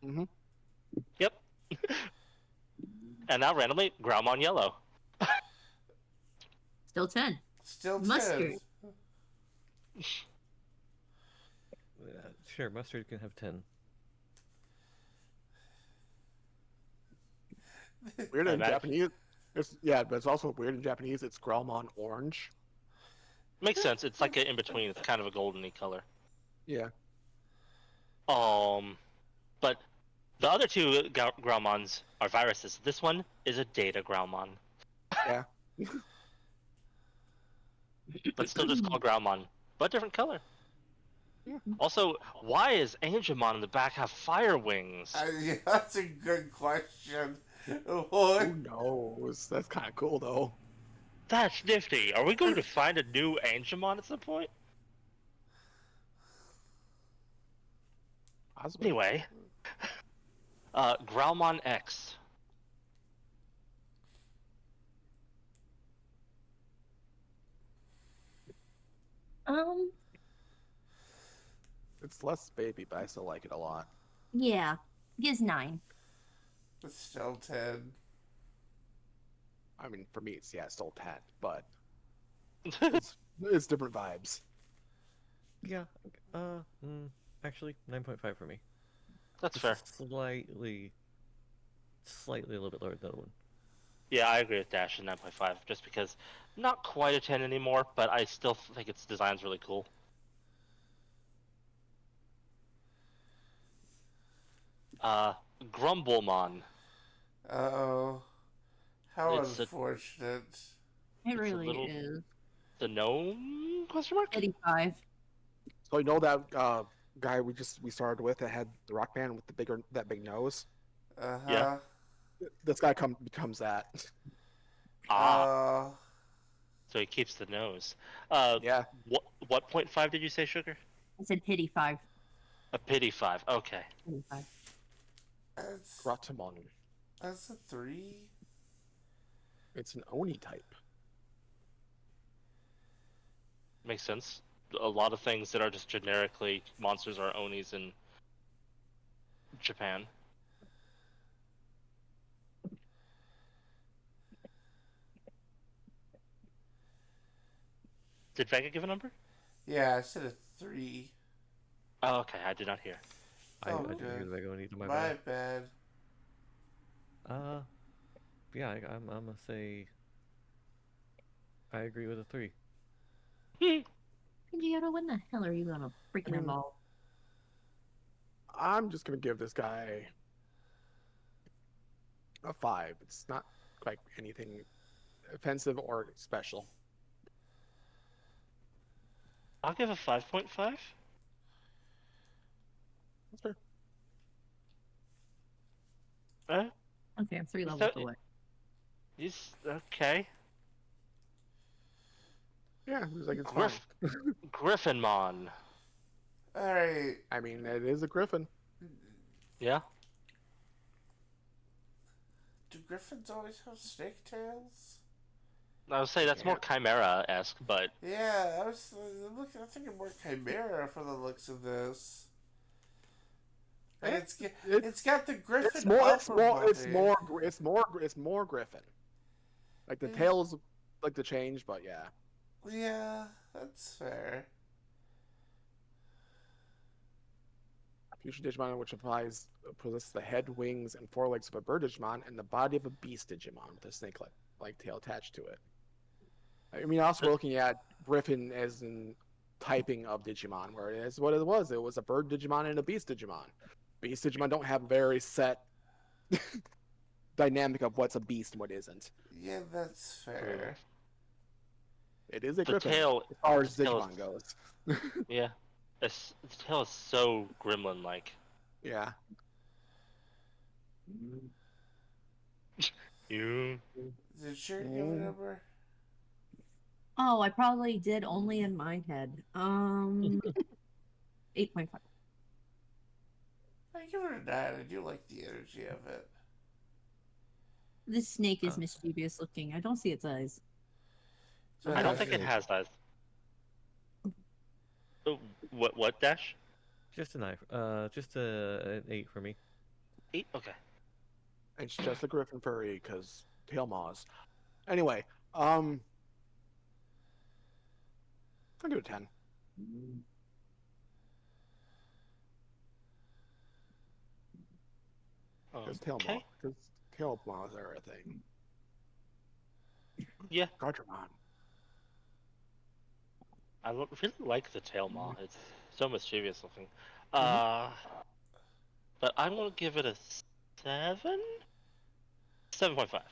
Mm-hmm. Yep. And now randomly, Growlmon yellow. Still 10. Still 10. Mustard. Sure, mustard can have 10. Weird in Imagine. Japanese. But it's also weird in Japanese. It's Growlmon orange. Makes sense. It's like a in between. It's kind of a goldeny color. Yeah. But the other two Growlmons are viruses. This one is a data Growlmon, Yeah. but still just called Growlmon, but different color. Yeah. Also, why is Angemon in the back have fire wings? Yeah, that's a good question. What? Who knows? That's kind of cool though. That's nifty. Are we going to find a new Angemon at some point? Possibly. Anyway, Growlmon X. Um, It's less baby, but I still like it a lot. yeah. Gives 9. It's still 10. I mean, for me, it's still 10, but it's different vibes. Yeah. Actually, 9.5 for me. That's Just fair. slightly a little bit lower than the other one. Yeah, I agree with Dash in 9.5, just because not quite a 10 anymore, but I still think its design's really cool. Grumblemon. Uh-oh. How It's unfortunate. It a really little is. the gnome question mark? 85. So you know that guy we started with that had the rock band with that big nose. Yeah. Uh-huh. This guy becomes that. Ah, Uh, so he keeps the nose. Yeah. What 0.5 did you say, Sugar? I said pity 5. A pity 5. Okay. Pity 5. it's, Gratamon. that's a 3. It's an Oni type. Makes sense. A lot of things that are just generically monsters are Onis in Japan. Did Vega give a number? Yeah, I said a 3. Oh, okay. I did not hear. I Oh, didn't hear good. the Vega one either. My My bad. bad. Yeah, I'm gonna say I agree with a 3. Pidgeotto, when the hell are you gonna I freaking mean, evolve? I'm just gonna give this guy a 5. It's not quite anything offensive or special. I'll give a 5.5. That's fair. Okay, I'm 3 He's, levels away. he's okay. Yeah, it's like it's fine. Griffinmon. Alright. I mean, it is a griffin. Yeah. Do griffins always have snake tails? I would say that's more Chimera-esque, but Yeah, I'm thinking more chimera for the looks of this. Like it's got the griffin it's more griffin. Like the tails like to change, but yeah. Yeah, that's fair. Future Digimon, which possesses the head, wings, and forelegs of a bird Digimon and the body of a beast Digimon with a snake-like tail attached to it. I mean, also looking at Griffin as in typing of Digimon, where it is what it was. It was a bird Digimon and a beast Digimon. Beast Digimon don't have very set dynamic of what's a beast and what isn't. Yeah, that's fair. It is a the Griffin tail. as far as the tail Digimon is- goes. Yeah. The tail is so gremlin-like. Yeah. You. Did Sherry give a number? Oh, I probably did only in my head. 8.5. I give it a 9. I do like the energy of it. This snake is Uh. mischievous looking. I don't see its eyes. I don't Just think an it 8. has eyes. Oh, what Dash? Just a 9. Just an 8 for me. 8? Okay. It's just a Griffin furry because tail maws. Anyway, I'll give it a 10. Because Okay. tail maws are a thing. Yeah. Gardramon. I really like the tail maw. It's so mischievous looking. Mhm. But I'm gonna give it a 7. 7.5.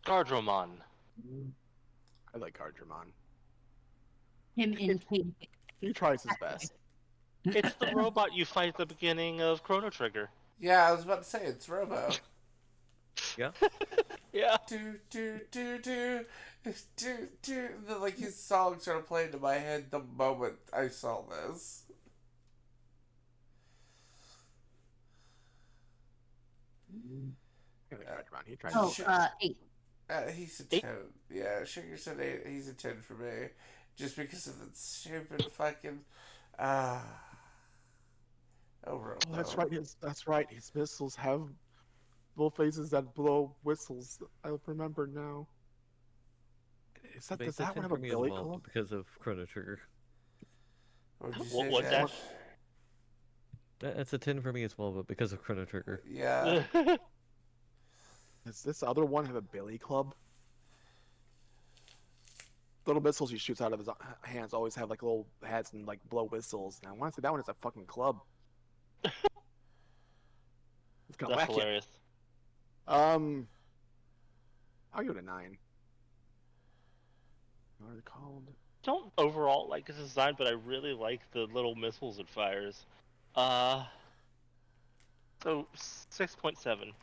Gardromon. I like Gardramon. Him in cake. He tries his best. It's the robot you fight at the beginning of Chrono Trigger. Yeah, I was about to say it's Robo. Yeah. Yeah. Do do do do do do. Like his song started playing in my head the moment I saw this. Yeah, they tried around. He tried. Oh, Shit. 8. He's a 10. Eight? Yeah, Sugar said 8. He's a 10 for me. Just because of the stupid fucking. Ah. Oh, Robo. Oh, that's right. That's right. His missiles have little faces that blow whistles. I remember now. But Does it's a that 10 one have for a me as billy well club? because of Chrono Trigger. What'd you What say, was that? Dash? It's a 10 for me as well, but because of Chrono Trigger. Yeah. Does this other one have a billy club? Little missiles he shoots out of his hands always have like little heads and like blow whistles. And I want to say that one is a fucking club. It's gonna That's whack you. hilarious. I'll give it a 9. What are they called? Don't overall like his design, but I really like the little missiles it fires. So 6.7.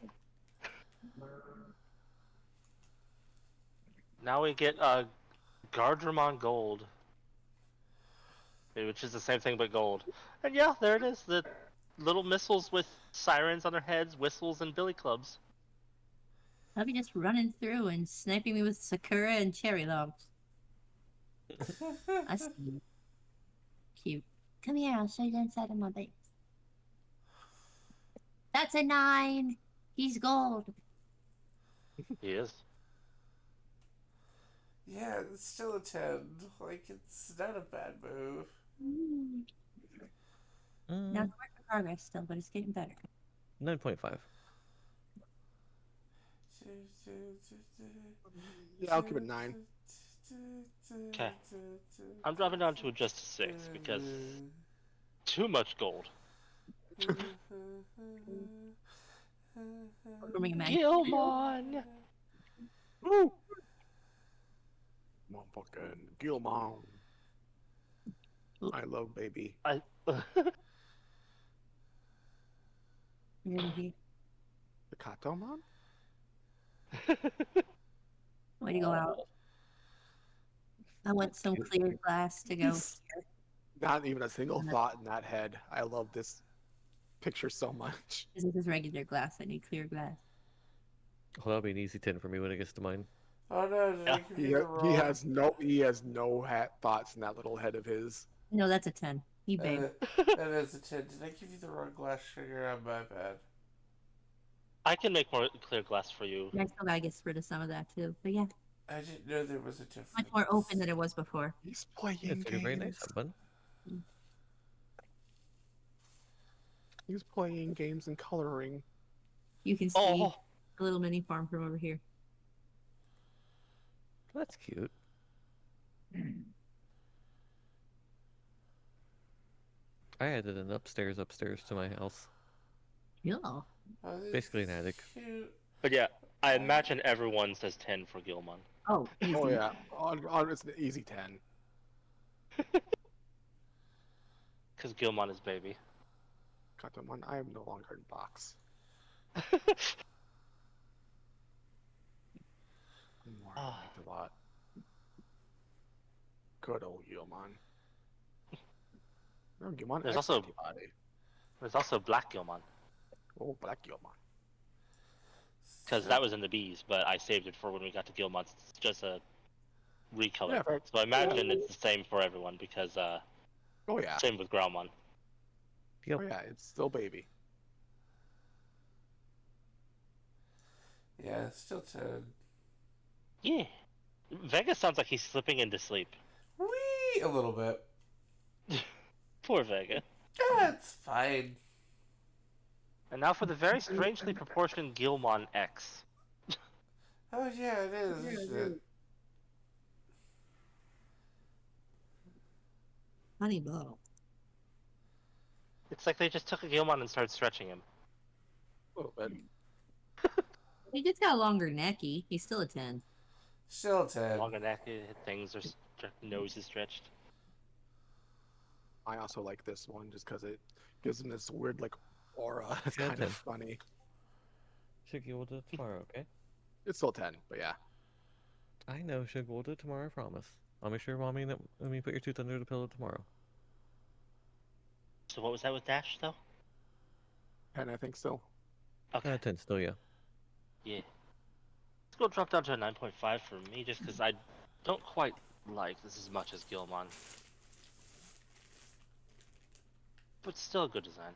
Now we get Gardramon Gold, which is the same thing but gold. And yeah, there it is. The little missiles with sirens on their heads, whistles, and billy clubs. I'll be just running through and sniping me with Sakura and cherry logs. I see you. Cute. Come here, I'll show you the inside of my base. That's a 9. He's gold. He is. Yeah, it's still a 10. Like, it's not a bad move. Now it's a work in progress still, but it's getting better. 9.5. Yeah, I'll give it 9. Okay. I'm dropping down to just a 6 because too much gold. Forming a mag. Gilmon! Woo! Motherfucking Gilmon. I love baby. Really here. The Katomon? Way to go out. I want some clear glass to go He's- here. Not even a single thought in that head. I love this picture so much. This is regular glass. I need clear glass. Well, that'll be an easy 10 for me when it gets to mine. Oh no, did I give you the wrong? He has no thoughts in that little head of his. No, that's a 10. You babe. That is a 10. Did I give you the wrong glass sugar? On my bad. I can make more clear glass for you. I still gotta get rid of some of that too. But yeah, I didn't know there was a difference. much more open than it was before. He's playing It's games. very nice, bud. He's playing games and coloring. You can see Oh, a little mini farm from over here. That's cute. I added an upstairs to my house. Yeah. Oh, this Basically an is attic. cute. but yeah, I imagine everyone says 10 for Gilmon. Oh, easy. Oh yeah, it's an easy 10. Because Gilmon is baby. Katomon, I am no longer in box. More I liked a lot. Good old Gilmon. No, Gilmon There's X also- antibody. There's also Black Gilmon. Oh, Black Gilmon. Because that was in the bees, but I saved it for when we got to Gilmon. It's just a recolor. Yeah, So I imagine it's the same for everyone because Oh yeah. same with Growlmon. Yep. Oh yeah, it's still baby. Yeah, it's still 10. Yeah. Vega sounds like he's slipping into sleep. Wee! A little bit. Poor Vega. That's fine. And now for the very strangely proportioned Gilmon X. Oh yeah, it is, isn't it? Honey bow. It's like they just took a Gilmon and started stretching him. A little bit. He just got a longer necky. He's still a 10. Still a 10. Longer neck, things are nose is stretched. I also like this one just because it gives him this weird like aura. It's Yeah, kind of 10. funny. Shiggy will do it tomorrow, okay? It's still 10, but yeah. I know, Shig will do it tomorrow, I promise. I'll make sure mommy let me put your tooth under the pillow tomorrow. So what was that with Dash though? 10, I think still. Okay. 10 still, yeah. Yeah. Let's go drop down to a 9.5 for me, just because I don't quite like this as much as Gilmon. But still a good design.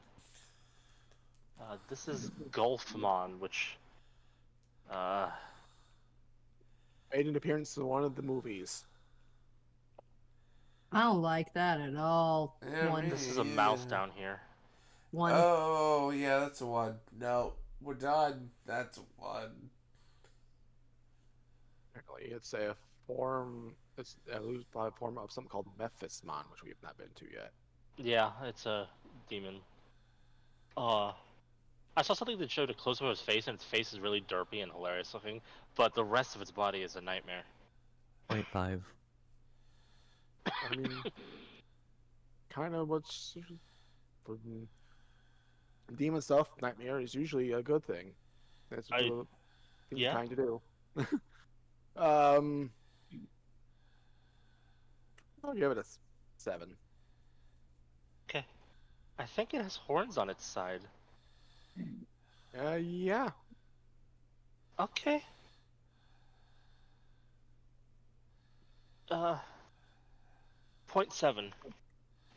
This is Golfmon, which uh, Made an appearance in one of the movies. I don't like that at all. Yeah, me One, this is a mouth either. down here. one. Oh, yeah, that's a 1. No, we're done. That's a 1. Apparently, it's a form. It's a loose form of something called Mephismon, which we have not been to yet. Yeah, it's a demon. I saw something that showed a close up of his face, and its face is really derpy and hilarious looking, but the rest of its body is a nightmare. 0.5. I mean, kind of what's for demon stuff. Nightmare is usually a good thing. That's what I the thing's yeah. trying to do. um, I'll give it a 7. Okay. I think it has horns on its side. Yeah, Okay. Uh, 0.7.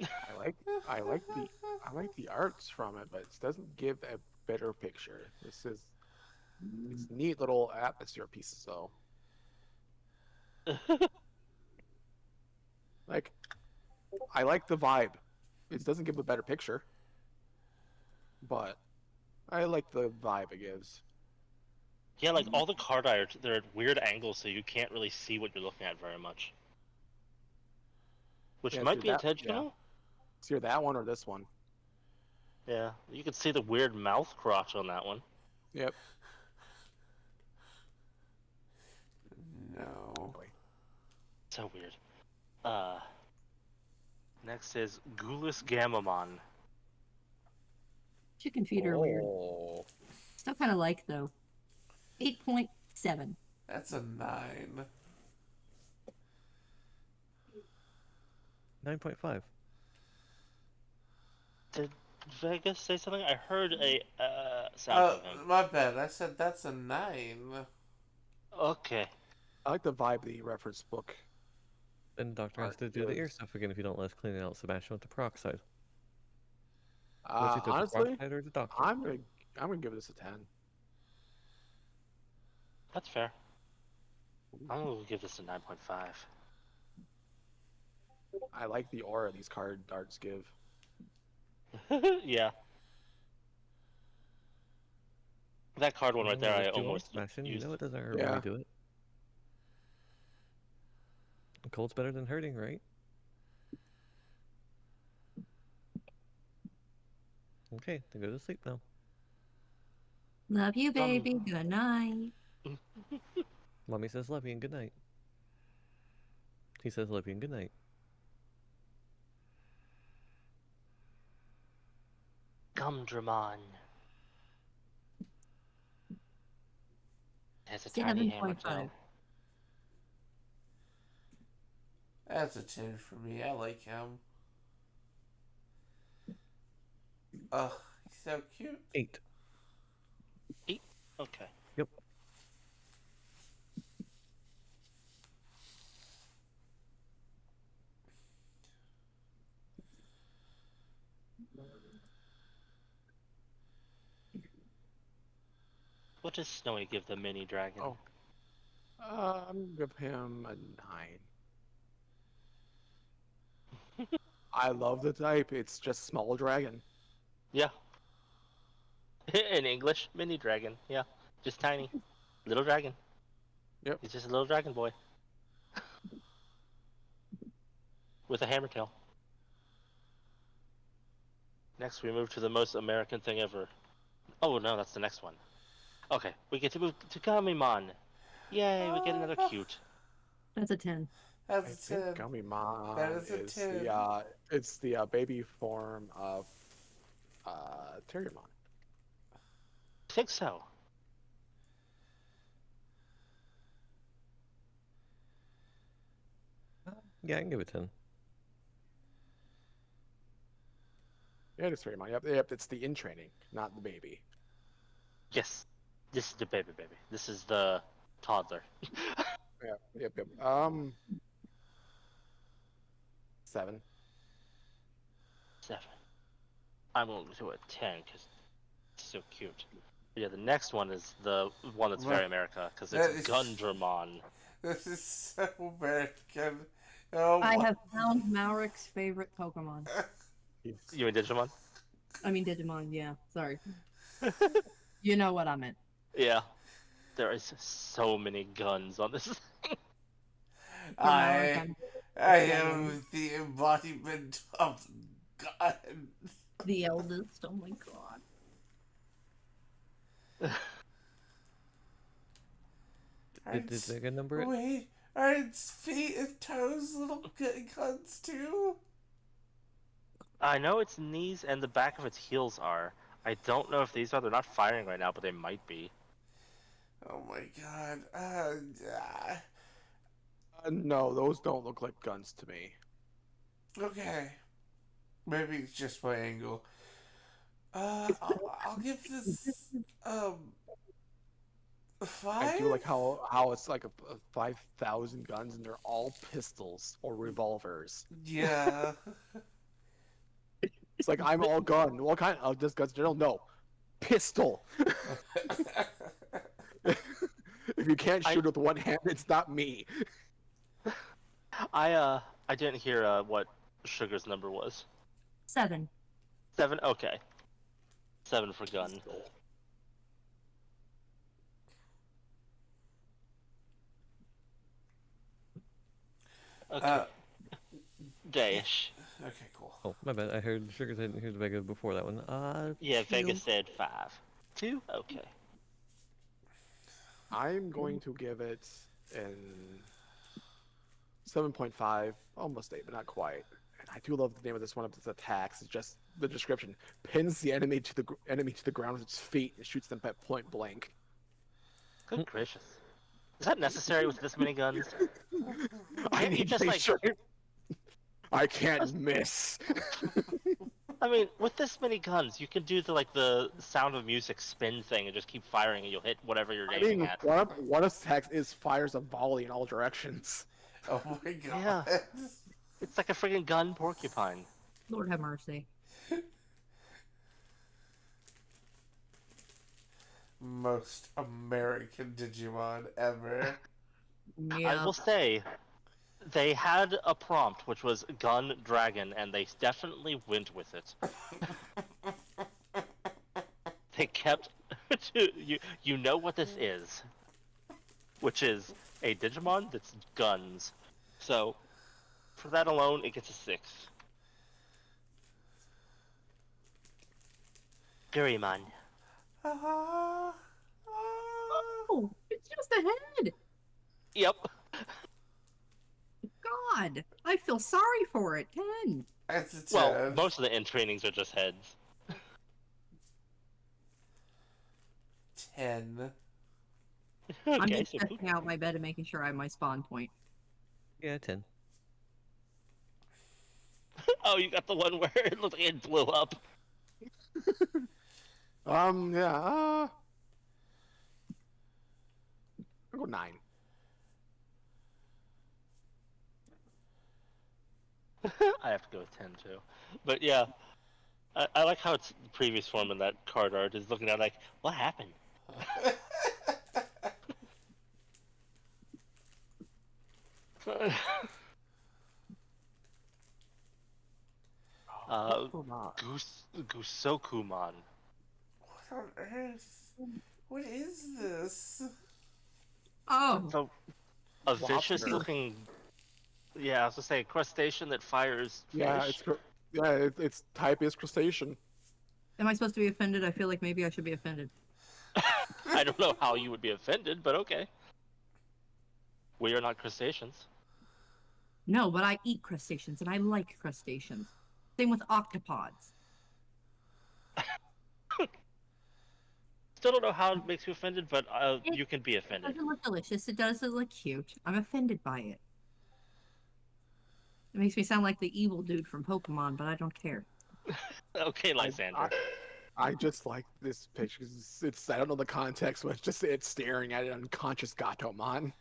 I like I like the I like the arts from it, but it doesn't give a better picture. It's neat little atmosphere pieces though. Like I like the vibe. It doesn't give a better picture, but I like the vibe it gives. Yeah, like all the card art, they're at weird angles, so you can't really see what you're looking at very much. Which Yeah, might be intentional. it's either that one or this one. Yeah, you can see the weird mouth crotch on that one. Yep. No. Exactly. So weird. Uh, Next is Gulis Gamamon. Chicken feet are weird. Oh, Still kind of like though. 8.7. That's a 9. 9.5. Did Vegas say something? I heard a sound from him. My bad. I said that's a 9. Okay. I like the vibe the reference book. Then the doctor has Art to do the ear gives. stuff again if you don't let us clean out Sebastian with the peroxide. What's he the Honestly, peroxide or the doctor? I'm gonna give this a 10. That's fair. I'm gonna give this a 9.5. I like the aura these card arts give. Yeah. That card one You right know there, what I it's too hard, almost Sebastian. You used. know it doesn't hurt when Yeah. we do it. Cold's better than hurting, right? Okay, then go to sleep now. Love you, Gum. baby. Good night. Mommy says love you and good night. He says love you and good night. Gumdramon. Has a tiny hammer 7.5. tail. That's a 10 for me. I like him. Ugh, he's so cute. 8. Okay. Yep. What does Snowy give the mini dragon? Oh. I'm gonna give him a 9. I love the type. It's just small dragon. Yeah. In English, mini dragon. Yeah. Just tiny. Little dragon. Yep. He's just a little dragon boy. With a hammer tail. Next, we move to the most American thing ever. Oh no, that's the next one. Okay, we get to move to Kamimon. Yay, we get another cute. That's a 10. I That's a think 10. Gummymon That is a is 10. the baby form of Terriermon. I think so. Yeah, I can give it 10. Yeah, it is Terriermon. Yep, it's the in training, not the baby. Yes. This is the baby. This is the toddler. Yep. 7. 7. I'm going to do a 10 because it's so cute. But yeah, the next one is the one that's very America because it's That is Gundramon. this is so American. Oh I my. have found Malric's favorite Pokemon. You mean Digimon? I mean Digimon, yeah. Sorry. You know what I meant. Yeah. There is so many guns on this. For Malric, I I'm I seven. am the embodiment of God. The eldest. Oh my god. Did Aren't they get number it? wait, aren't feet and toes little guns too? I know its knees and the back of its heels are. I don't know if these are. They're not firing right now, but they might be. Oh my god. No, those don't look like guns to me. Okay. Maybe it's just my angle. I'll give this I 5. do like how it's like a 5,000 guns and they're all pistols or revolvers. Yeah. It's like I'm all gun. What kind of just guns general? No, pistol. If you can't shoot with one hand, it's not me. I didn't hear what Sugar's number was. 7. 7. Okay. 7 for gun. Okay. Dash. Okay, cool. Oh, my bad. I heard Sugar said here's Vega before that one. Yeah, 2. Vega said 5. 2? Okay. I'm going to give it an 7.5, almost 8, but not quite. And I do love the name of this one of its attacks. It's just the description: pins the enemy to the ground with its feet and shoots them at point blank. Good gracious. Is that necessary with this many guns? I Can't you need just, to make like- sure. I can't miss. I mean, with this many guns, you can do the Sound of Music spin thing and just keep firing and you'll hit whatever you're I aiming mean, at. one of its attacks is fires a volley in all directions. Oh my god. Yeah. It's like a friggin' gun porcupine. Lord have mercy. Most American Digimon ever. I Yeah. will say, they had a prompt which was gun dragon, and they definitely went with it. They kept you know what this is, which is a Digimon that's guns. So for that alone, it gets a 6. Gurimon. Ah, ah. Oh, it's just a head. Yep. God, I feel sorry for it. 10. That's a 10. Well, most of the end trainings are just heads. 10. I'm Okay, just so checking out my bed and making sure I have my spawn point. Yeah, 10. oh, you got the one where it looked like it blew up. Yeah. I'll go 9. I have to go with 10 too. But yeah, I like how it's the previous form in that card art is looking at like, what happened? Gusokumon. What on earth? What is this? Oh, So, a vicious Lobster. looking. Yeah, I was gonna say crustacean that fires fish. Yeah, its type is crustacean. am I supposed to be offended? I feel like maybe I should be offended. I don't know how you would be offended, but okay. We are not crustaceans. No, but I eat crustaceans and I like crustaceans. Same with octopods. Still don't know how it makes you offended, but It you can be offended. doesn't look delicious. It doesn't look cute. I'm offended by it. It makes me sound like the evil dude from Pokemon, but I don't care. Okay, Lysander. I just like this picture. It's I don't know the context, but it's staring at an unconscious Gatomon.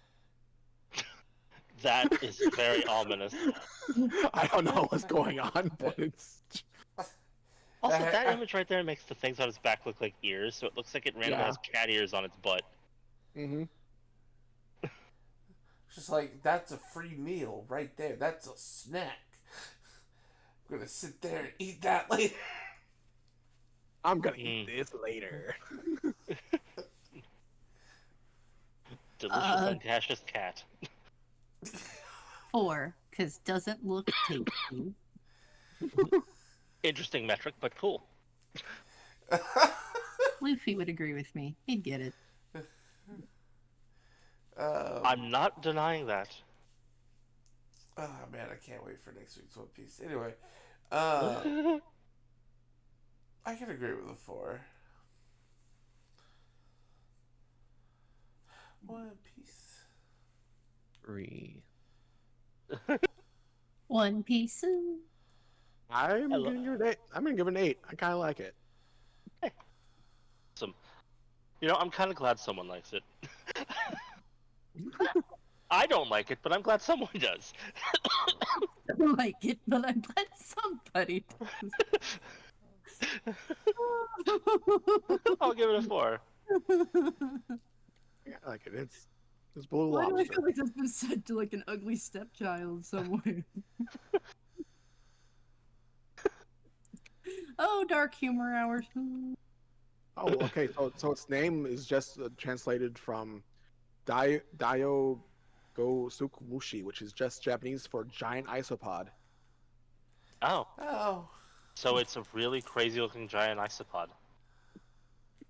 That is very ominous. I don't know what's going on, but it's Also, that image right there makes the things on its back look like ears, so it looks like it randomly has cat ears on its butt. mm-hmm. Just like, that's a free meal right there. That's a snack. I'm gonna sit there and eat that later. I'm gonna eat this later. Delicious unconscious cat. 4, because doesn't look tasty. Interesting metric, but cool. Luffy would agree with me. He'd get it. I'm not denying that. Oh man, I can't wait for next week's One Piece. Anyway, I can agree with a 4. One Piece. 3. One Piece. I'm gonna give it an 8. I'm gonna give it an 8. I kind of like it. Awesome. You know, I'm kind of glad someone likes it. I don't like it, but I'm glad someone does. I don't like it, but I'm glad somebody does. I'll give it a 4. I like it. It's blue Why do I lobster. feel like that's been said to like an ugly stepchild somewhere? Oh, dark humor hours. Oh, okay. So its name is just translated from Daio Go Sukumushi, which is just Japanese for giant isopod. Oh, Oh. so it's a really crazy looking giant isopod. It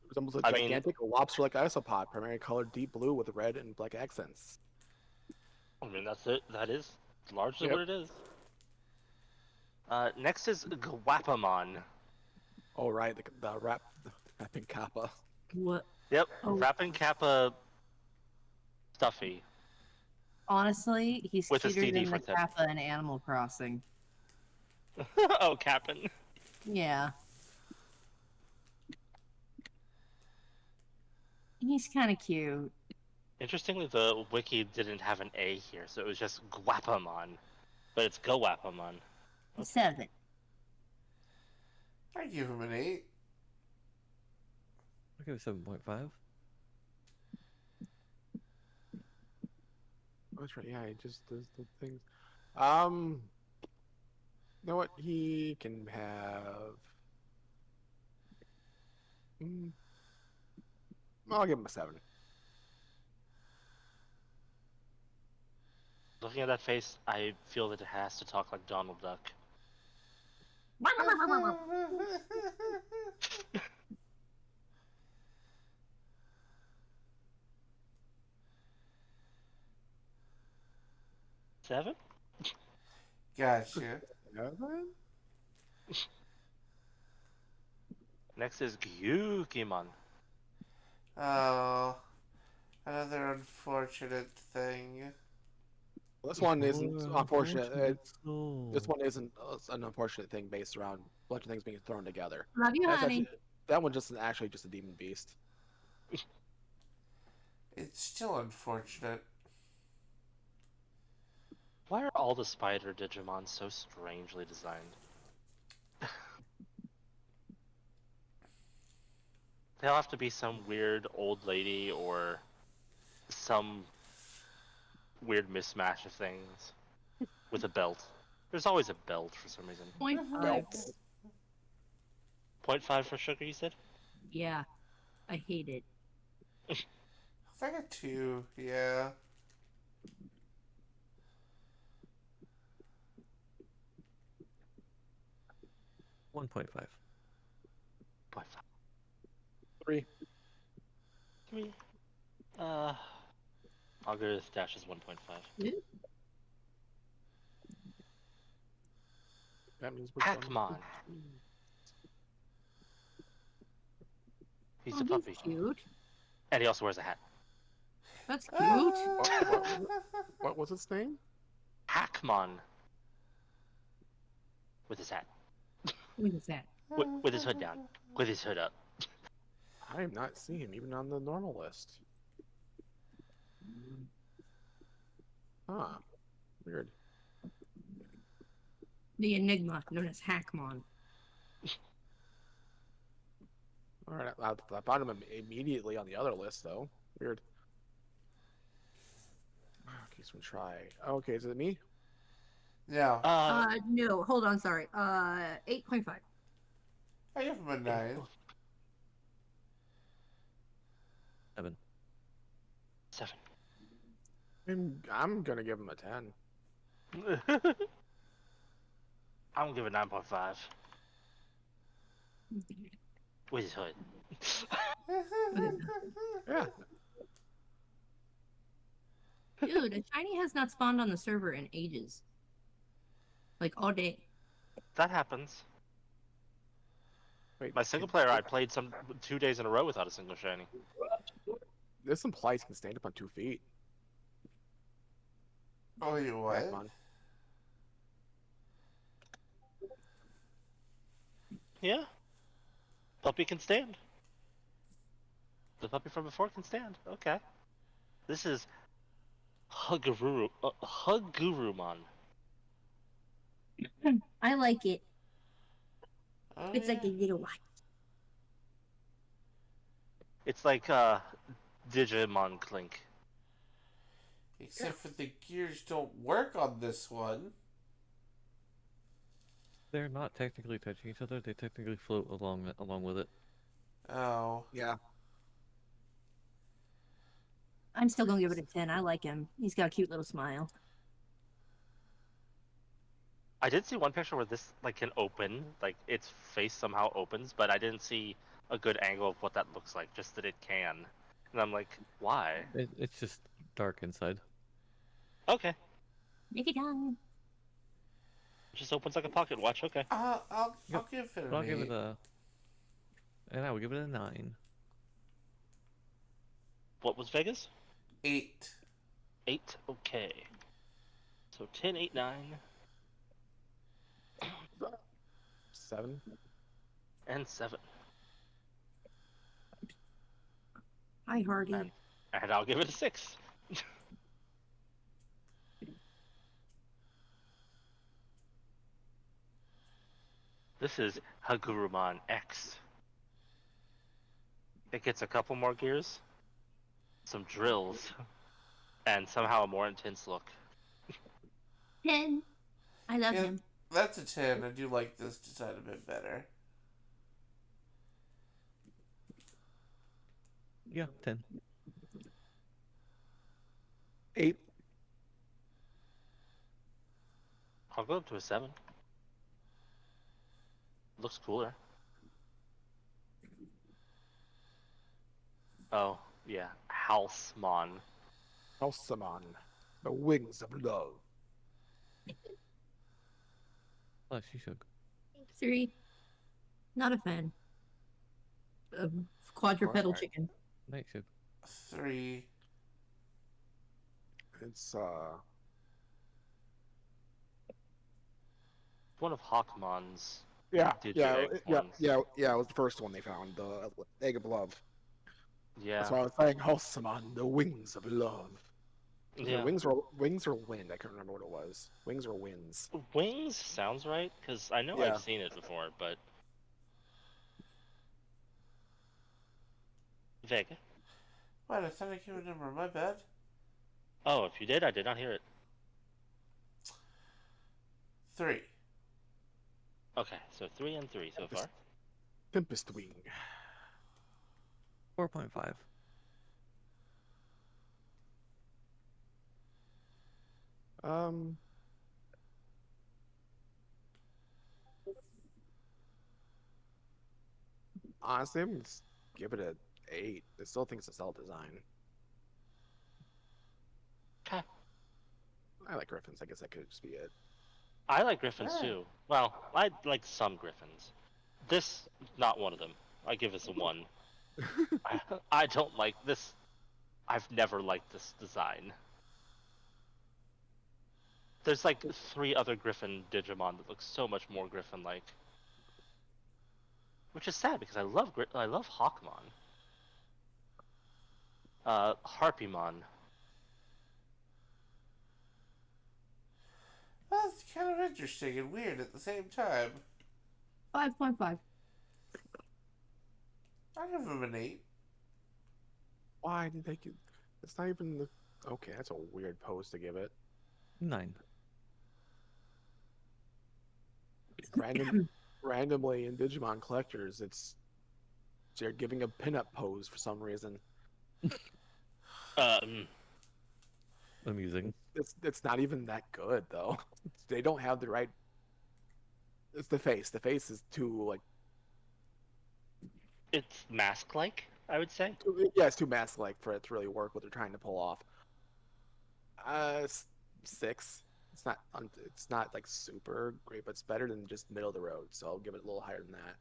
resembles a I mean- gigantic lobster-like isopod, primarily colored deep blue with red and black accents. I mean, that's it. That is largely Yep. what it is. Next is Guapamon. Oh, right, the rapping kappa. What? Yep, Oh. Rapping Kappa Stuffy. Honestly, he's With a cuter CD than for the 10. Kappa in Animal Crossing. Oh, Cap'n. Yeah. He's kind of cute. Interestingly, the wiki didn't have an A here, so it was just Guapamon. But it's Guapamon. Okay. 7. I give him an 8. I'll give it 7.5. Oh, that's right. Yeah, he just does the things. You know what? He can have. I'll give him a 7. Looking at that face, I feel that it has to talk like Donald Duck. Seven? Gotcha. 7? Next is Gyukimon. Oh, another unfortunate thing. This one isn't unfortunate. No. This one isn't an unfortunate thing based around a bunch of things being thrown together. Love you, That's honey. that one just actually just a demon beast. It's still unfortunate. Why are all the spider Digimon so strangely designed? They'll have to be some weird old lady or some weird mismatch of things with a belt. There's always a belt for some reason. 0.5. 0.5 for sugar, you said? Yeah. I hate it. It's like a 2, yeah. One 1.5. 0.5. 3. 3. I'll go with Dash's 1.5. Yeah. That means we're done. Hackmon. He's Oh, a he's puppy, cute. and he also wears a hat. That's cute. What was its name? Hackmon with his hat, What is that? with his hood down, with his hood up. I am not seeing him even on the normal list. Huh. Weird. The enigma known as Hackmon. All right, I found him immediately on the other list, though. Weird. Okay, so we try. Okay, is it me? Yeah. No, hold on, sorry. 8.5. I give him a 9. 7. 7. I'm gonna give him a 10. I'm gonna give it 9.5 with his hood. Yeah. Dude, a shiny has not spawned on the server in ages. Like all day. That happens. Wait, My single player, I played 2 days in a row without a single shiny. this implies he can stand up on 2 feet. Oh, you what? Hackmon. Yeah, puppy can stand. The puppy from before can stand. Okay. This is Hugurumon. I like it. Oh, It's yeah. like a little one. It's like Digimon Clink. Except for the gears don't work on this one. They're not technically touching each other. They technically float along with it. Oh. Yeah. I'm still gonna give it a 10. I like him. He's got a cute little smile. I did see one picture where this like can open, like its face somehow opens, but I didn't see a good angle of what that looks like. Just that it can, and I'm like, why? It's just dark inside. Okay, Make it down. it just opens like a pocket watch. Okay. I'll Yep. give it But an I'll give it 8. and I will give it a 9. What was Vegas? 8. 8. Okay. So 10, 8, 9, 7. and 7. Hi, Hardy. And I'll give it a 6. This is Hagurumon X. It gets a couple more gears, some drills, and somehow a more intense look. 10. I love Yeah, him. that's a 10. I do like this design a bit better. Yeah, 10. 8. I'll go up to a 7. Looks cooler. Oh, yeah. Housemon. Housemon. The wings of love. Oh, she shook. 3. Not a fan. Of quadrupedal Alright. chicken. Night shook. 3. It's One of Hawkmon's yeah, Digi-Egg ones. It was the first one they found, the egg of love. Yeah. That's why I was saying Housemon, the wings of love. Yeah. Wings or wind? I can't remember what it was. Wings or winds? Wings sounds right, because I know Yeah. I've seen it before, but... Vega? What? I thought I gave a number. My bad. Oh, if you did, I did not hear it. 3. Okay, so 3 and 3 so far. Tempest wing. 4.5. Honestly, I'm gonna give it a 8. I still think it's a solid design. Okay. I like Griffins. I guess that could just be it. I like griffins Ah. too. Well, I like some griffins. This, not one of them. I give this a 1. I don't like this. I've never liked this design. There's like 3 other Griffin Digimon that look so much more Griffin-like, which is sad because I love Hawkmon. Harpymon. That's kind of interesting and weird at the same time. 5.5. I give him an 8. Why did they get? It's not even the. Okay, that's a weird pose to give it. 9. Randomly in Digimon collectors, they're giving a pinup pose for some reason. Amusing. It's not even that good though. They don't have the right. It's the face. The face is too like. It's mask-like, I would say. Yeah, it's too mask-like for it to really work what they're trying to pull off. 6. It's not like super great, but it's better than just middle of the road. So I'll give it a little higher than that.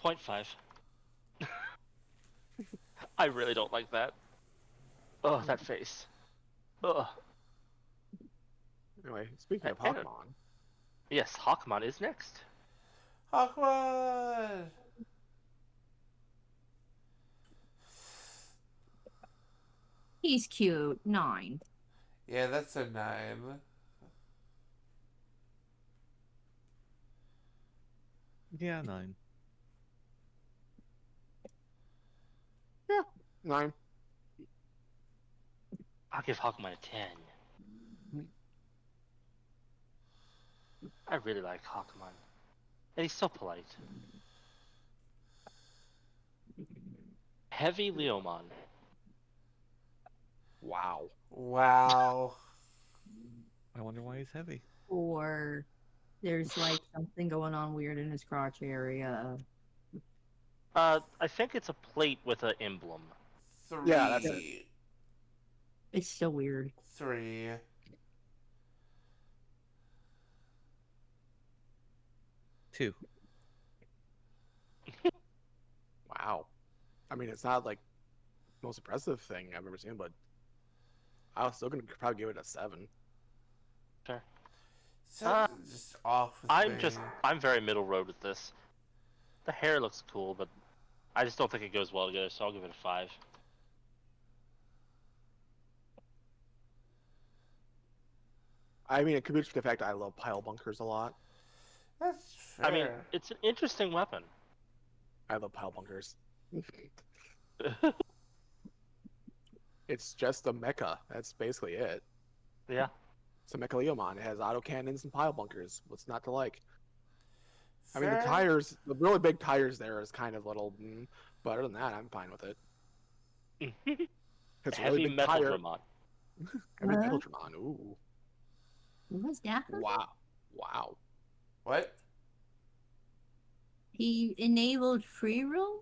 0.5. I really don't like that. Oh, that face. Ugh. Anyway, speaking of I don't- Hawkmon, Yes, Hawkmon is next. Hawkmon! He's cute. 9. Yeah, that's a 9. Yeah, 9. 9. I'll give Hawkmon a 10. I really like Hawkmon. And he's so polite. Heavy Leomon. Wow. Wow. I wonder why he's heavy. Or there's like something going on weird in his crotch area. I think it's a plate with an emblem. 3. Yeah, that's it. It's still weird. 3. 2. Wow. I mean, it's not like the most impressive thing I've ever seen, but I was still gonna probably give it a 7. Sure. Something's just off with me. I'm very middle road with this. The hair looks cool, but I just don't think it goes well together, so I'll give it a 5. I mean, it could be just the fact I love pile bunkers a lot. That's fair. I mean, it's an interesting weapon. I love pile bunkers. It's just a mecha. That's basically it. Yeah. It's a Mecha Leomon. It has autocannons and pile bunkers. What's not to like? I mean, the Fair. tires, the really big tires there is kind of little, but other than that, I'm fine with it. It's a really Heavy big Metal tire. Dramon. Heavy Huh? Metal Dramon. Ooh. What was that? Wow. Wow. What? He enabled free roam?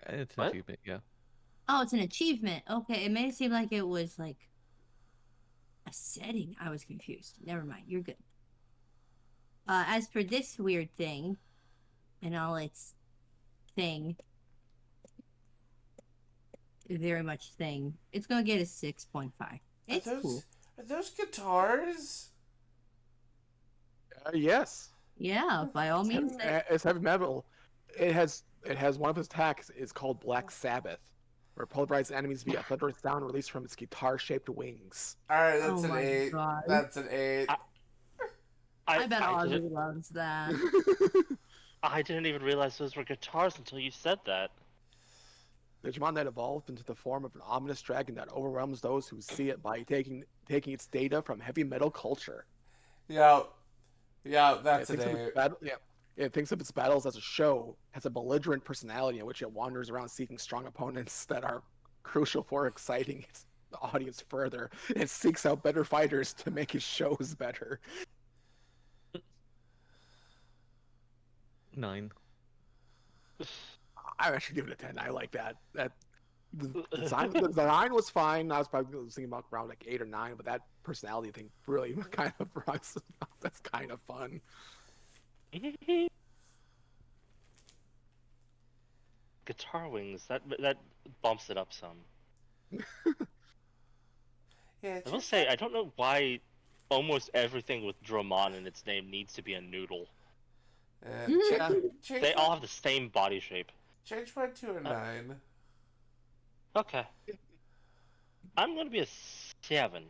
It's an What? achievement, yeah. Oh, it's an achievement. Okay, it made it seem like it was like a setting. I was confused. Never mind. You're good. As for this weird thing and all its thing, very much thing, it's gonna get a 6.5. It's cool. Are those guitars? Yes. Yeah, by all means. It's heavy metal. It has one of its attacks is called Black Sabbath, where it pulverizes enemies via a thunderous sound released from its guitar-shaped wings. Alright, that's Oh an my 8. God. That's an 8. I bet Ozzy didn't, loves that. I didn't even realize those were guitars until you said that. Digimon that evolved into the form of an ominous dragon that overwhelms those who see it by taking its data from heavy metal culture. Yeah. Yeah, that's It an thinks of 8. its battle, yeah. It thinks of its battles as a show, has a belligerent personality in which it wanders around seeking strong opponents that are crucial for exciting its audience further. It seeks out better fighters to make his shows better. 9. I actually give it a 10. I like that. The design was fine. I was probably thinking about around like 8 or 9, but that personality thing really kind of runs. That's kind of fun. Guitar wings. That bumps it up some. Yeah, I will change say I don't know why almost everything with Dramon in its name needs to be a noodle. Yeah. They all have the same body shape. change mine to a Uh, 9. Okay. I'm gonna be a 7.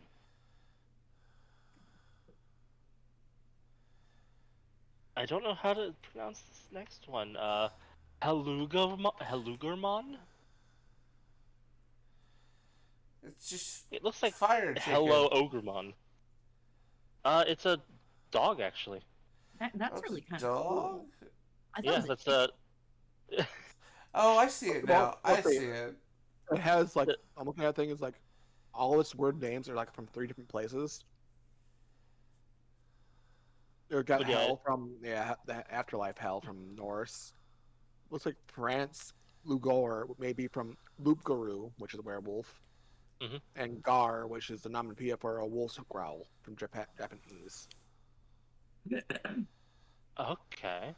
I don't know how to pronounce this next one. Helugermon? It's just It looks like fire Hello chicken. Ogremon. It's a dog actually. That's That's really kind of dog? cool. I thought Yeah, it was that's a Oh, I see it Well, now. I let's see. see it. It has like The- I'm looking at thing is like all its word names are like from 3 different places. It got but yeah, hell from the afterlife hell from Norse. Looks like France Lugor maybe from Loopguru, which is a werewolf, Mhm. and Gar, which is the onomatopoeia for a wolf's growl from Japanese. okay.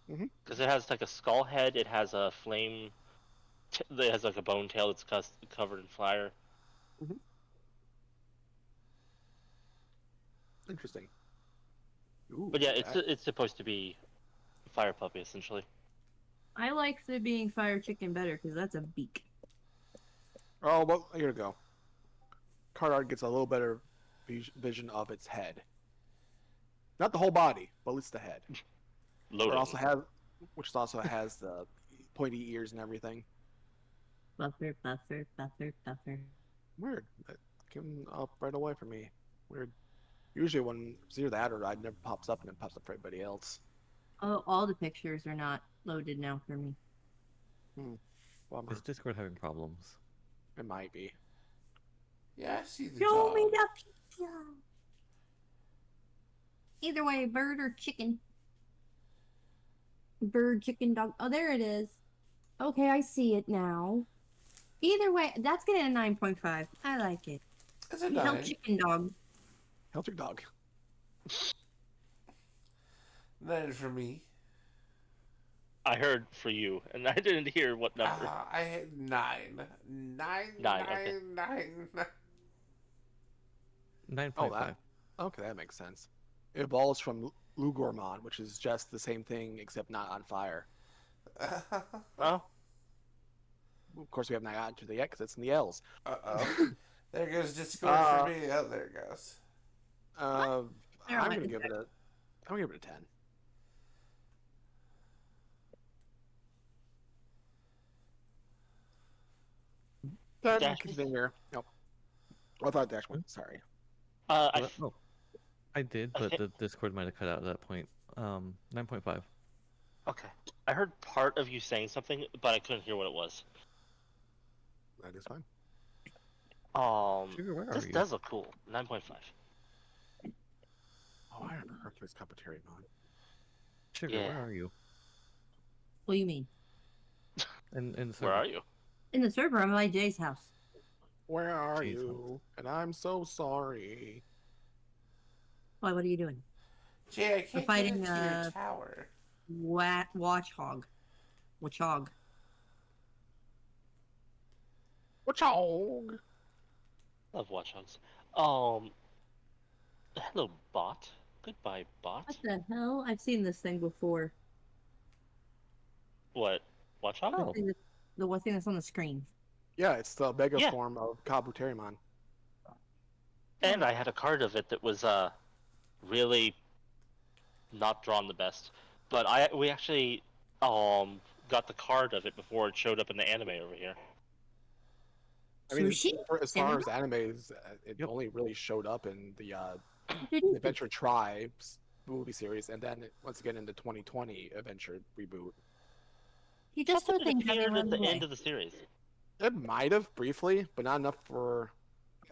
Mhm. Because it has like a skull head. It has a flame. It has like a bone tail that's covered in fire. Mhm. Interesting. But yeah, Ooh, it's supposed to be fire puppy essentially. I like the being fire chicken better because that's a beak. oh well, here we go. Card art gets a little better vision of its head. Not the whole body, but at least the head. But Loading. also has, which also has the pointy ears and everything. Buffer, buffer, buffer, buffer. Weird. That came up right away for me. Weird. Usually when it's either that or it never pops up and it pops up for everybody else. Oh, all the pictures are not loaded now for me. Bummer. Is Discord having problems? It might be. Yeah, I see the Show me dog. the pizza. Either way, bird or chicken. Bird, chicken, dog. Oh, there it is. Okay, I see it now. Either way, that's getting a 9.5. I like it. It's a Hell, 9. chicken dog. How's your dog? 9 for me. I heard for you, and I didn't hear what number. I hit 9. 9, 9. Okay. 9, 9, 9. Oh, that. 9.5. Okay, that makes sense. It evolves from Lugormon, which is just the same thing except not on fire. Oh, Of course, we have not gotten to the yet because it's in the L's. Uh-oh. There goes Discord Uh, for me. Oh, there it goes. I'm There, gonna wait a give it a. I'm gonna give it a 10. 10 Dash. continue. Nope. I thought Dash went. Sorry. Oh, I did, I but thi- the Discord might have cut out at that point. 9.5. Okay. I heard part of you saying something, but I couldn't hear what it was. That is fine. Sugar, where This are you? does look cool. 9.5. Oh, I remember Hercules Cafeteria Mon. Sugar, Yeah. where are you? What do you mean? In the Where server. are you? In the server, I'm at Jay's house. Where are Jeez, you? And I'm so sorry. Why? What are you doing? Jay, I We're can't get fighting into your tower. Watch hog. Watch hog. What's hog? Love Watch Dogs. Hello, bot. Goodbye, bot. What the hell? I've seen this thing before. What? Watch Dog? Oh. The one thing that's on the screen. Yeah, it's the mega Yeah. form of Kabuterimon. And I had a card of it that was really not drawn the best. But we actually got the card of it before it showed up in the anime over here. I mean, Sushi? as far as animes, it Yep. only really showed up in the Doo-doo. Adventure Tribes movie series, and then once again in the 2020 Adventure reboot. He just threw Something things appeared everywhere at the away. end of the series. It might have briefly, but not enough for.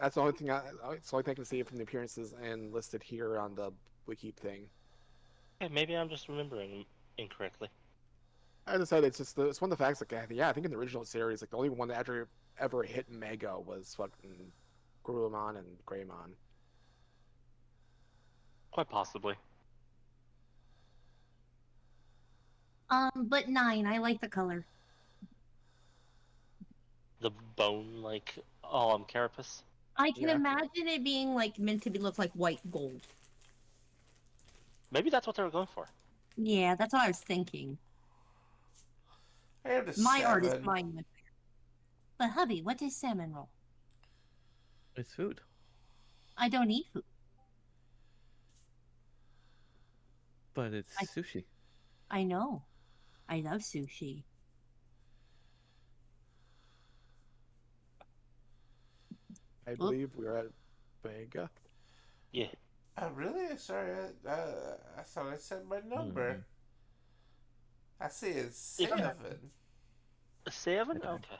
That's the only thing. It's the only thing I can see from the appearances and listed here on the wiki thing. Okay, maybe I'm just remembering incorrectly. As I said, it's just it's one of the facts. Like, yeah, I think in the original series, like the only one that actually ever hit Mega was fucking Gurumon and Greymon. Quite possibly. But 9. I like the color. The bone, like, carapace. I can Yeah. imagine it being like meant to be look like white gold. Maybe that's what they were going for. Yeah, that's what I was thinking. I have a My artist 7. mind went there. But hubby, what is salmon roll? It's food. I don't eat food. But it's sushi. I know. I love sushi. I believe we're at Mega. Yeah. Really? Sorry, I thought I said my number. I see it's 7. A 7? Yeah. Okay.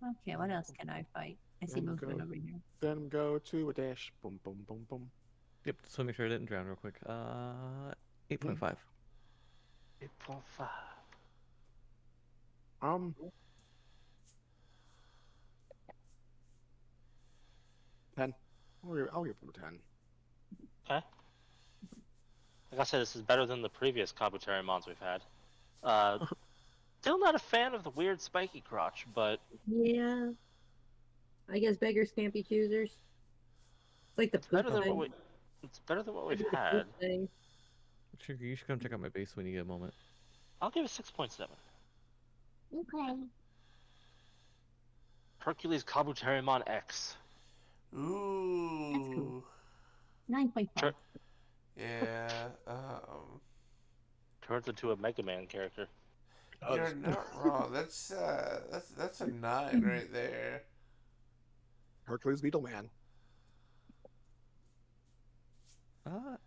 Okay, what else can I fight? I see movement over here. Then go to a dash. Boom, boom, boom, boom. Yep, so make sure I didn't drown real quick. 8.5. 8.5. 10. I'll give him a 10. Okay. Like I said, this is better than the previous Kabuterimons we've had. Still not a fan of the weird spiky crotch, but Yeah. I guess beggars can't be choosers. It's like the it's better poop than thing. it's better than what It's we've the had. poop thing. Sure, you should come check out my base when you get a moment. I'll give it 6.7. Okay. Hercules Kabuterimon X. Ooh. That's cool. 9.5. Sure. Yeah. Turns into a Mega Man character. You're not wrong. That's a 9 right there. Hercules Beetleman.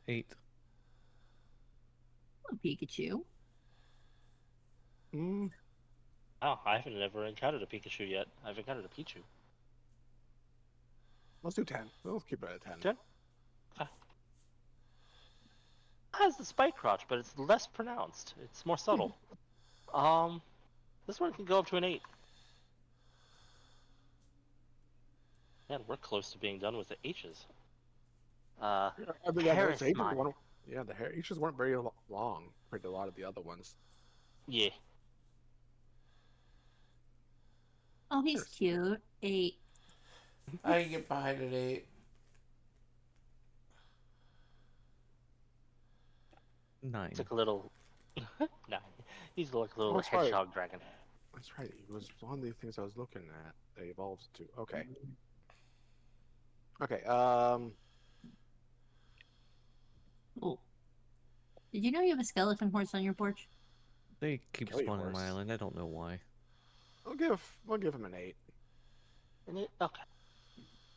8. Oh, Pikachu. Oh, I haven't ever encountered a Pikachu yet. I've encountered a Pichu. Let's do 10. Let's keep it at 10. 10? Okay. It has the spike crotch, but it's less pronounced. It's more subtle. This one can go up to an 8. Man, we're close to being done with the H's. I mean, Harris those H's mine. weren't, yeah, the H's weren't very long compared to a lot of the other ones. Yeah. Oh, he's cute. 8. I can get behind an 8. 9. It's like a little... 9. He's like a little that's right. hedgehog dragon. That's right. It was one of the things I was looking at. They evolved to. Okay. Okay. Oh. Did you know you have a skeleton horse on your porch? They keep Kill your spawning on my horse. island. I don't know why. We'll give him an 8. Okay.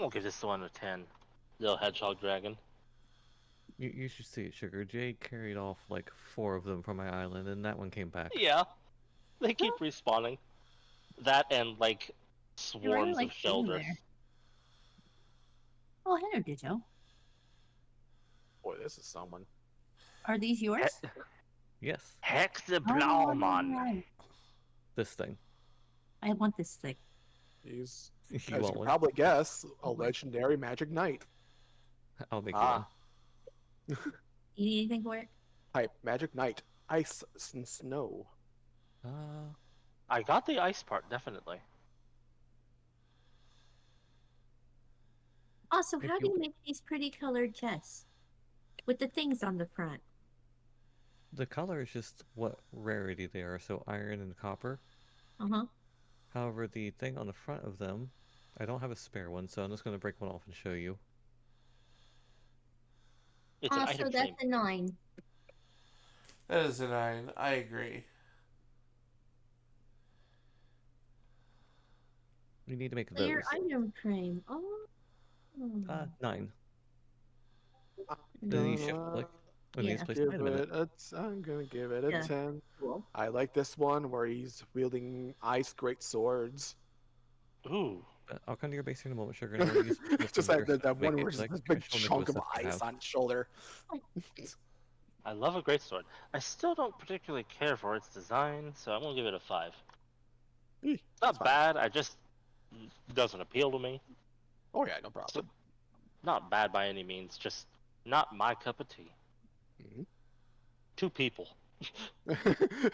We'll give this one a 10. Little hedgehog dragon. You should see it, Sugar. Jay carried off like 4 of them from my island, and that one came back. Yeah. They keep respawning. That and, like, swarms like of shelters. there. Oh, hello, Ditto. Boy, this is someone. Are these yours? Yes. Hexablomon. right. This thing. I want this thing. He's, You as you want can one? probably guess, a legendary magic knight. I'll make you one. You need anything for it? Type magic knight. Ice and snow. I got the ice part, definitely. Also, If how do you- you make these pretty colored chests? With the things on the front. The color is just what rarity they are, so iron and copper. Uh-huh. However, the thing on the front of them, I don't have a spare one, so I'm just going to break one off and show you. It's an Also, item that's frame. a 9. That is a 9. I agree. You need to make So your those. item frame. Oh. 9. No, Then you shift click. And Yeah. these place an Give item in it. I'm gonna give it a Yeah. 10. Cool. I like this one where he's wielding ice great swords. Ooh. I'll come to your base here in a moment, Sugar. And I'll use Just some that gears to one make where it just like this a big shoulder chunk of glue set you ice have. on his shoulder. I love a great sword. I still don't particularly care for its design, so I'm gonna give it a 5. Eh, It's that's not fine. bad. I just doesn't appeal to me. Oh yeah, no So, problem. not bad by any means. Just not my cup of tea. Mhm. 2 people.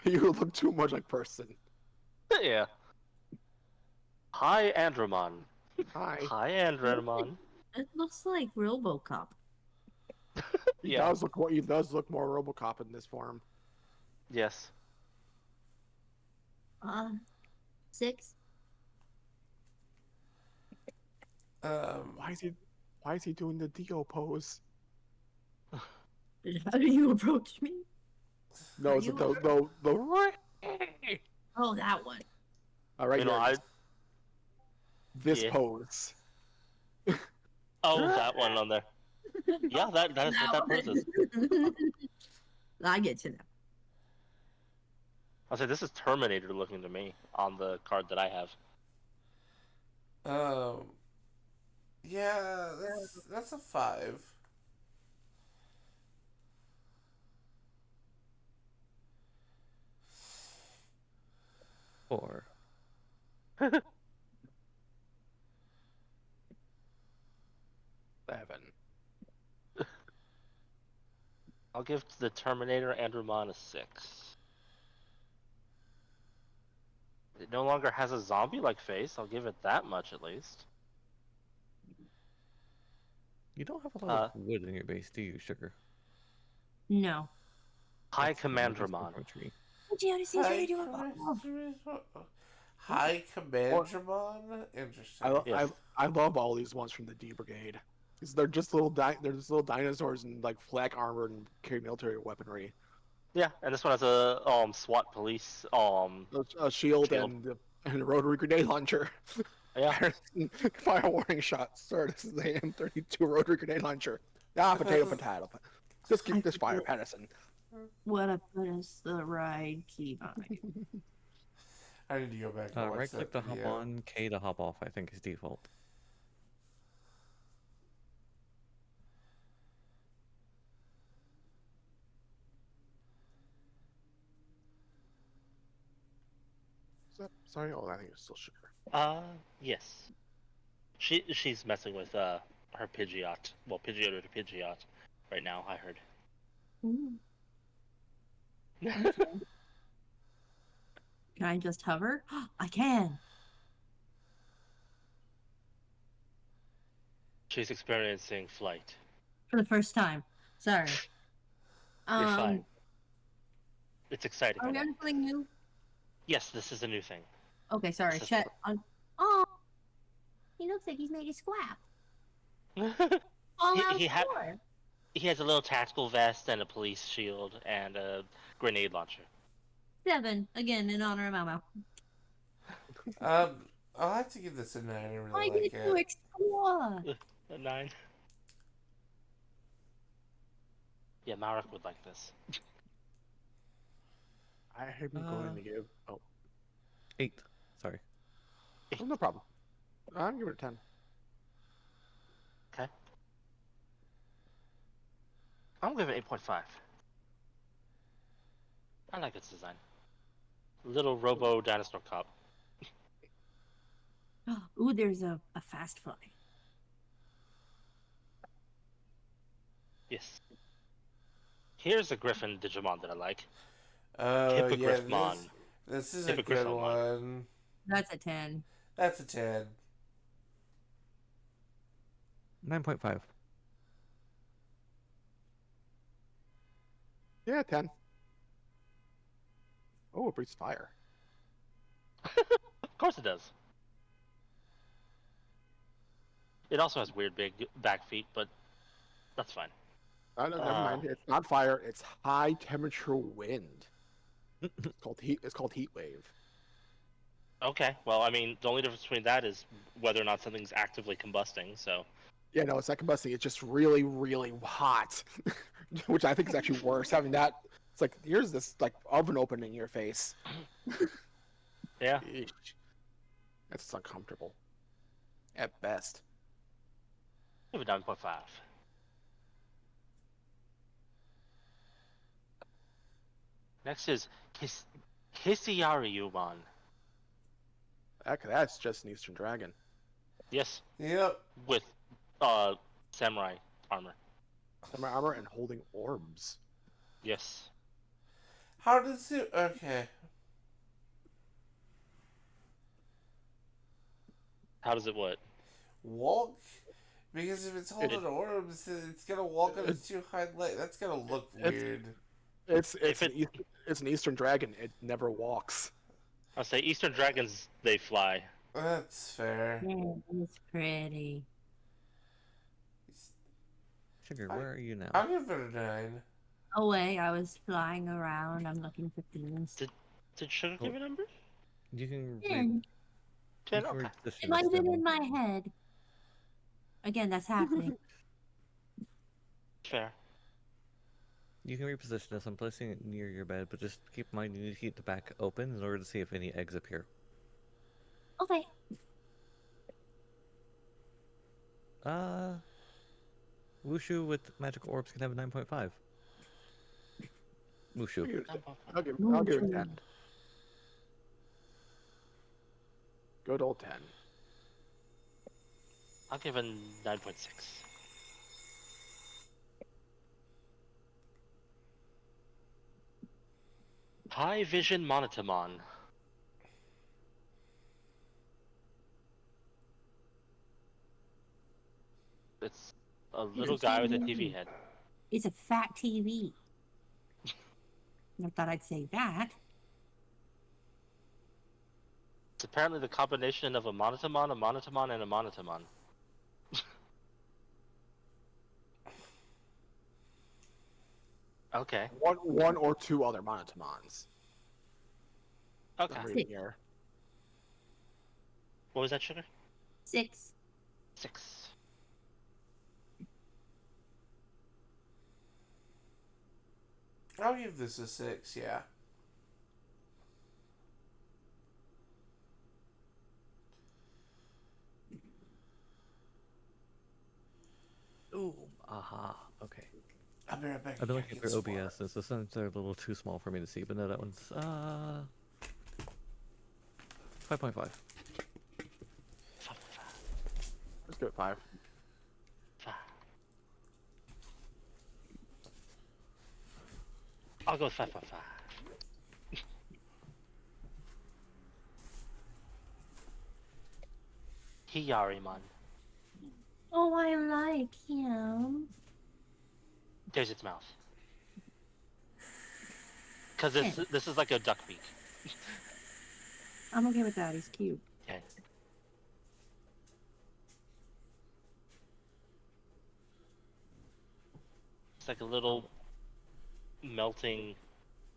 You look too much like person. Yeah. Hi, Andromon. Hi. Hi, Andromon. It looks like RoboCop. Yeah. He does look more RoboCop in this form. Yes. 6. Um, Why is he doing the Dio pose? How do you approach me? No, Are it's you? the Oh, that one. right You know, here. I This yeah. pose. Oh, that one on there. Yeah, that is what That that pose is. one. I get you now. I'll say this is Terminator looking to me on the card that I have. um, yeah, that's a 5. 4. 7. I'll give the Terminator Andromon a 6. It no longer has a zombie-like face. I'll give it that much at least. You don't have a lot of Uh, wood in your base, do you, Sugar? No. Hi, That's fine. I'll just go Commandramon. for a tree. What do you see? What do High you do? Commander. High Or Commandramon? Interesting. Yes. I love all these ones from the D Brigade. 'Cause they're just they're just little dinosaurs in like flak armor and carry military weaponry. Yeah, and this one has a SWAT police A shield shield. and a rotary grenade launcher. Yeah. Fire warning shot, sir. This is the AM32 rotary grenade launcher. Ah, potato. Just fire, Patterson. What I put as the right key behind. I need to go back and watch Right click that to hop video. on, K to hop off, I think is default. Sorry, oh, I think it's still sugar. Yes. She's messing with her Pidgeot. Well, Pidgeot to Pidgeot right now, I heard. Ooh, okay. Can I just hover? I can. She's experiencing flight. For the first time. Sorry. You're fine. It's exciting, Are I we know. on something new? Yes, this is a new thing. Okay, sorry. This is Chet. Oh, he looks like he's made a squab. All out he score. he has a little tactical vest and a police shield and a grenade launcher. 7 again in honor of Malmo. I'll have to give this a 9. I really I like get to it. explore. A 9. Yeah, Marek would like this. I am going to give. Oh, 8. Sorry. no problem. I'm giving it a 10. Okay. I'm gonna give it 8.5. I like its design. Little Robo Dinosaur Cop. Ooh, there's a fast fly. Yes. Here's a Griffin Digimon that I like. Oh, yeah, Hippogriffmon. this is a good Hippogriffomon. one. That's a 10. That's a 10. 9.5. Yeah, 10. Oh, it breathes fire. Of course it does. It also has weird big back feet, but that's fine. No, never mind. It's not fire. It's high temperature wind. It's called heat. It's called heat wave. Okay, well, I mean, the only difference between that is whether or not something's actively combusting, so. Yeah, no, it's not combusting. It's just really, really hot, which I think is actually worse. Having that, it's like here's this like oven opening in your face. Yeah. Eesh. That's uncomfortable. At best. Give it 9.5. Next is Hisayariyuman. That's just an Eastern Dragon. Yes, Yep. with samurai armor. Samurai armor and holding orbs. Yes. How does it? Okay. How does it what? Walk? Because if it's holding orbs, it's gonna walk on its two hind legs. That's gonna look weird. It's If it- it's an Eastern Dragon. It never walks. I'll say Eastern dragons, they fly. That's fair. Yeah, it's pretty. Sugar, where are you now? I'll give it a 9. Away, I was flying around. I'm looking for things. Did Sugar give a number? You can Yeah, you 10? can Okay. reposition it this might have been demo. in my head. Again, that's happening. Fair. You can reposition this. I'm placing it near your bed, but just keep in mind you need to keep the back open in order to see if any eggs appear. Okay. Wushu with magical orbs can have a 9.5. Wushu. I'll give it 10. Good old 10. I'll give it 9.6. High Vision Monotamon. It's a little guy with a TV head. It's a fat TV. I thought I'd say that. It's apparently the combination of a monotamon, and a monotamon. Okay. One or two other monotamons. Okay. I'm reading here. What was that, Sugar? 6. 6. I'll give this a 6. Yeah. Ooh, aha. Okay. I'll be right back. I've been looking Get for some OBS. The systems are a little too small for me to see, but no, that one's 5.5. Let's go at 5. I'll go with 5.5. Hiyariman. Oh, I like him. There's its mouth. Because this is like a duck beak. I'm okay with that. He's cute. Okay. It's like a little melting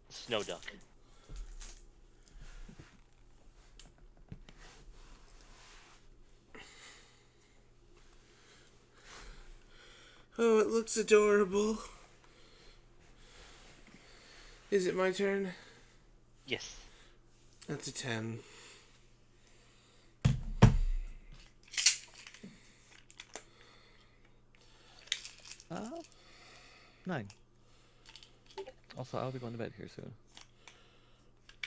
snow duck. Oh, it looks adorable. Is it my turn? Yes. That's a 10. Uh, 9. Also, I'll be going to bed here soon.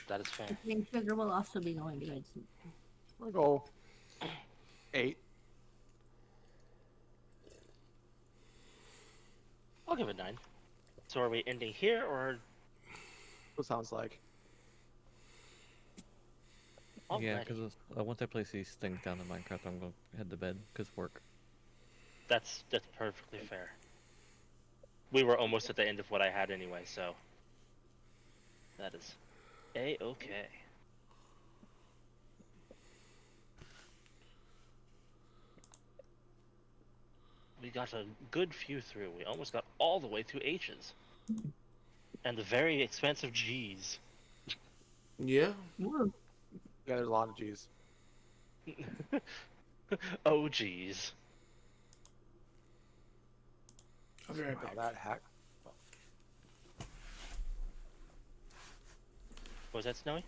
That is fair. I think Sugar will also be going to bed soon. I'll go 8. I'll give it 9. So are we ending here or? What sounds like? Yeah, Alrighty. because once I place these things down in Minecraft, I'm going to head to bed because work. That's perfectly fair. We were almost at the end of what I had anyway, so that is a-okay. We got a good few through. We almost got all the way through H's. And the very expansive G's. Yeah. Woo. Yeah, there's a lot of G's. Oh, G's. I'll be right Wow, back. that hack. Was that Snowy?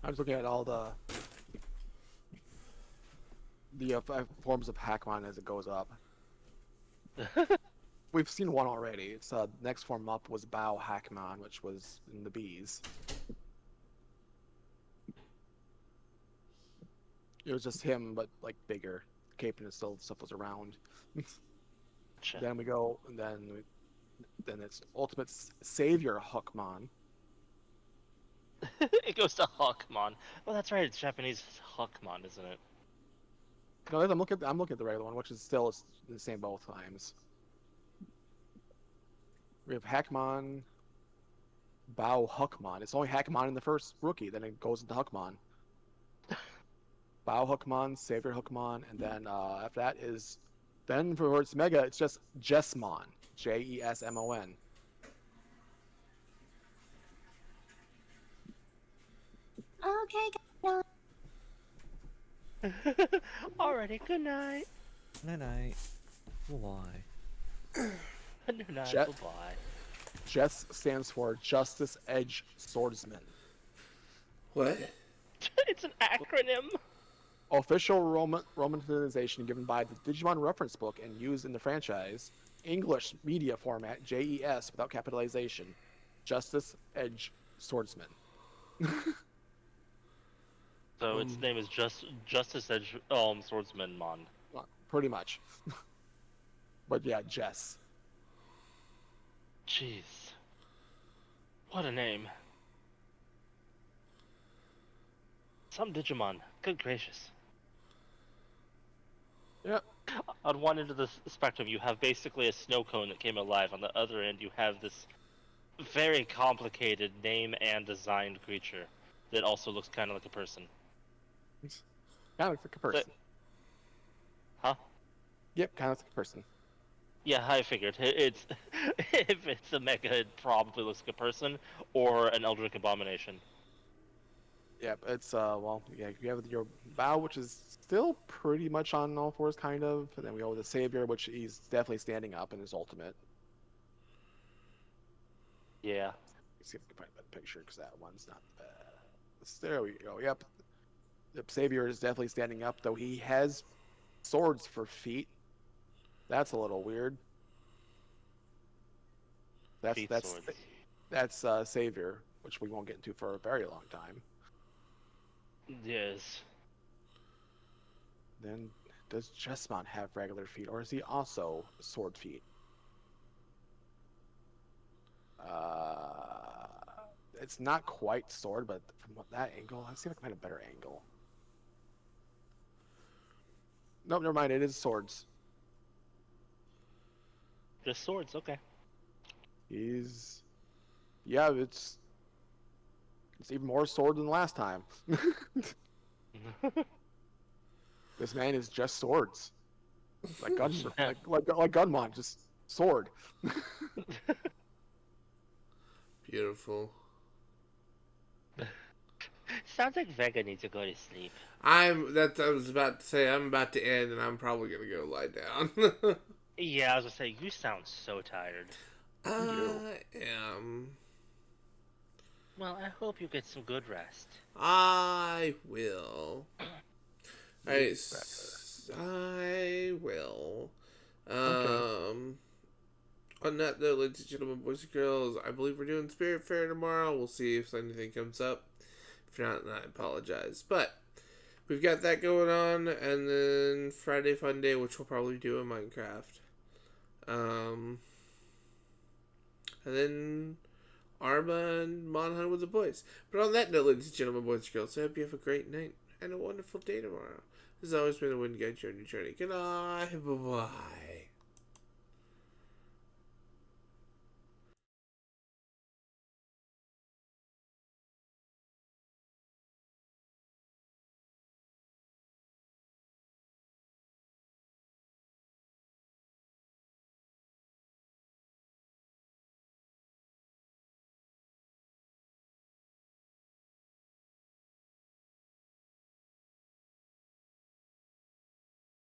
I was looking at all the forms of Hackmon as it goes up. we've seen one already. It's next form up was Bao Hackmon, which was in the bees. It was just him, but like bigger. Cape and still stuff was around. Gotcha. Then we go, and then it's Ultimate Savior Hookmon. It goes to Hawkmon. Oh, that's right. It's Japanese Hawkmon, isn't it? No, I'm looking at the regular one, which is still the same both times. We have Hackmon, Bao Hookmon. It's only Hackmon in the first rookie, then it goes into Hookmon. Bao Hookmon, Savior Hookmon, and then after that is, then for its Mega, it's just Jesmon, Jesmon. Okay, guys. Alrighty, good night. Night night. Why? Good night, Jet- bye-bye. Jess stands for Justice Edge Swordsman. What? It's an acronym. Official romanization given by the Digimon reference book and used in the franchise. English media format, JES without capitalization. Justice Edge Swordsman. So its name is Justice Edge Swordsman Mon. Pretty much. But yeah, Jess. Jeez. What a name. Some Digimon. Good gracious. Yeah. On one end of the spectrum, you have basically a snow cone that came alive. On the other end, you have this very complicated name and designed creature that also looks kind of like a person. Kind of like a person. Huh? Yep, kind of like a person. Yeah, I figured. It's if it's a mecha, it probably looks like a person or an Eldritch Abomination. Yep, it's well, yeah, you have your Bao, which is still pretty much on all fours, kind of. And then we go with the Savior, which he's definitely standing up in his ultimate. Yeah. Let's see if we can find a better picture, because that one's not the best. There we go. Yep. The Savior is definitely standing up, though he has swords for feet. That's a little weird. Feet swords. That's Savior, which we won't get into for a very long time. Yes. Then does Jesmon have regular feet, or is he also sword feet? It's not quite sword, but from that angle, let's see if I can find a better angle. Nope, never mind. It is swords. Just swords, okay. Yeah, it's even more sword than last time. This man is just swords, like Gunmon, just sword. Beautiful. Sounds like Vega needs to go to sleep. I was about to say, I'm about to end, and I'm probably gonna go lie down. Yeah, I was gonna say, you sound so tired. I am. Well, I hope you get some good rest. I will. I will. Okay. On that note, ladies and gentlemen, boys and girls, I believe we're doing Spirit Fair tomorrow. We'll see if anything comes up. If not, then I apologize. But we've got that going on, and then Friday Fun Day, which we'll probably do in Minecraft. And then Arma and Monhunt with the boys. But on that note, ladies and gentlemen, boys and girls, I hope you have a great night and a wonderful day tomorrow. This has always been a Wind Guide Journey. Good night. Bye-bye.